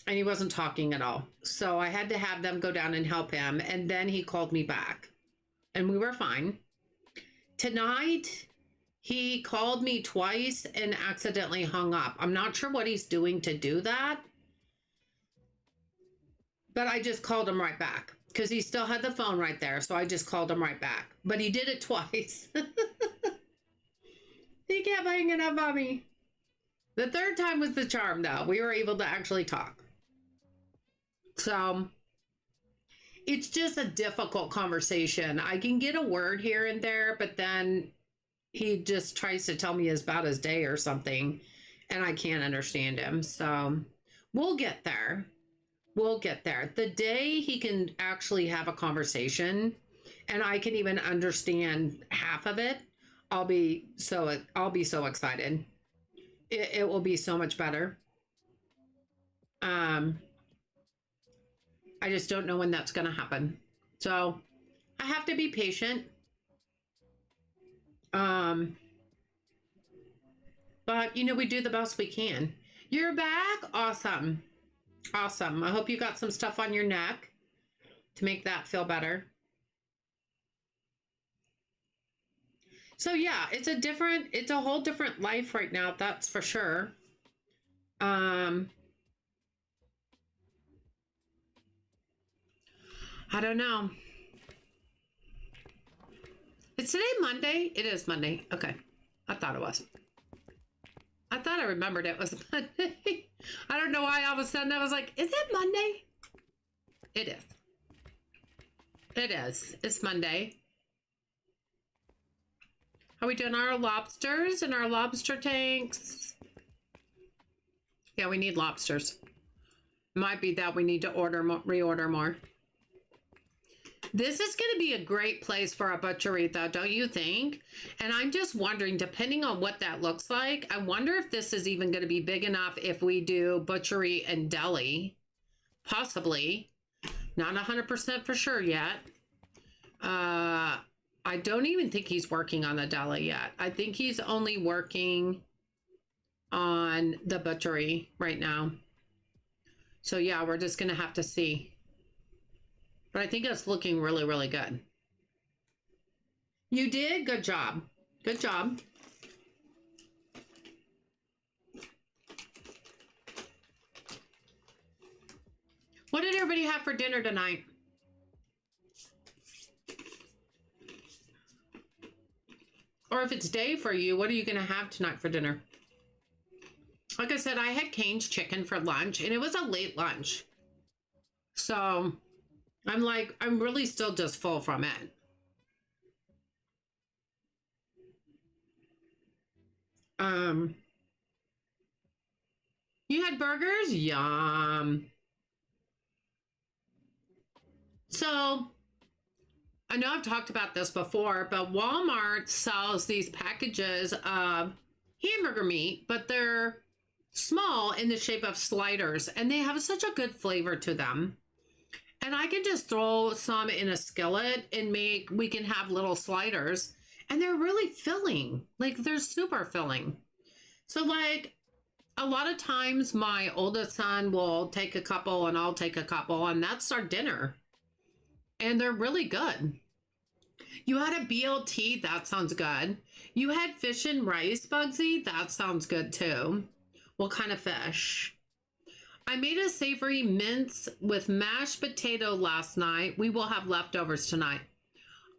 And he wasn't talking at all. So I had to have them go down and help him. And then he called me back and we were fine. Tonight, he called me twice and accidentally hung up. I'm not sure what he's doing to do that. But I just called him right back because he still had the phone right there. So I just called him right back. But he did it twice. He kept hanging up on me. The third time was the charm, though. We were able to actually talk. So it's just a difficult conversation. I can get a word here and there, but then he just tries to tell me about his day or something, and I can't understand him. So we'll get there. We'll get there. The day he can actually have a conversation and I can even understand half of it, I'll be so excited. It will be so much better. I just don't know when that's going to happen. So I have to be patient. But, you know, we do the best we can. You're back? Awesome. Awesome. I hope you got some stuff on your neck to make that feel better. So, yeah, it's a whole different life right now. That's for sure. I don't know. Is today Monday? It is Monday. Okay. I thought it was. I thought I remembered it was Monday. I don't know why all of a sudden I was like, is it Monday? It is. It is. It's Monday. How we doing our lobsters and our lobster tanks? Yeah, we need lobsters. Might be that we need to reorder more. This is going to be a great place for a butchery, though, don't you think? And I'm just wondering, depending on what that looks like, I wonder if this is even going to be big enough if we do butchery and deli. Possibly. Not 100% for sure yet. I don't even think he's working on the deli yet. I think he's only working on the butchery right now. So, yeah, we're just going to have to see. But I think it's looking really, really good. You did? Good job. Good job. What did everybody have for dinner tonight? Or if it's day for you, what are you going to have tonight for dinner? Like I said, I had Cane's chicken for lunch, and it was a late lunch. So I'm really still just full from it. You had burgers? Yum. So, I know I've talked about this before, but Walmart sells these packages of hamburger meat, but they're small in the shape of sliders, and they have such a good flavor to them. And I can just throw some in a skillet and we can have little sliders, and they're really filling. Like, they're super filling. So, like, a lot of times my oldest son will take a couple and I'll take a couple, and that's our dinner. And they're really good. You had a BLT, that sounds good. You had fish and rice, Bugsy, that sounds good too. What kind of fish? I made a savory mince with mashed potato last night. We will have leftovers tonight.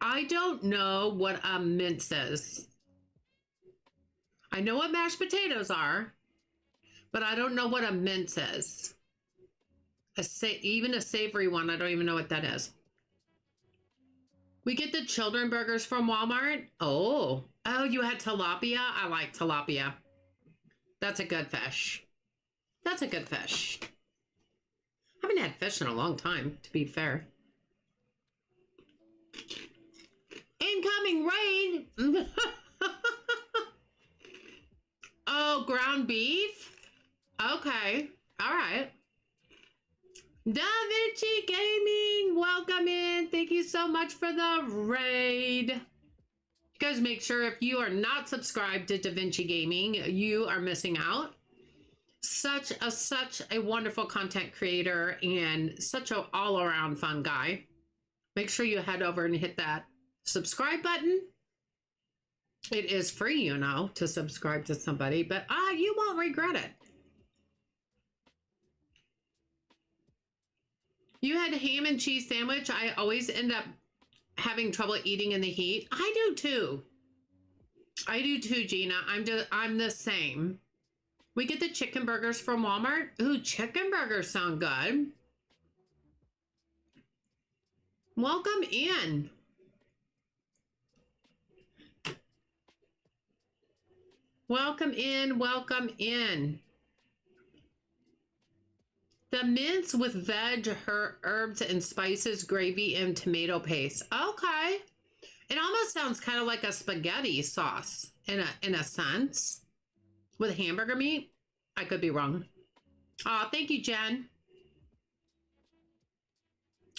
I don't know what a mince is. I know what mashed potatoes are, but I don't know what a mince is. Even a savory one, I don't even know what that is. We get the children burgers from Walmart. Oh, you had tilapia? I like tilapia. That's a good fish. That's a good fish. I haven't had fish in a long time, to be fair. Incoming raid. Oh, ground beef? Okay. All right. Da Vinci Gaming, welcome in. Thank you so much for the raid. You guys make sure if you are not subscribed to Da Vinci Gaming, you are missing out. Such a wonderful content creator and such an all-around fun guy. Make sure you head over and hit that subscribe button. It is free, you know, to subscribe to somebody, but you won't regret it. You had a ham and cheese sandwich. I always end up having trouble eating in the heat. I do too. I do too, Gina. I'm the same. We get the chicken burgers from Walmart. Ooh, chicken burgers sound good. Welcome in. Welcome in, welcome in. The mince with veg, herbs, and spices, gravy, and tomato paste. Okay. It almost sounds kind of like a spaghetti sauce in a sense. With hamburger meat. I could be wrong. Oh, thank you, Jen.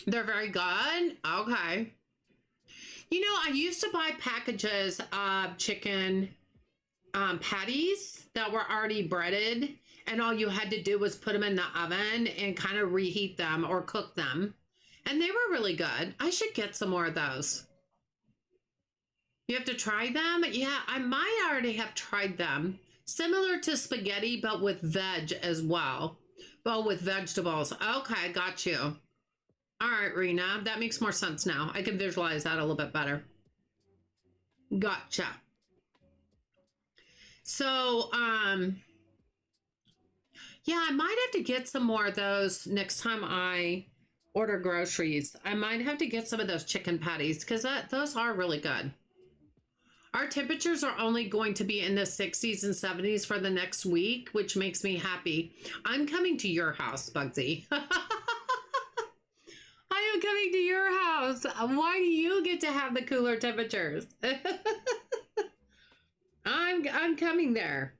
They're very good. Okay. You know, I used to buy packages of chicken patties that were already breaded, and all you had to do was put them in the oven and kind of reheat them or cook them. And they were really good. I should get some more of those. You have to try them? Yeah, I might already have tried them. Similar to spaghetti, but with veg as well. Well, with vegetables. Okay, got you. All right, Rena, that makes more sense now. I can visualize that a little bit better. Gotcha. So, yeah, I might have to get some more of those next time I order groceries. I might have to get some of those chicken patties because those are really good. Our temperatures are only going to be in the 60s and 70s for the next week, which makes me happy. I'm coming to your house, Bugsy. I am coming to your house. Why do you get to have the cooler temperatures? I'm coming there.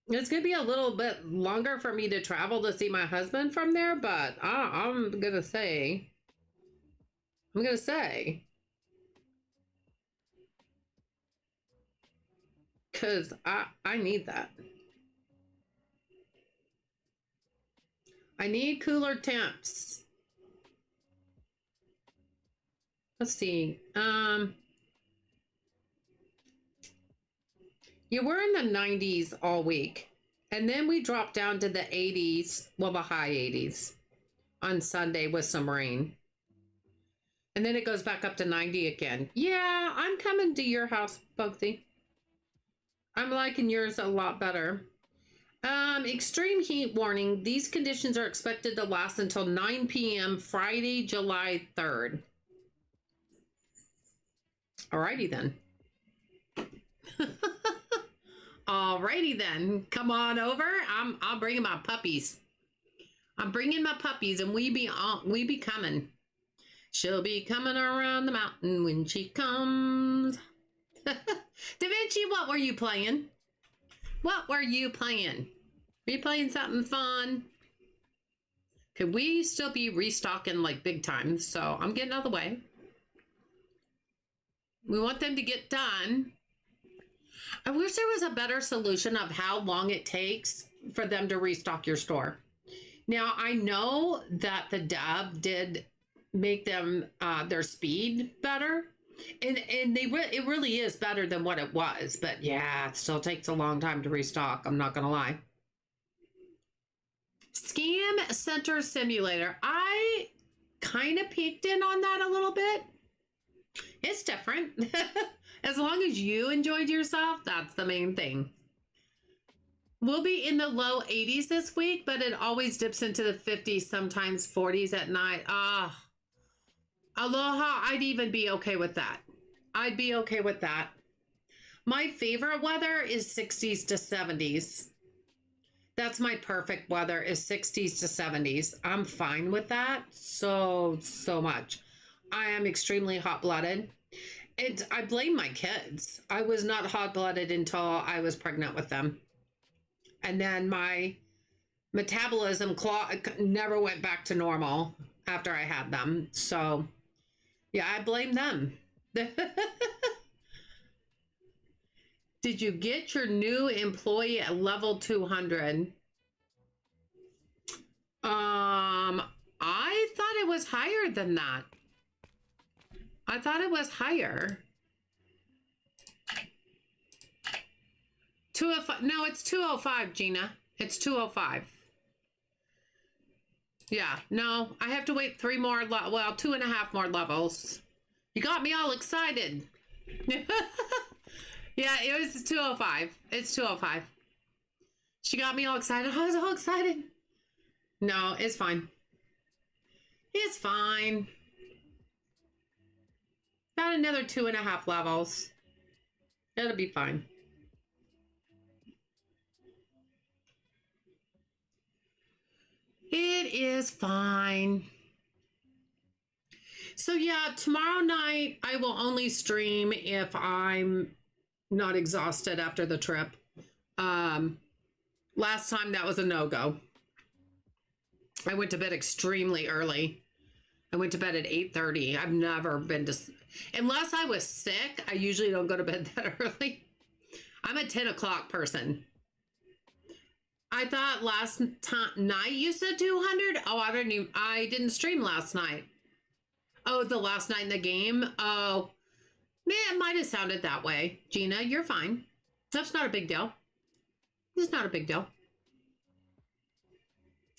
It's going to be a little bit longer for me to travel to see my husband from there, but I'm going to say, because I need that. I need cooler temps. Let's see. Yeah, we're in the 90s all week. And then we drop down to the 80s, well, the high 80s on Sunday with some rain. And then it goes back up to 90 again. Yeah, I'm coming to your house, Bugsy. I'm liking yours a lot better. Extreme heat warning. These conditions are expected to last until 9 p.m. Friday, July 3rd. Alrighty then. Alrighty then. Come on over. I'll bring my puppies. I'm bringing my puppies, and we be coming. She'll be coming around the mountain when she comes. Da Vinci, what were you playing? What were you playing? Were you playing something fun? Could we still be restocking like big time? So I'm getting out of the way. We want them to get done. I wish there was a better solution of how long it takes for them to restock your store. Now, I know that the dev did make them their speed better. And it really is better than what it was. But yeah, it still takes a long time to restock. I'm not going to lie. Scam Center Simulator. I kind of peeked in on that a little bit. It's different. As long as you enjoyed yourself, that's the main thing. We'll be in the low 80s this week, but it always dips into the 50s, sometimes 40s at night. Aloha, I'd even be okay with that. I'd be okay with that. My favorite weather is 60s to 70s. That's my perfect weather is 60s to 70s. I'm fine with that so much. I am extremely hot-blooded. I blame my kids. I was not hot-blooded until I was pregnant with them. And then my metabolism clock never went back to normal after I had them. So, yeah, I blame them. Did you get your new employee at level 200? I thought it was higher than that. I thought it was higher. 205. No, it's 205, Gina. It's 205. Yeah, no, I have to wait 3 more, well, 2.5 more levels. You got me all excited. Yeah, it was 205. It's 205. She got me all excited. I was all excited. No, it's fine. It's fine. About another 2.5 levels. It'll be fine. It is fine. So yeah, tomorrow night I will only stream if I'm not exhausted after the trip. Last time that was a no-go. I went to bed extremely early. I went to bed at 8:30. I've never been to, unless I was sick, I usually don't go to bed that early. I'm a 10 o'clock person. I thought last night you said 200. Oh, I didn't stream last night. Oh, the last night in the game. Oh, man, it might have sounded that way. Gina, you're fine. That's not a big deal. It's not a big deal.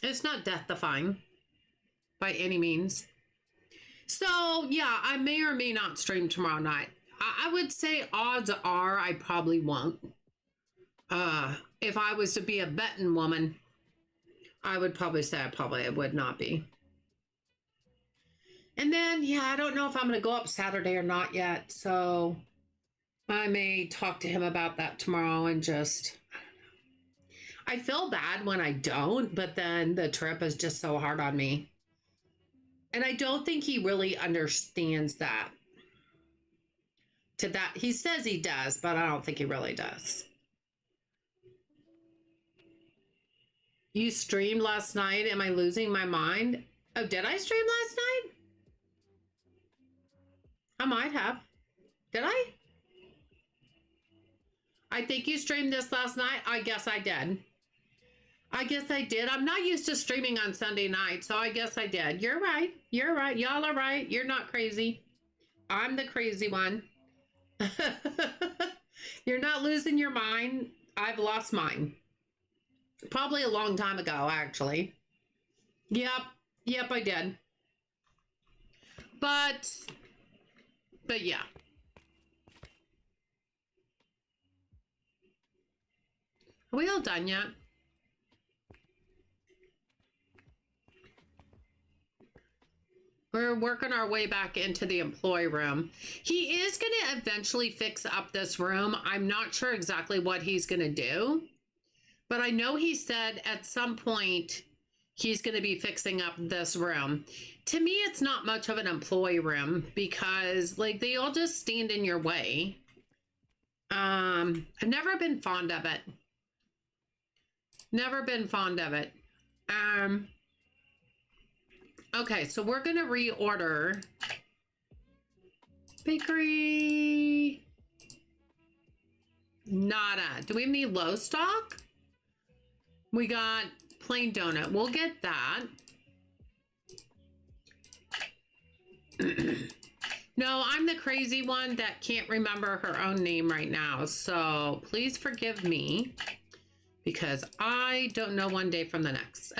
It's not death-defying by any means. So, yeah, I may or may not stream tomorrow night. I would say odds are I probably won't. If I was to be a betting woman, I would probably say I would not be. And then, yeah, I don't know if I'm going to go up Saturday or not yet. So I may talk to him about that tomorrow and just, I feel bad when I don't, but then the trip is just so hard on me. And I don't think he really understands that. He says he does, but I don't think he really does. You streamed last night. Am I losing my mind? Oh, did I stream last night? I might have. Did I? I think you streamed this last night. I guess I did. I guess I did. I'm not used to streaming on Sunday night, so I guess I did. You're right. You're right. Y'all are right. You're not crazy. I'm the crazy one. You're not losing your mind. I've lost mine. Probably a long time ago, actually. Yep, I did. But yeah. Are we all done yet? We're working our way back into the employee room. He is going to eventually fix up this room. I'm not sure exactly what he's going to do, but I know he said at some point he's going to be fixing up this room. To me, it's not much of an employee room because like they all just stand in your way. I've never been fond of it. Never been fond of it. Okay, so we're going to reorder bakery. Nada. Do we have any low stock? We got plain donut. We'll get that. No, I'm the crazy one that can't remember her own name right now. So please forgive me because I don't know one day from the next.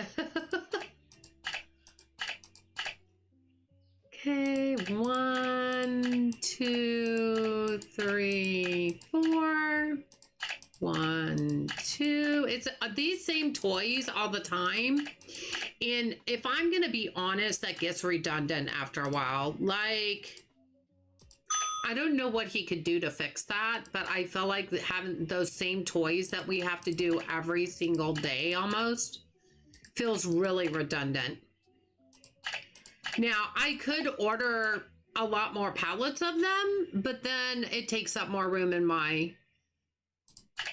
Okay, 1, 2, 3, 4. 1, 2. It's these same toys all the time. And if I'm going to be honest, that gets redundant after a while. Like, I don't know what he could do to fix that, but I feel like having those same toys that we have to do every single day almost feels really redundant. Now, I could order a lot more pallets of them, but then it takes up more room in my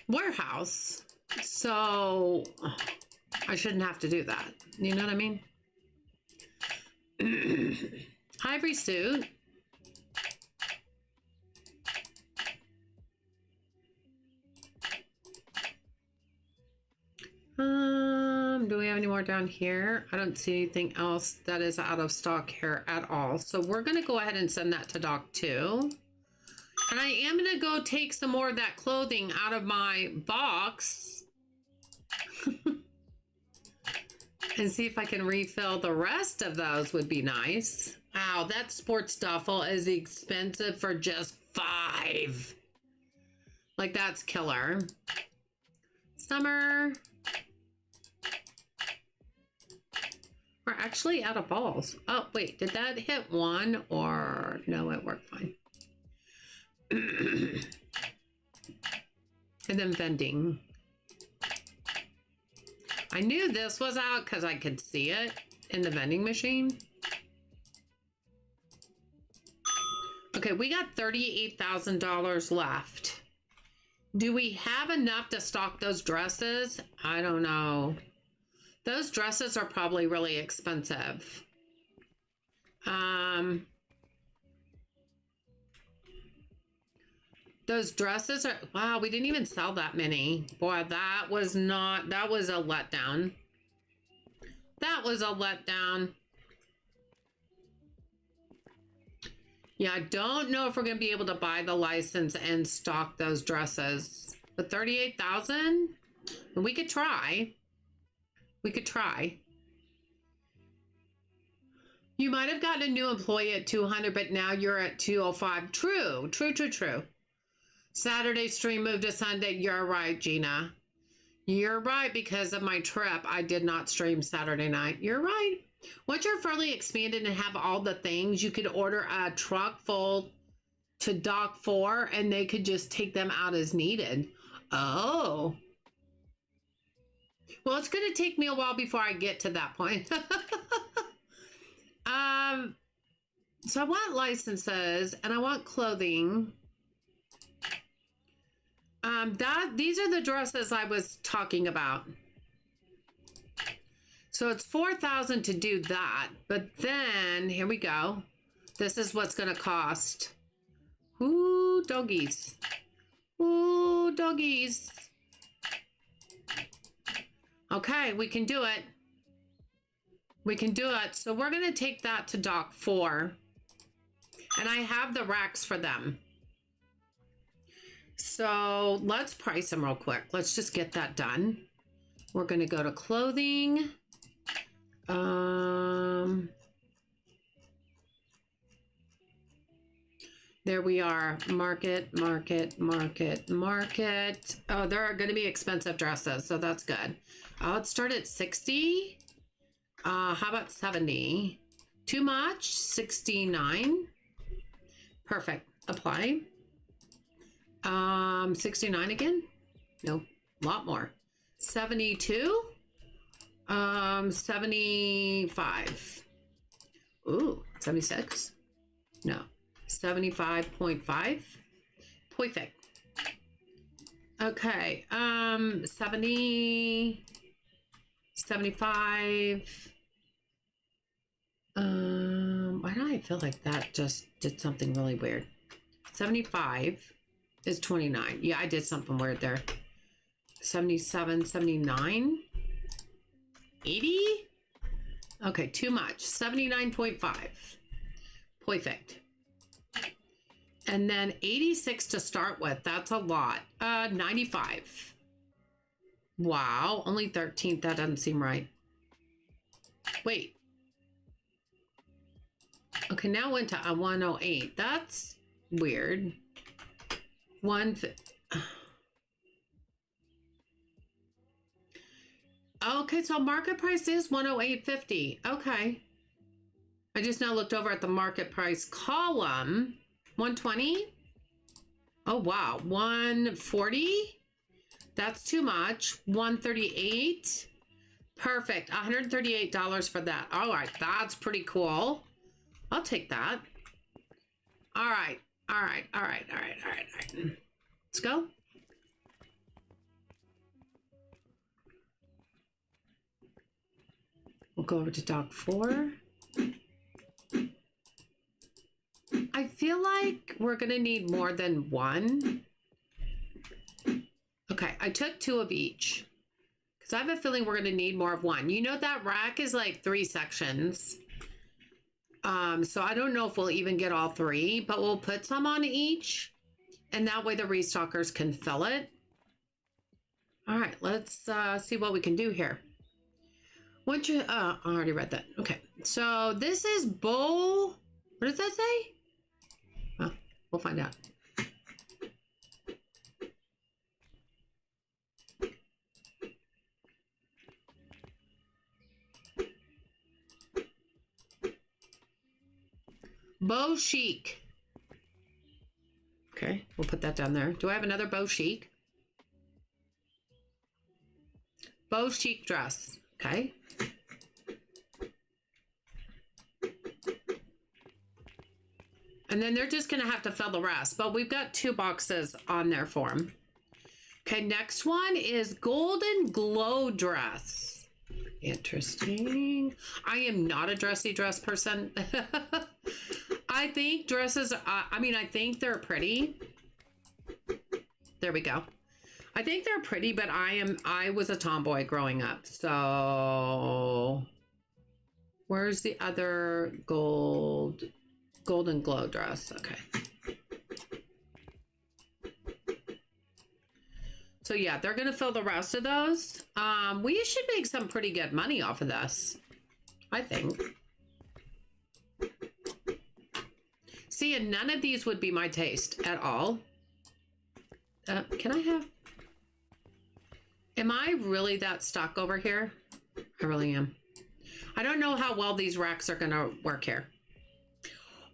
warehouse. So I shouldn't have to do that. You know what I mean? Ivory suit. Do we have any more down here? I don't see anything else that is out of stock here at all. So we're going to go ahead and send that to Doc 2. And I am going to go take some more of that clothing out of my box. And see if I can refill the rest of those would be nice. Wow, that sports duffel is expensive for just $5. Like, that's killer. Summer. We're actually out of balls. Oh, wait, did that hit one or no, it worked fine. And then vending. I knew this was out because I could see it in the vending machine. Okay, we got $38,000 left. Do we have enough to stock those dresses? I don't know. Those dresses are probably really expensive. Those dresses are, wow, we didn't even sell that many. Boy, that was a letdown. That was a letdown. Yeah, I don't know if we're going to be able to buy the license and stock those dresses. But 38,000? We could try. We could try. You might have gotten a new employee at 200, but now you're at 205. True, true, true, true. Saturday stream moved to Sunday. You're right, Gina. You're right. Because of my trip, I did not stream Saturday night. You're right. Once you're fairly expanded and have all the things, you could order a truck full to Dock 4 and they could just take them out as needed. Oh. Well, it's going to take me a while before I get to that point. So I want licenses and I want clothing. These are the dresses I was talking about. So it's 4,000 to do that, but then here we go. This is what's going to cost. Ooh, doggies. Ooh, doggies. Okay, we can do it. We can do it. So we're going to take that to Dock 4. And I have the racks for them. So let's price them real quick. Let's just get that done. We're going to go to clothing. There we are. Market, market, market, market. Oh, there are going to be expensive dresses, so that's good. Let's start at 60. How about 70? Too much? 69. Perfect. Apply. 69 again? No, a lot more. 72. 75. Ooh, 76. No. 75.5. Perfect. Okay. 70. 75. Why do I feel like that just did something really weird? 75 is 29. Yeah, I did something weird there. 77, 79. 80? Okay, too much. 79.5. Perfect. And then 86 to start with. That's a lot. 95. Wow, only 13th. That doesn't seem right. Wait. Okay, now went to 108. That's weird. 150. Okay, so market price is 108.50. Okay. I just now looked over at the market price column. 120? Oh, wow. 140? That's too much. 138? Perfect. $138 for that. All right. That's pretty cool. I'll take that. All right. All right. All right. All right. All right. All right. Let's go. We'll go over to dog 4. I feel like we're going to need more than one. Okay, I took 2 of each. Because I have a feeling we're going to need more of one. You know, that rack is like 3 sections. So I don't know if we'll even get all 3, but we'll put some on each. And that way the restockers can fill it. All right, let's see what we can do here. What you, I already read that. Okay, so this is bowl. What does that say? Well, we'll find out. Beau chic. Okay, we'll put that down there. Do I have another beau chic? Beau chic dress. Okay. And then they're just going to have to fill the rest. But we've got 2 boxes on there for them. Okay, next one is golden glow dress. Interesting. I am not a dressy dress person. I think dresses, I mean, I think they're pretty. There we go. I think they're pretty, but I was a tomboy growing up. So where's the other golden glow dress? Okay. So yeah, they're going to fill the rest of those. We should make some pretty good money off of this, I think. See, and none of these would be my taste at all. Can I have... Am I really that stuck over here? I really am. I don't know how well these racks are going to work here.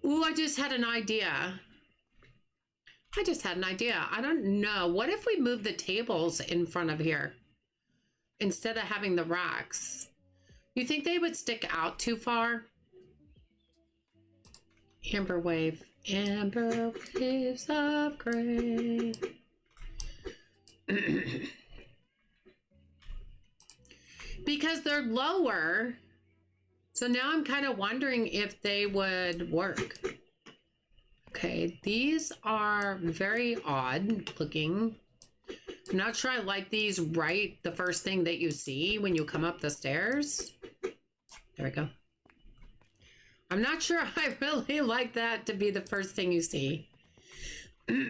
Ooh, I just had an idea. I don't know. What if we move the tables in front of here instead of having the racks? You think they would stick out too far? Amber waves of gray. Because they're lower. So now I'm kind of wondering if they would work. Okay, these are very odd looking. I'm not sure I like these right the first thing that you see when you come up the stairs. There we go. I'm not sure I really like that to be the first thing you see. I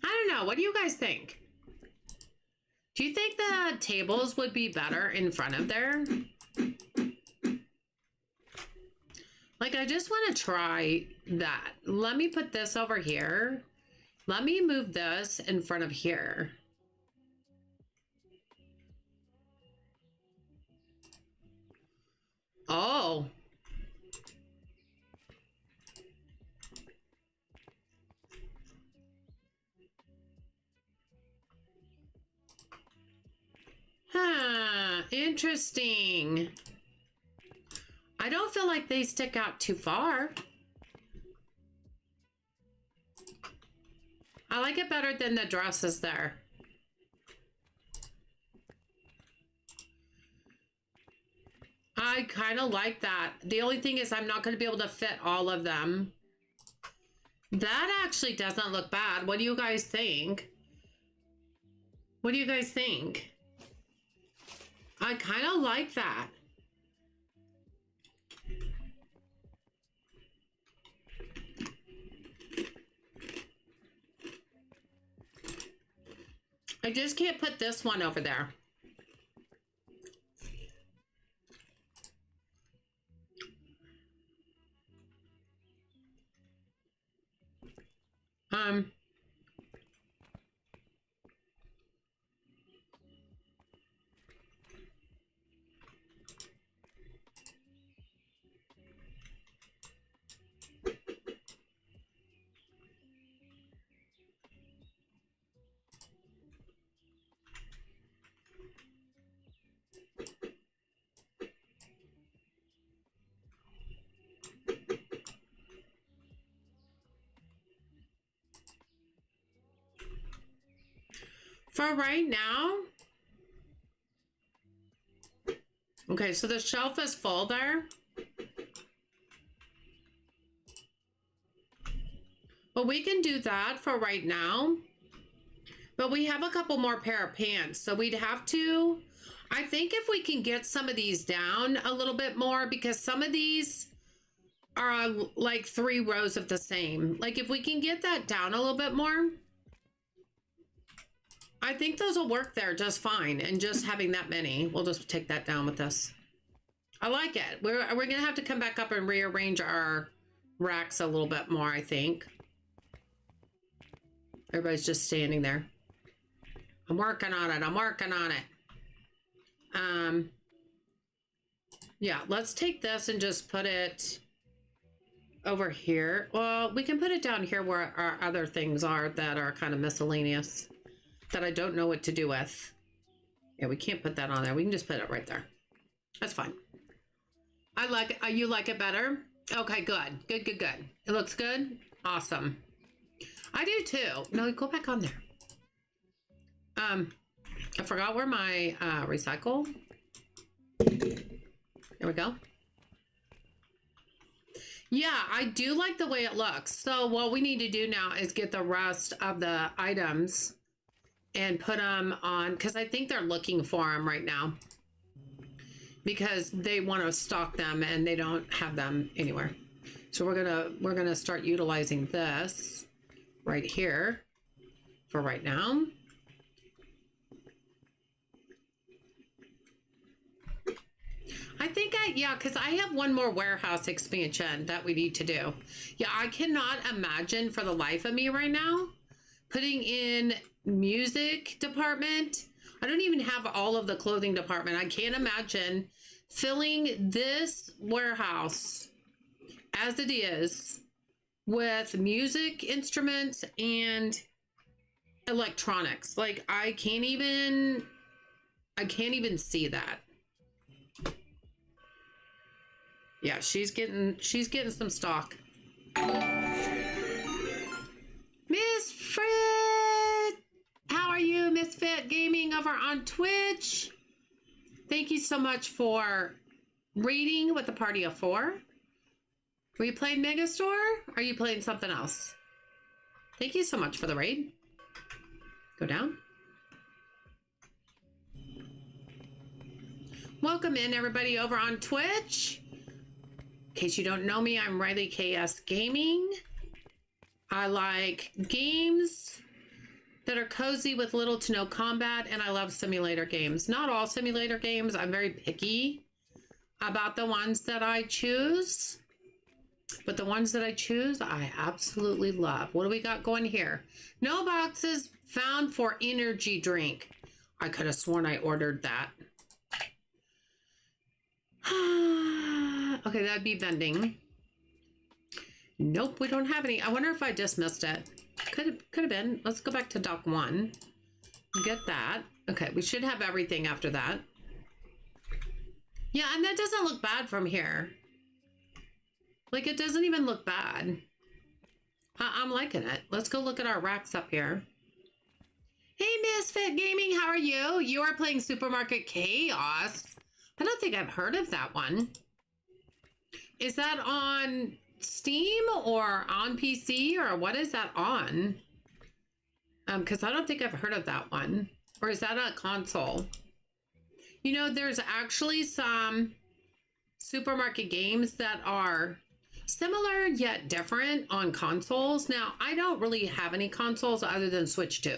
don't know. What do you guys think? Do you think the tables would be better in front of there? Like, I just want to try that. Let me put this over here. Let me move this in front of here. Oh. Huh, interesting. I don't feel like they stick out too far. I like it better than the dresses there. I kind of like that. The only thing is I'm not going to be able to fit all of them. That actually doesn't look bad. What do you guys think? What do you guys think? I kind of like that. I just can't put this one over there. For right now. Okay, so the shelf is full there. But we can do that for right now. But we have a couple more pair of pants. So we'd have to, I think if we can get some of these down a little bit more, because some of these are like 3 rows of the same. Like if we can get that down a little bit more, I think those will work there just fine. And just having that many, we'll just take that down with us. I like it. We're going to have to come back up and rearrange our racks a little bit more, I think. Everybody's just standing there. I'm working on it. I'm working on it. Yeah, let's take this and just put it over here. Well, we can put it down here where our other things are that are kind of miscellaneous that I don't know what to do with. Yeah, we can't put that on there. We can just put it right there. That's fine. I like it. You like it better? Okay, good. Good, good, good. It looks good? Awesome. I do too. No, go back on there. I forgot where my recycle. There we go. Yeah, I do like the way it looks. So what we need to do now is get the rest of the items and put them on, because I think they're looking for them right now. Because they want to stock them and they don't have them anywhere. So we're gonna start utilizing this right here for right now. I think yeah, because I have one more warehouse expansion that we need to do. Yeah, I cannot imagine for the life of me right now putting in music department. I don't even have all of the clothing department. I can't imagine filling this warehouse as it is with music instruments and electronics. Like I can't even see that. Yeah, she's getting some stock. Misfit! How are you, Misfit Gaming over on Twitch? Thank you so much for raiding with a party of 4. Were you playing Megastore? Or are you playing something else? Thank you so much for the raid. Go down. Welcome in everybody over on Twitch. In case you don't know me, I'm Riley KS Gaming. I like games that are cozy with little to no combat, and I love simulator games. Not all simulator games. I'm very picky about the ones that I choose. But the ones that I choose, I absolutely love. What do we got going here? No boxes found for energy drink. I could have sworn I ordered that. Okay, that'd be vending. Nope, we don't have any. I wonder if I dismissed it. Could have been. Let's go back to dock 1. Get that. Okay, we should have everything after that. Yeah, and that doesn't look bad from here. Like, it doesn't even look bad. I'm liking it. Let's go look at our racks up here. Hey, Misfit Gaming, how are you? You are playing Supermarket Chaos. I don't think I've heard of that one. Is that on Steam or on PC, or what is that on? Because I don't think I've heard of that one. Or is that a console? You know, there's actually some supermarket games that are similar yet different on consoles. Now, I don't really have any consoles other than Switch 2.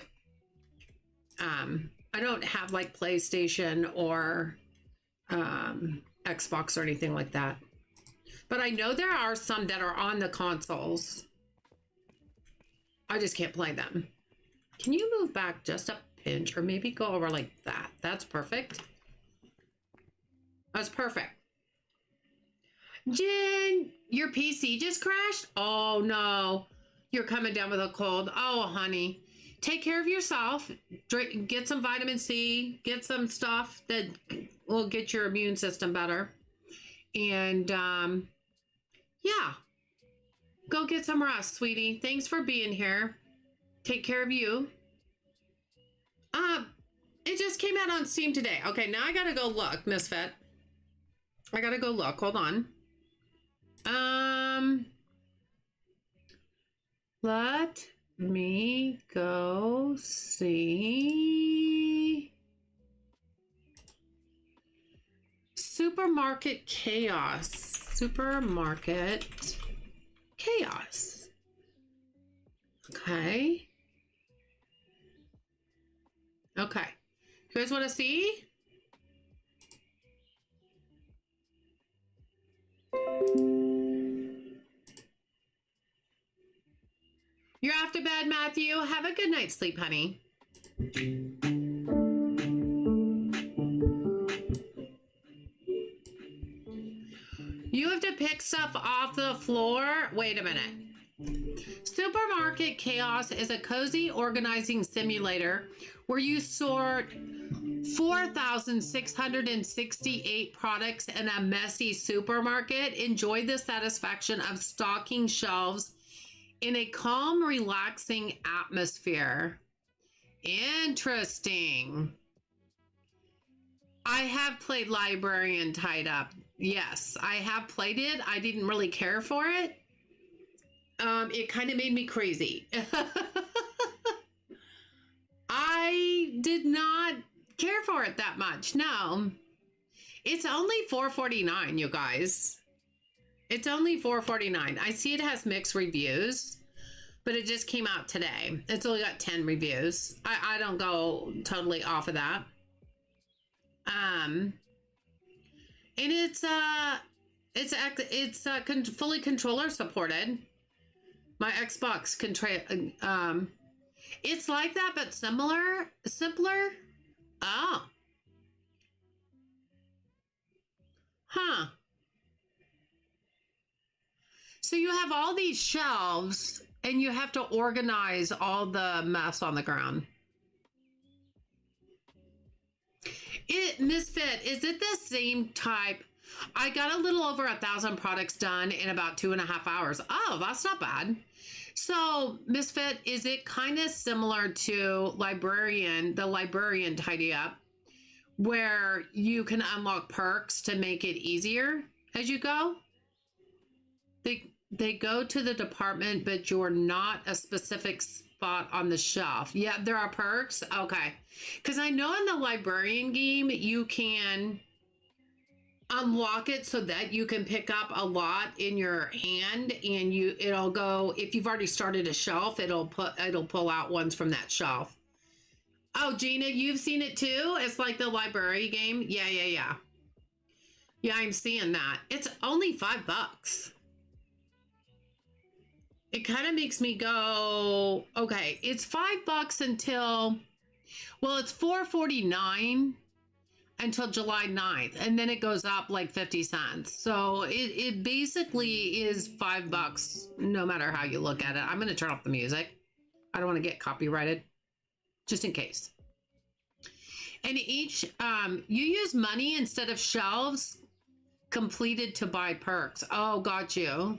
I don't have like PlayStation or Xbox or anything like that. But I know there are some that are on the consoles. I just can't play them. Can you move back just a pinch or maybe go over like that? That's perfect. That's perfect. Jen, your PC just crashed? Oh no, you're coming down with a cold. Oh honey, take care of yourself. Drink, get some vitamin C, get some stuff that will get your immune system better. And yeah, go get some rest, sweetie. Thanks for being here. Take care of you. It just came out on Steam today. Okay, now I gotta go look, Misfit. I gotta go look. Hold on. Let me go see. Supermarket Chaos. Supermarket Chaos. Okay. Okay. You guys want to see? You're off to bed, Matthew. Have a good night's sleep, honey. You have to pick stuff off the floor. Wait a minute. Supermarket Chaos is a cozy organizing simulator where you sort 4,668 products in a messy supermarket. Enjoy the satisfaction of stocking shelves in a calm, relaxing atmosphere. Interesting. I have played Librarian Tied Up. Yes, I have played it. I didn't really care for it. It kind of made me crazy. I did not care for it that much. No. It's only $4.49, you guys. It's only $4.49. I see it has mixed reviews, but it just came out today. It's only got 10 reviews. I don't go totally off of that. And it's fully controller supported. My Xbox it's like that, but simpler. Oh. Huh. So you have all these shelves and you have to organize all the mess on the ground. Misfit, is it the same type? I got a little over 1,000 products done in about 2.5 hours. Oh, that's not bad. So, Misfit, is it kind of similar to the Librarian Tidy Up, where you can unlock perks to make it easier as you go? They go to the department, but you're not a specific spot on the shelf. Yeah, there are perks. Okay. Because I know in the Librarian game, you can unlock it so that you can pick up a lot in your hand, and it'll go, if you've already started a shelf, it'll pull out ones from that shelf. Oh, Gina, you've seen it too? It's like the library game. Yeah, I'm seeing that. It's only $5. It kind of makes me go, okay, it's $5 until, well, it's $4.49 until July 9th, and then it goes up like 50 cents. So it basically is $5 no matter how you look at it. I'm going to turn off the music. I don't want to get copyrighted, just in case. And each, you use money instead of shelves completed to buy perks. Oh, got you.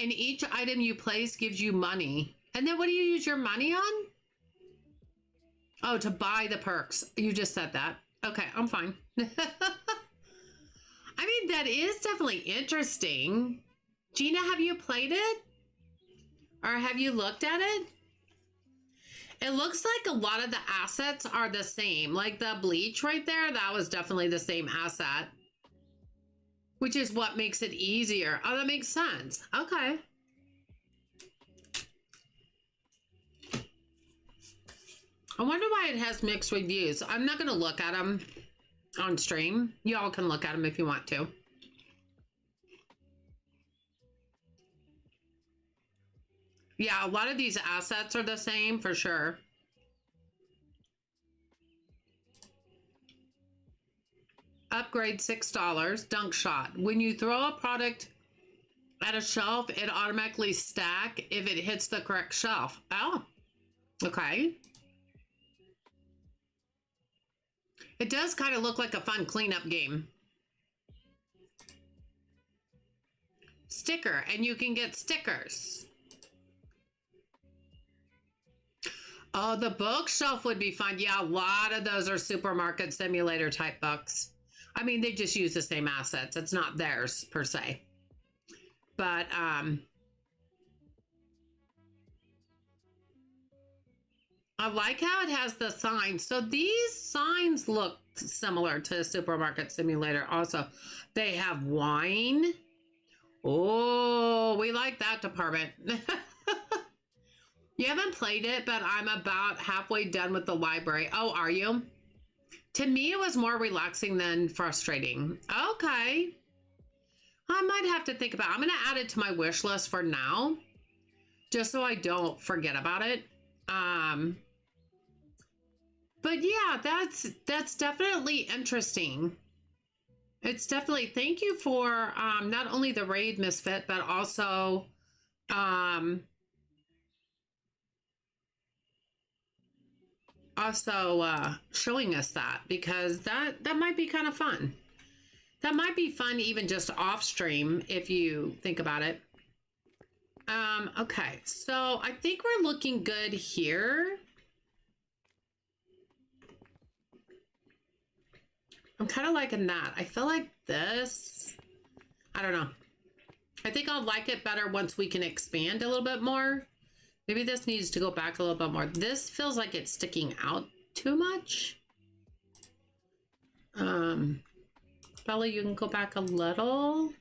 And each item you place gives you money. And then what do you use your money on? Oh, to buy the perks. You just said that. Okay, I'm fine. I mean, that is definitely interesting. Gina, have you played it? Or have you looked at it? It looks like a lot of the assets are the same. Like the bleach right there, that was definitely the same asset. Which is what makes it easier. Oh, that makes sense. Okay. I wonder why it has mixed reviews. I'm not going to look at them on stream. Y'all can look at them if you want to. Yeah, a lot of these assets are the same for sure. Upgrade $6. Dunk shot. When you throw a product at a shelf, it automatically stacks if it hits the correct shelf. Oh, okay. It does kind of look like a fun cleanup game. Sticker, and you can get stickers. Oh, the bookshelf would be fun. Yeah, a lot of those are supermarket simulator type books. I mean, they just use the same assets. It's not theirs per se. But I like how it has the signs. So these signs look similar to Supermarket Simulator also. They have wine. Oh, we like that department. You haven't played it, but I'm about halfway done with the library. Oh, are you? To me, it was more relaxing than frustrating. Okay. I might have to think about it. I'm going to add it to my wish list for now, just so I don't forget about it. But yeah, that's definitely interesting. It's definitely, thank you for not only the raid misfit, but also showing us that, because that might be kind of fun. That might be fun even just off stream if you think about it. Okay, so I think we're looking good here. I'm kind of liking that. I feel like this, I don't know. I think I'll like it better once we can expand a little bit more. Maybe this needs to go back a little bit more. This feels like it's sticking out too much. Bella, you can go back a little.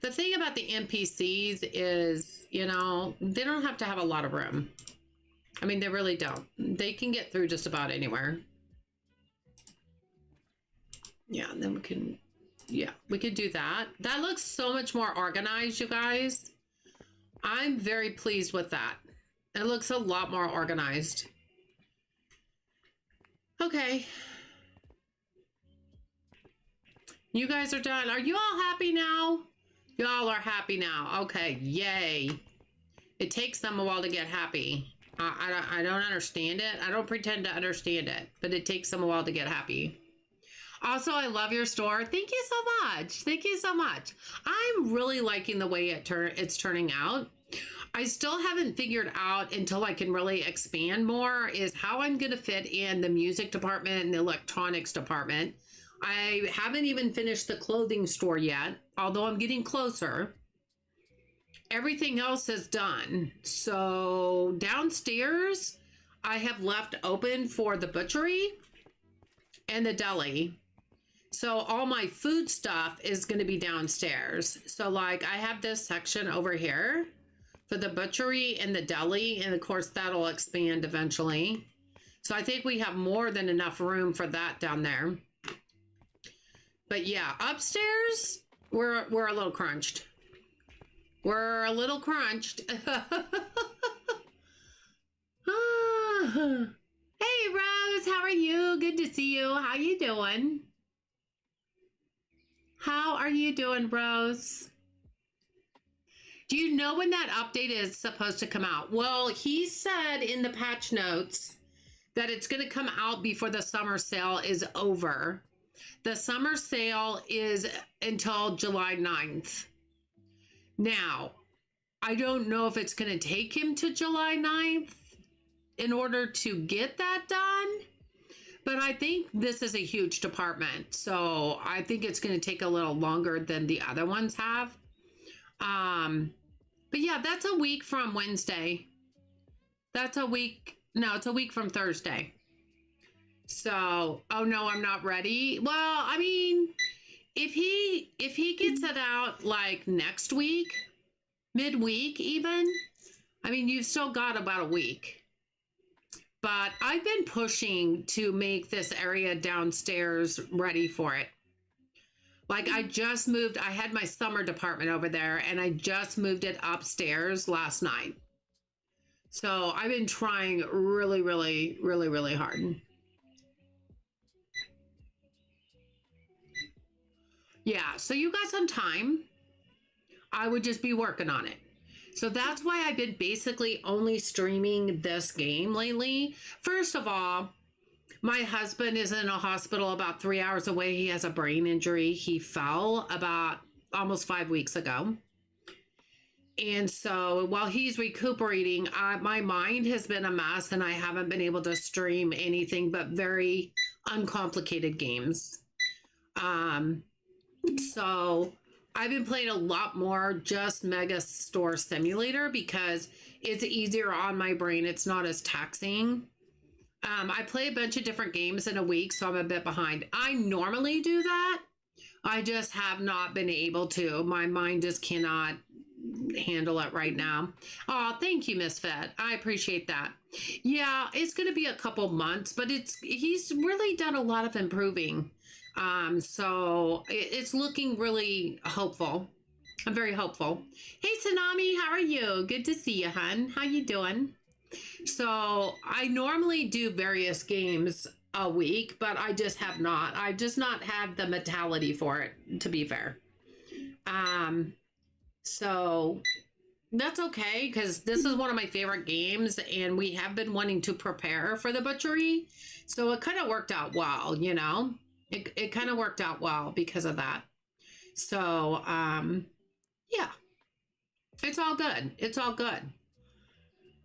The thing about the NPCs is, you know, they don't have to have a lot of room. I mean, they really don't. They can get through just about anywhere. Yeah, and then we can, yeah, we could do that. That looks so much more organized, you guys. I'm very pleased with that. It looks a lot more organized. Okay. You guys are done. Are you all happy now? Y'all are happy now. Okay, yay. It takes them a while to get happy. I don't understand it. I don't pretend to understand it, but it takes them a while to get happy. Also, I love your store. Thank you so much. Thank you so much. I'm really liking the way it's turning out. I still haven't figured out, until I can really expand more, is how I'm going to fit in the music department and the electronics department. I haven't even finished the clothing store yet, although I'm getting closer. Everything else is done. So downstairs, I have left open for the butchery and the deli. So all my food stuff is going to be downstairs. So like I have this section over here for the butchery and the deli. And of course that'll expand eventually. So I think we have more than enough room for that down there. But yeah, upstairs, we're a little crunched. We're a little crunched. Hey Rose, how are you? Good to see you. How you doing? How are you doing, Rose? Do you know when that update is supposed to come out? Well, he said in the patch notes that it's going to come out before the summer sale is over. The summer sale is until July 9th. Now, I don't know if it's going to take him to July 9th in order to get that done. But I think this is a huge department. So I think it's going to take a little longer than the other ones have. But yeah, that's a week from Wednesday. That's a week. No, it's a week from Thursday. So, oh no, I'm not ready. Well, I mean, if he gets it out like next week, midweek even, I mean, you've still got about a week. But I've been pushing to make this area downstairs ready for it. Like I just moved, I had my summer department over there and I just moved it upstairs last night. So I've been trying really, really, really, really hard. Yeah, so you got some time. I would just be working on it. So that's why I've been basically only streaming this game lately. First of all, my husband is in a hospital about 3 hours away. He has a brain injury. He fell about almost 5 weeks ago. And so while he's recuperating, my mind has been a mess and I haven't been able to stream anything but very uncomplicated games. So I've been playing a lot more just Mega Store Simulator because it's easier on my brain. It's not as taxing. I play a bunch of different games in a week, so I'm a bit behind. I normally do that. I just have not been able to. My mind just cannot handle it right now. Oh, thank you, Misfit. I appreciate that. Yeah, it's going to be a couple months, but he's really done a lot of improving. So it's looking really hopeful. I'm very hopeful. Hey, Tsunami, how are you? Good to see you, hun. How you doing? So I normally do various games a week, but I just have not. I've just not had the mentality for it, to be fair. So that's okay, because this is one of my favorite games, and we have been wanting to prepare for the butchery. So it kind of worked out well, you know? It kind of worked out well because of that. So, yeah. It's all good. It's all good.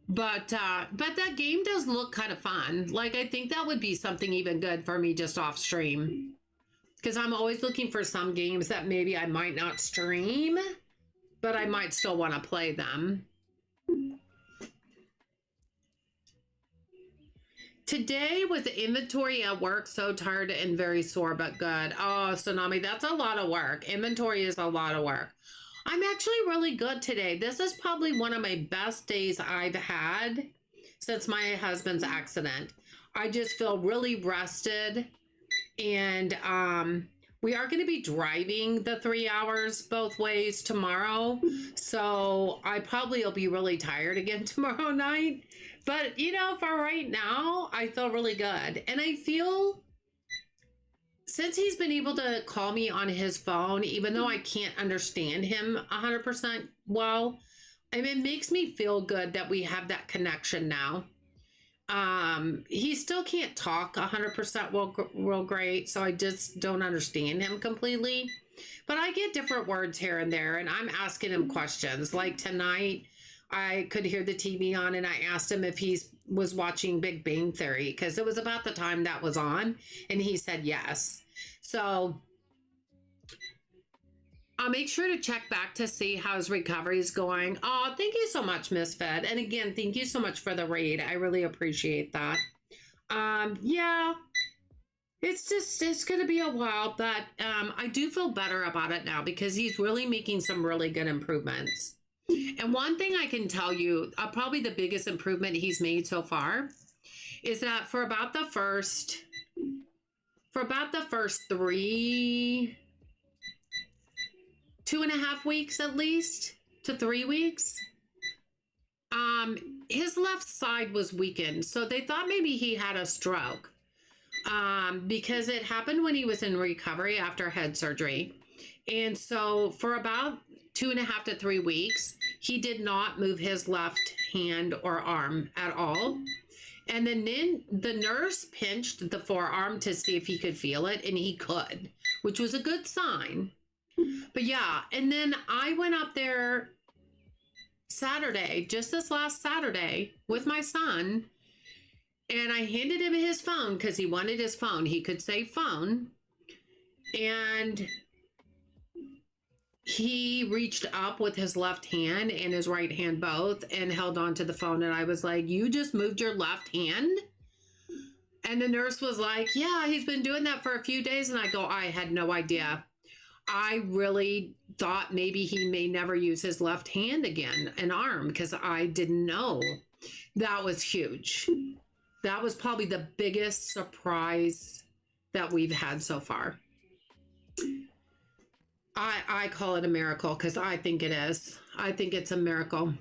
But that game does look kind of fun. Like, I think that would be something even good for me just off stream. Because I'm always looking for some games that maybe I might not stream, but I might still want to play them. Today with the inventory at work, so tired and very sore, but good. Oh, Tsunami, that's a lot of work. Inventory is a lot of work. I'm actually really good today. This is probably one of my best days I've had since my husband's accident. I just feel really rested. And we are going to be driving the 3 hours both ways tomorrow. So I probably will be really tired again tomorrow night. But, you know, for right now, I feel really good. And I feel, since he's been able to call me on his phone, even though I can't understand him 100% well, I mean, it makes me feel good that we have that connection now. He still can't talk 100% real great, so I just don't understand him completely. But I get different words here and there, and I'm asking him questions. Like tonight, I could hear the TV on, and I asked him if he was watching Big Bang Theory, because it was about the time that was on, and he said yes. So I'll make sure to check back to see how his recovery is going. Oh, thank you so much, Misfed. And again, thank you so much for the raid. I really appreciate that. Yeah, it's going to be a while, but I do feel better about it now because he's really making some really good improvements. And one thing I can tell you, probably the biggest improvement he's made so far is that for about the first 2.5 weeks, at least to 3 weeks, his left side was weakened. So they thought maybe he had a stroke because it happened when he was in recovery after head surgery. And so for about 2.5 to 3 weeks, he did not move his left hand or arm at all. And then the nurse pinched the forearm to see if he could feel it, and he could, which was a good sign. But yeah, and then I went up there Saturday, just this last Saturday, with my son, and I handed him his phone because he wanted his phone. He could say phone. And he reached up with his left hand and his right hand both and held on to the phone. And I was like, you just moved your left hand? And the nurse was like, yeah, he's been doing that for a few days. And I go, I had no idea. I really thought maybe he may never use his left hand again, an arm, because I didn't know. That was huge. That was probably the biggest surprise that we've had so far. I call it a miracle because I think it is. I think it's a miracle.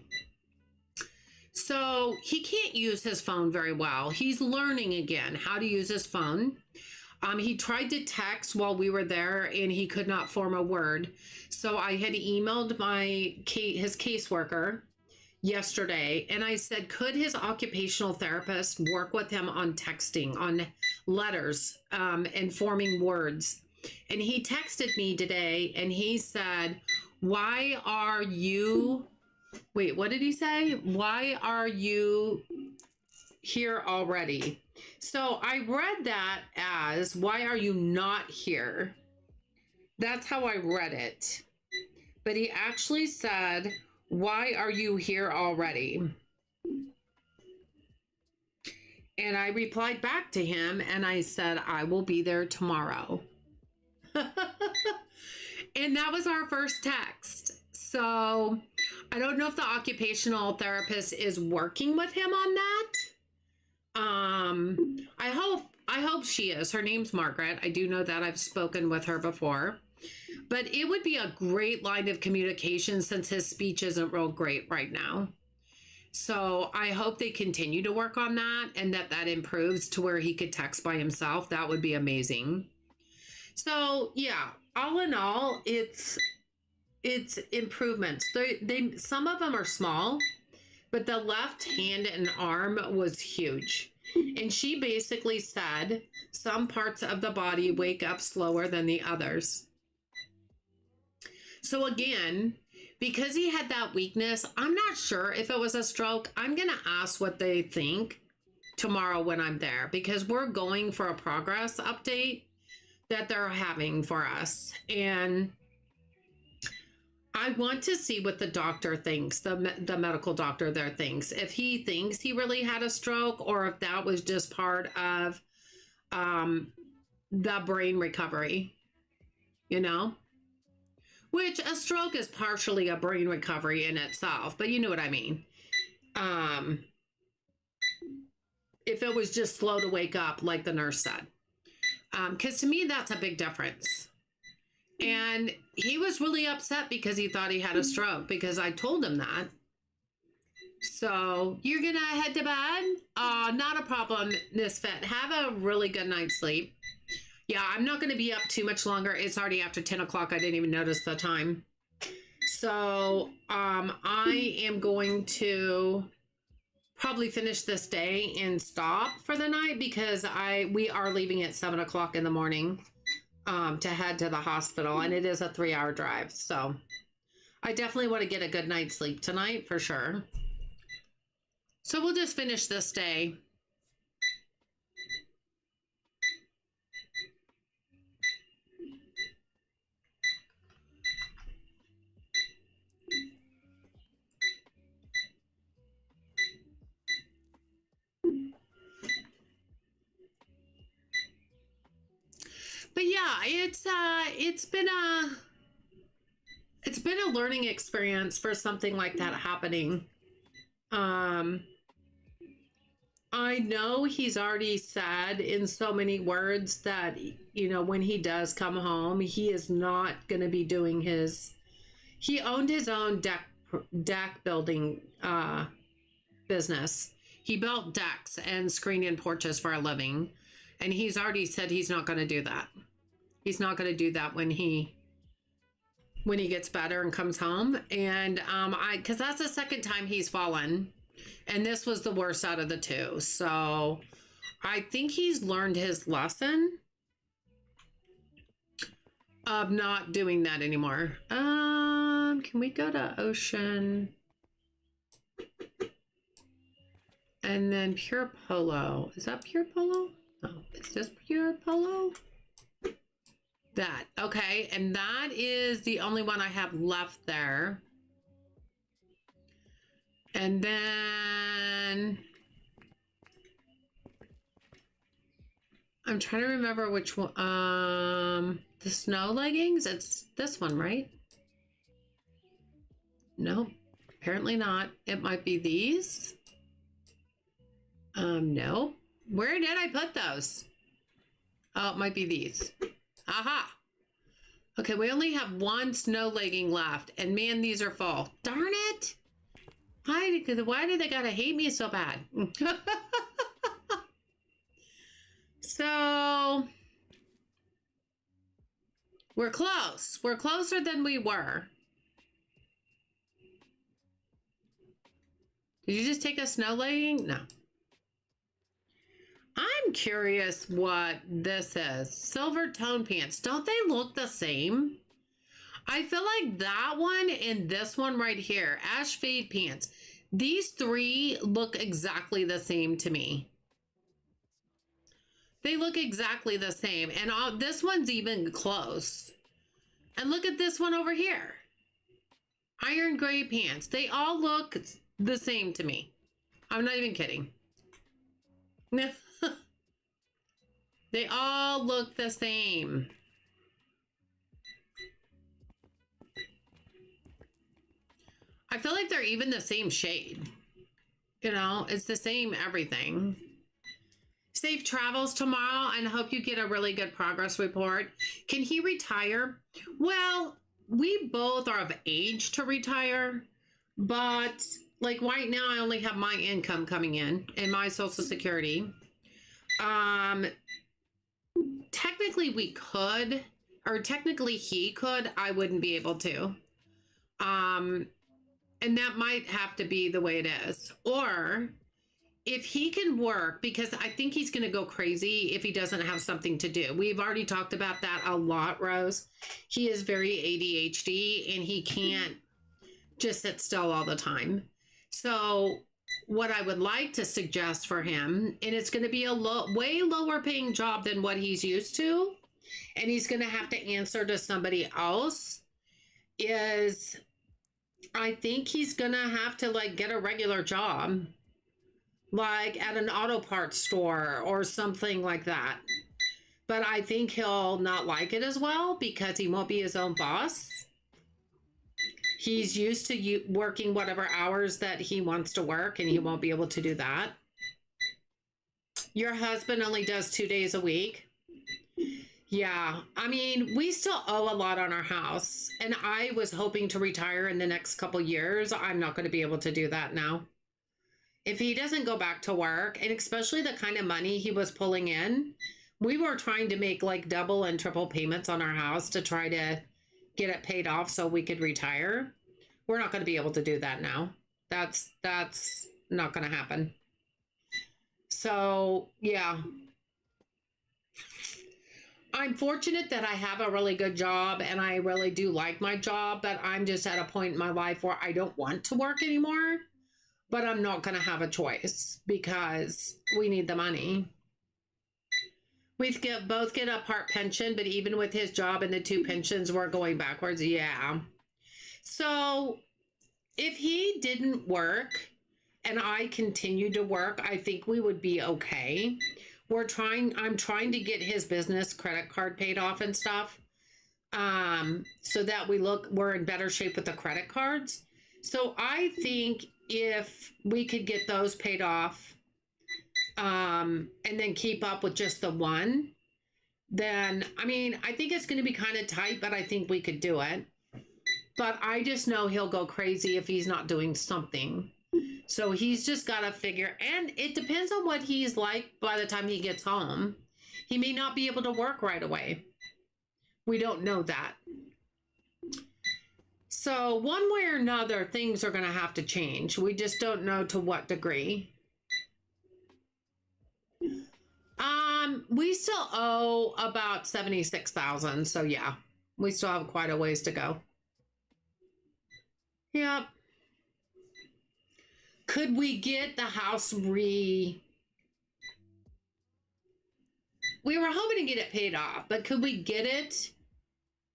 So he can't use his phone very well. He's learning again how to use his phone. He tried to text while we were there and he could not form a word. So I had emailed his caseworker yesterday and I said, could his occupational therapist work with him on texting, on letters, and forming words? And he texted me today and he said, why are you Wait, what did he say? Why are you here already? So I read that as, why are you not here? That's how I read it. But he actually said, why are you here already? And I replied back to him and I said, I will be there tomorrow. And that was our first text. So I don't know if the occupational therapist is working with him on that. I hope she is. Her name's Margaret. I do know that. I've spoken with her before. But it would be a great line of communication since his speech isn't real great right now. So I hope they continue to work on that and that improves to where he could text by himself. That would be amazing. So yeah, all in all, it's improvements. They some of them are small, but the left hand and arm was huge. And she basically said some parts of the body wake up slower than the others. So again, because he had that weakness, I'm not sure if it was a stroke. I'm going to ask what they think tomorrow when I'm there, because we're going for a progress update that they're having for us. And I want to see what the doctor thinks, the medical doctor there thinks. If he thinks he really had a stroke or if that was just part of the brain recovery, you know? Which a stroke is partially a brain recovery in itself, but you know what I mean. If it was just slow to wake up, like the nurse said. Because to me, that's a big difference. And he was really upset because he thought he had a stroke because I told him that. So you're going to head to bed? Not a problem, Misfit. Have a really good night's sleep. Yeah, I'm not going to be up too much longer. It's already after 10 o'clock. I didn't even notice the time. So I am going to probably finish this day and stop for the night because we are leaving at 7 o'clock in the morning to head to the hospital. And it is a 3-hour drive. So I definitely want to get a good night's sleep tonight for sure. So we'll just finish this day. But yeah, it's been a learning experience for something like that happening. I know he's already said in so many words that, you know, when he does come home, he is not going to be doing he owned his own deck building business. He built decks and screen-in porches for a living. And he's already said he's not going to do that. He's not going to do that when he gets better and comes home. And because that's the second time he's fallen. And this was the worst out of the two. So I think he's learned his lesson of not doing that anymore. Can we go to Ocean? And then Pure Polo. Is that Pure Polo? Oh, is this Pure Polo? That. Okay. And that is the only one I have left there. And then I'm trying to remember which one. The snow leggings. It's this one, right? No, apparently not. It might be these. No. Where did I put those? Oh, it might be these. Aha. Okay, we only have one snow legging left. And man, these are full. Darn it. Why do they gotta hate me so bad? So, we're close. We're closer than we were. Did you just take a snow legging? No. I'm curious what this is. Silver tone pants. Don't they look the same? I feel like that one and this one right here, ash fade pants. These three look exactly the same to me. They look exactly the same. And this one's even close. And look at this one over here. Iron gray pants. They all look the same to me. I'm not even kidding. They all look the same. I feel like they're even the same shade. You know, it's the same everything. Safe travels tomorrow and hope you get a really good progress report. Can he retire? Well, we both are of age to retire, but like right now I only have my income coming in and my Social Security. Technically we could, or technically he could, I wouldn't be able to. And that might have to be the way it is. Or if he can work, because I think he's going to go crazy if he doesn't have something to do. We've already talked about that a lot, Rose. He is very ADHD and he can't just sit still all the time. So what I would like to suggest for him, and it's going to be a way lower paying job than what he's used to, and he's going to have to answer to somebody else, is I think he's going to have to like get a regular job, like at an auto parts store or something like that. But I think he'll not like it as well because he won't be his own boss. He's used to working whatever hours that he wants to work, and he won't be able to do that. Your husband only does 2 days a week. Yeah, I mean, we still owe a lot on our house, and I was hoping to retire in the next couple years. I'm not going to be able to do that now. If he doesn't go back to work, and especially the kind of money he was pulling in, we were trying to make like double and triple payments on our house to try to get it paid off so we could retire. We're not going to be able to do that now. That's not going to happen. So, yeah. I'm fortunate that I have a really good job and I really do like my job, but I'm just at a point in my life where I don't want to work anymore, but I'm not going to have a choice because we need the money. We both get a part pension, but even with his job and the 2 pensions, we're going backwards. Yeah. So if he didn't work and I continued to work, I think we would be okay. I'm trying to get his business credit card paid off and stuff, so that we're in better shape with the credit cards. So I think if we could get those paid off, and then keep up with just the one, then, I mean, I think it's going to be kind of tight, but I think we could do it. But I just know he'll go crazy if he's not doing something. So he's just got to figure, and it depends on what he's like by the time he gets home. He may not be able to work right away. We don't know that. So one way or another, things are going to have to change. We just don't know to what degree. We still owe about $76,000. So yeah, we still have quite a ways to go. Yep. Could we get the house We were hoping to get it paid off, but could we get it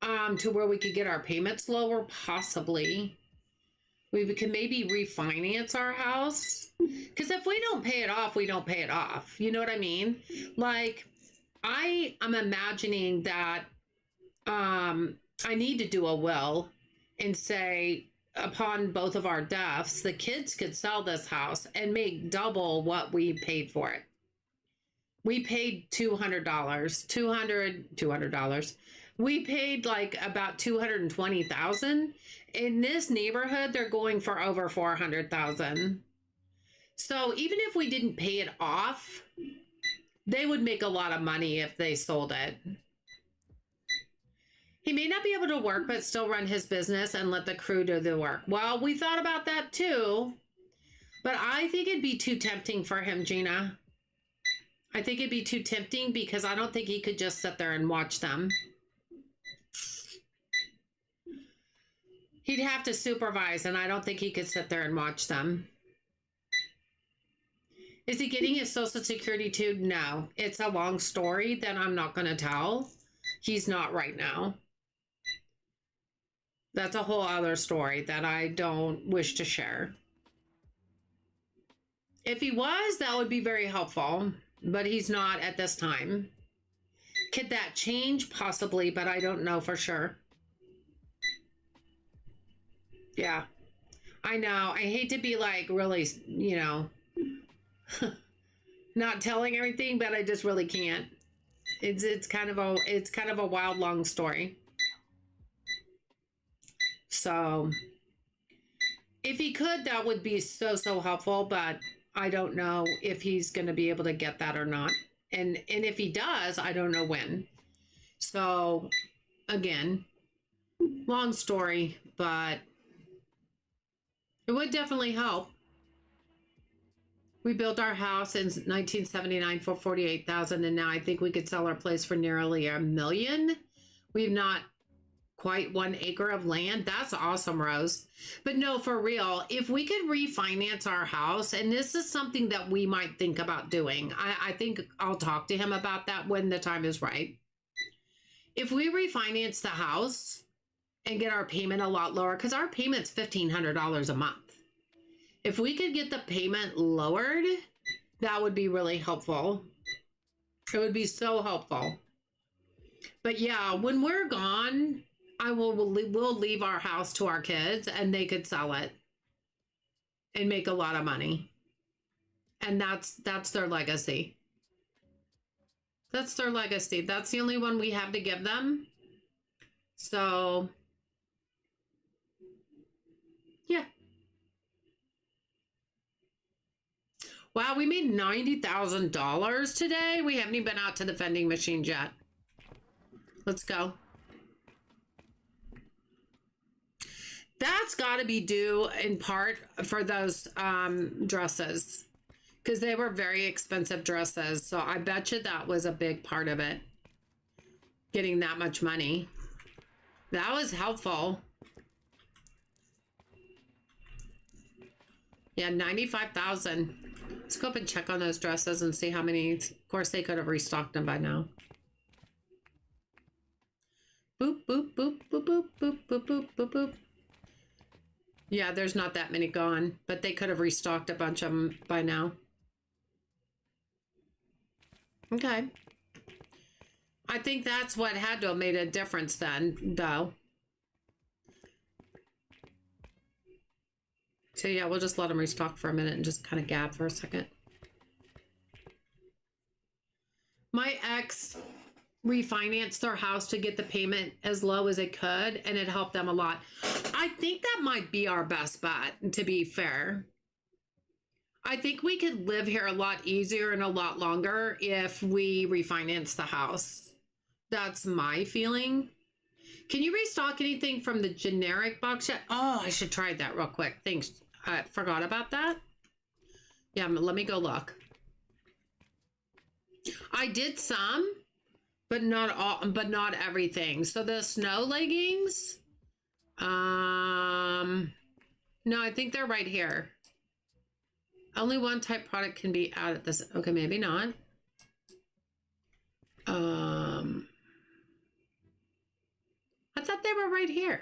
to where we could get our payments lower? Possibly. We could maybe refinance our house. Because if we don't pay it off, we don't pay it off. You know what I mean? Like, I am imagining that I need to do a will and say, upon both of our deaths, the kids could sell this house and make double what we paid for it. We paid $200. We paid like about $220,000. In this neighborhood, they're going for over $400,000. So even if we didn't pay it off, they would make a lot of money if they sold it. He may not be able to work, but still run his business and let the crew do the work. Well, we thought about that too, but I think it'd be too tempting for him, Gina. I think it'd be too tempting because I don't think he could just sit there and watch them. He'd have to supervise, and I don't think he could sit there and watch them. Is he getting his Social Security too? No. It's a long story that I'm not going to tell. He's not right now. That's a whole other story that I don't wish to share. If he was, that would be very helpful, but he's not at this time. Could that change? Possibly, but I don't know for sure. Yeah, I know. I hate to be like really, you know, not telling everything, but I just really can't. It's kind of a wild long story. So if he could, that would be so helpful, but I don't know if he's going to be able to get that or not. And if he does, I don't know when. So again, long story, but it would definitely help. We built our house in 1979 for $48,000, and now I think we could sell our place for nearly $1 million. We've not quite 1 acre of land. That's awesome, Rose. But no, for real, if we could refinance our house, and this is something that we might think about doing. I think I'll talk to him about that when the time is right. If we refinance the house and get our payment a lot lower, because our payment's $1,500 a month. If we could get the payment lowered, that would be really helpful. It would be so helpful. But yeah, when we're gone, we'll leave our house to our kids, and they could sell it and make a lot of money. And that's their legacy. That's their legacy. That's the only one we have to give them. So yeah. Wow, we made $90,000 today. We haven't even been out to the vending machines yet. Let's go. That's got to be due in part for those dresses, because they were very expensive dresses. So I bet you that was a big part of it. Getting that much money. That was helpful. Yeah, 95,000. Let's go up and check on those dresses and see how many. Of course, they could have restocked them by now. Boop, boop, boop, boop, boop, boop, boop, boop, boop, boop. Yeah, there's not that many gone, but they could have restocked a bunch of them by now. Okay. I think that's what had to have made a difference then, though. So yeah, we'll just let them restock for a minute and just kind of gab for a second. My ex refinanced their house to get the payment as low as it could, and it helped them a lot. I think that might be our best bet, to be fair. I think we could live here a lot easier and a lot longer if we refinance the house. That's my feeling. Can you restock anything from the generic box yet? Oh, I should try that real quick. Thanks. I forgot about that. Yeah, let me go look. I did some, but not all, but not everything. So the snow leggings, no, I think they're right here. Only one type product can be out at this. Okay, maybe not. I thought they were right here.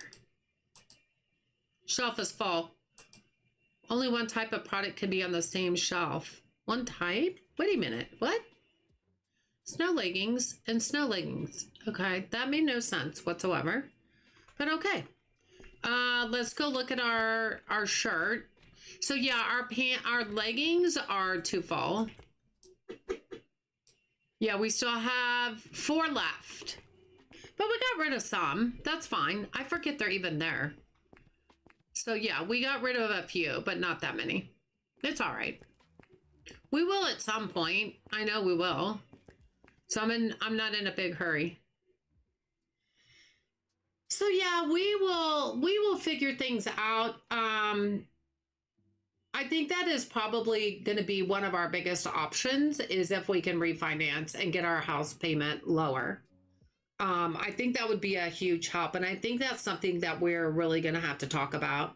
Shelf is full. Only one type of product can be on the same shelf. One type? Wait a minute. What? Snow leggings and snow leggings. Okay, that made no sense whatsoever. But okay. Let's go look at our shirt. So yeah, our leggings are too full. Yeah, we still have 4 left. But we got rid of some. That's fine. I forget they're even there. So yeah, we got rid of a few, but not that many. It's all right. We will at some point. I know we will. So I'm not in a big hurry. So yeah, we will figure things out. I think that is probably going to be one of our biggest options, is if we can refinance and get our house payment lower. I think that would be a huge help. And I think that's something that we're really going to have to talk about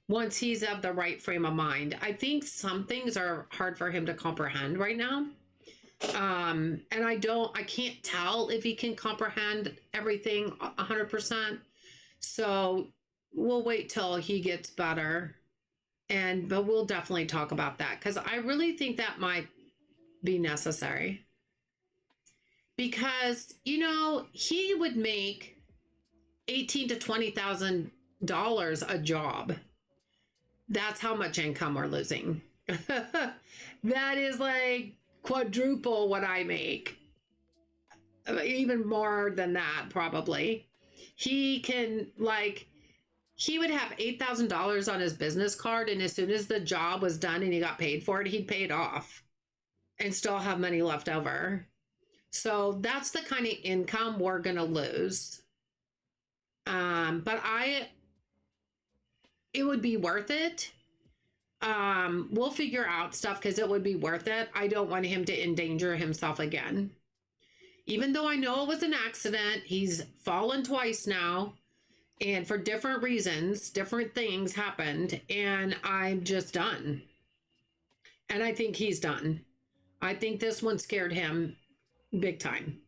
once he's of the right frame of mind. I think some things are hard for him to comprehend right now. And I can't tell if he can comprehend everything 100%. So we'll wait till he gets better. But we'll definitely talk about that because I really think that might be necessary. Because, he would make $18,000 to $20,000 a job. That's how much income we're losing. That is like quadruple what I make. Even more than that, probably. He would have $8,000 on his business card, and as soon as the job was done and he got paid for it, he'd pay it off and still have money left over. So that's the kind of income we're going to lose. But it would be worth it. We'll figure out stuff because it would be worth it. I don't want him to endanger himself again. Even though I know it was an accident, he's fallen twice now. And for different reasons, different things happened. And I'm just done. And I think he's done. I think this one scared him big time.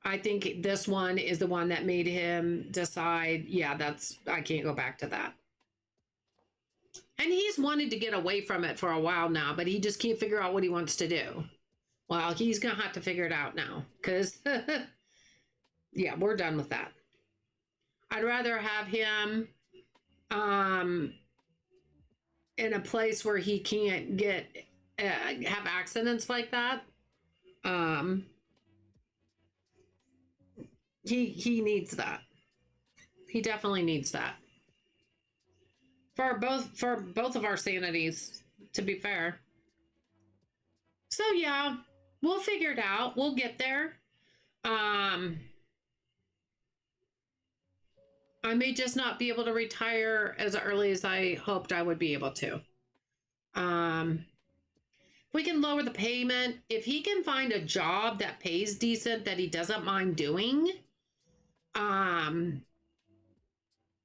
I think this one is the one that made him decide, yeah, I can't go back to that. And he's wanted to get away from it for a while now, but he just can't figure out what he wants to do. Well, he's going to have to figure it out now because, yeah, we're done with that. I'd rather have him in a place where he can't have accidents like that. He needs that. He definitely needs that. For both of our sanities, to be fair. So yeah, we'll figure it out. We'll get there. I may just not be able to retire as early as I hoped I would be able to. If we can lower the payment, if he can find a job that pays decent, that he doesn't mind doing,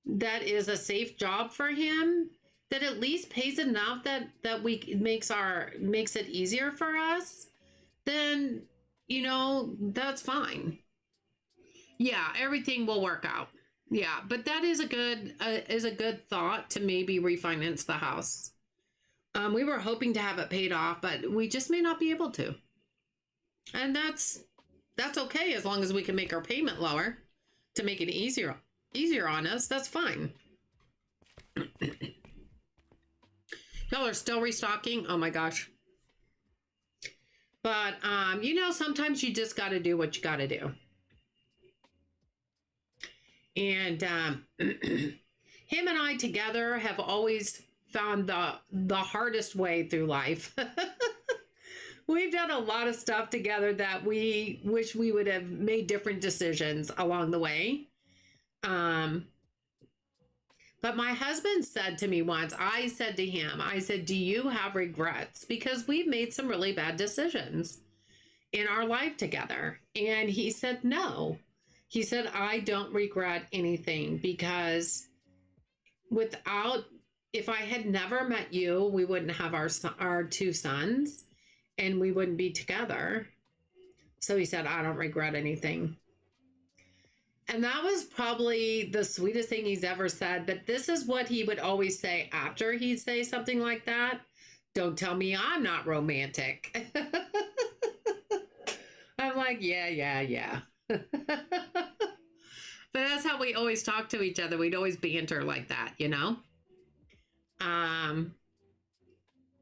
that is a safe job for him, that at least pays enough that makes it easier for us, then that's fine. Yeah, everything will work out. Yeah, but that is a good thought to maybe refinance the house. We were hoping to have it paid off, but we just may not be able to. And that's okay as long as we can make our payment lower to make it easier on us. That's fine. Y'all are still restocking. Oh my gosh. But sometimes you just got to do what you got to do. And him and I together have always found the hardest way through life. We've done a lot of stuff together that we wish we would have made different decisions along the way. But my husband said to me once, I said to him, do you have regrets? Because we've made some really bad decisions in our life together. And he said, no. He said, I don't regret anything because if I had never met you, we wouldn't have our two sons and we wouldn't be together. So he said, I don't regret anything. And that was probably the sweetest thing he's ever said. But this is what he would always say after he'd say something like that. Don't tell me I'm not romantic. I'm like, yeah. But that's how we always talk to each other. We'd always banter like that,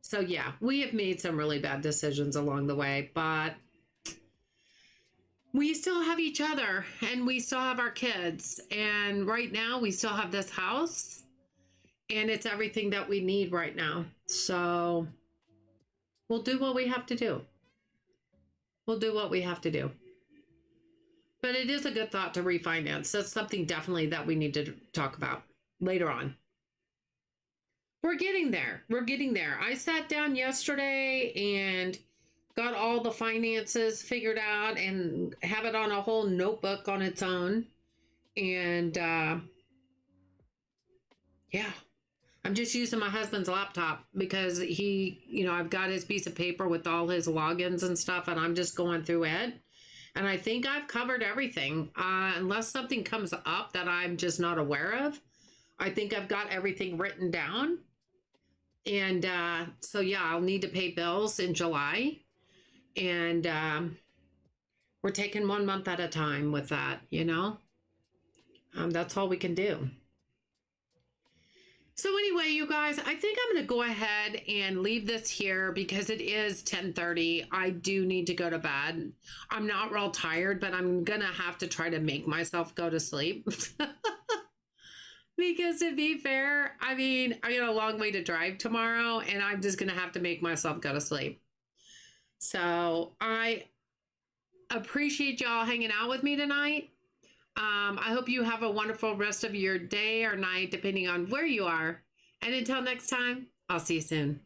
So yeah, we have made some really bad decisions along the way, but we still have each other and we still have our kids. And right now we still have this house and it's everything that we need right now. So we'll do what we have to do. But it is a good thought to refinance. That's something definitely that we need to talk about later on. We're getting there. I sat down yesterday and got all the finances figured out and have it on a whole notebook on its own. And yeah, I'm just using my husband's laptop because I've got his piece of paper with all his logins and stuff, and I'm just going through it. And I think I've covered everything, unless something comes up that I'm just not aware of. I think I've got everything written down. And so, yeah, I'll need to pay bills in July. And we're taking 1 month at a time with that, That's all we can do. So anyway, you guys, I think I'm going to go ahead and leave this here because it is 10:30. I do need to go to bed. I'm not real tired, but I'm going to have to try to make myself go to sleep. Because to be fair, I mean, I got a long way to drive tomorrow, and I'm just going to have to make myself go to sleep. So I appreciate y'all hanging out with me tonight. I hope you have a wonderful rest of your day or night, depending on where you are. And until next time, I'll see you soon.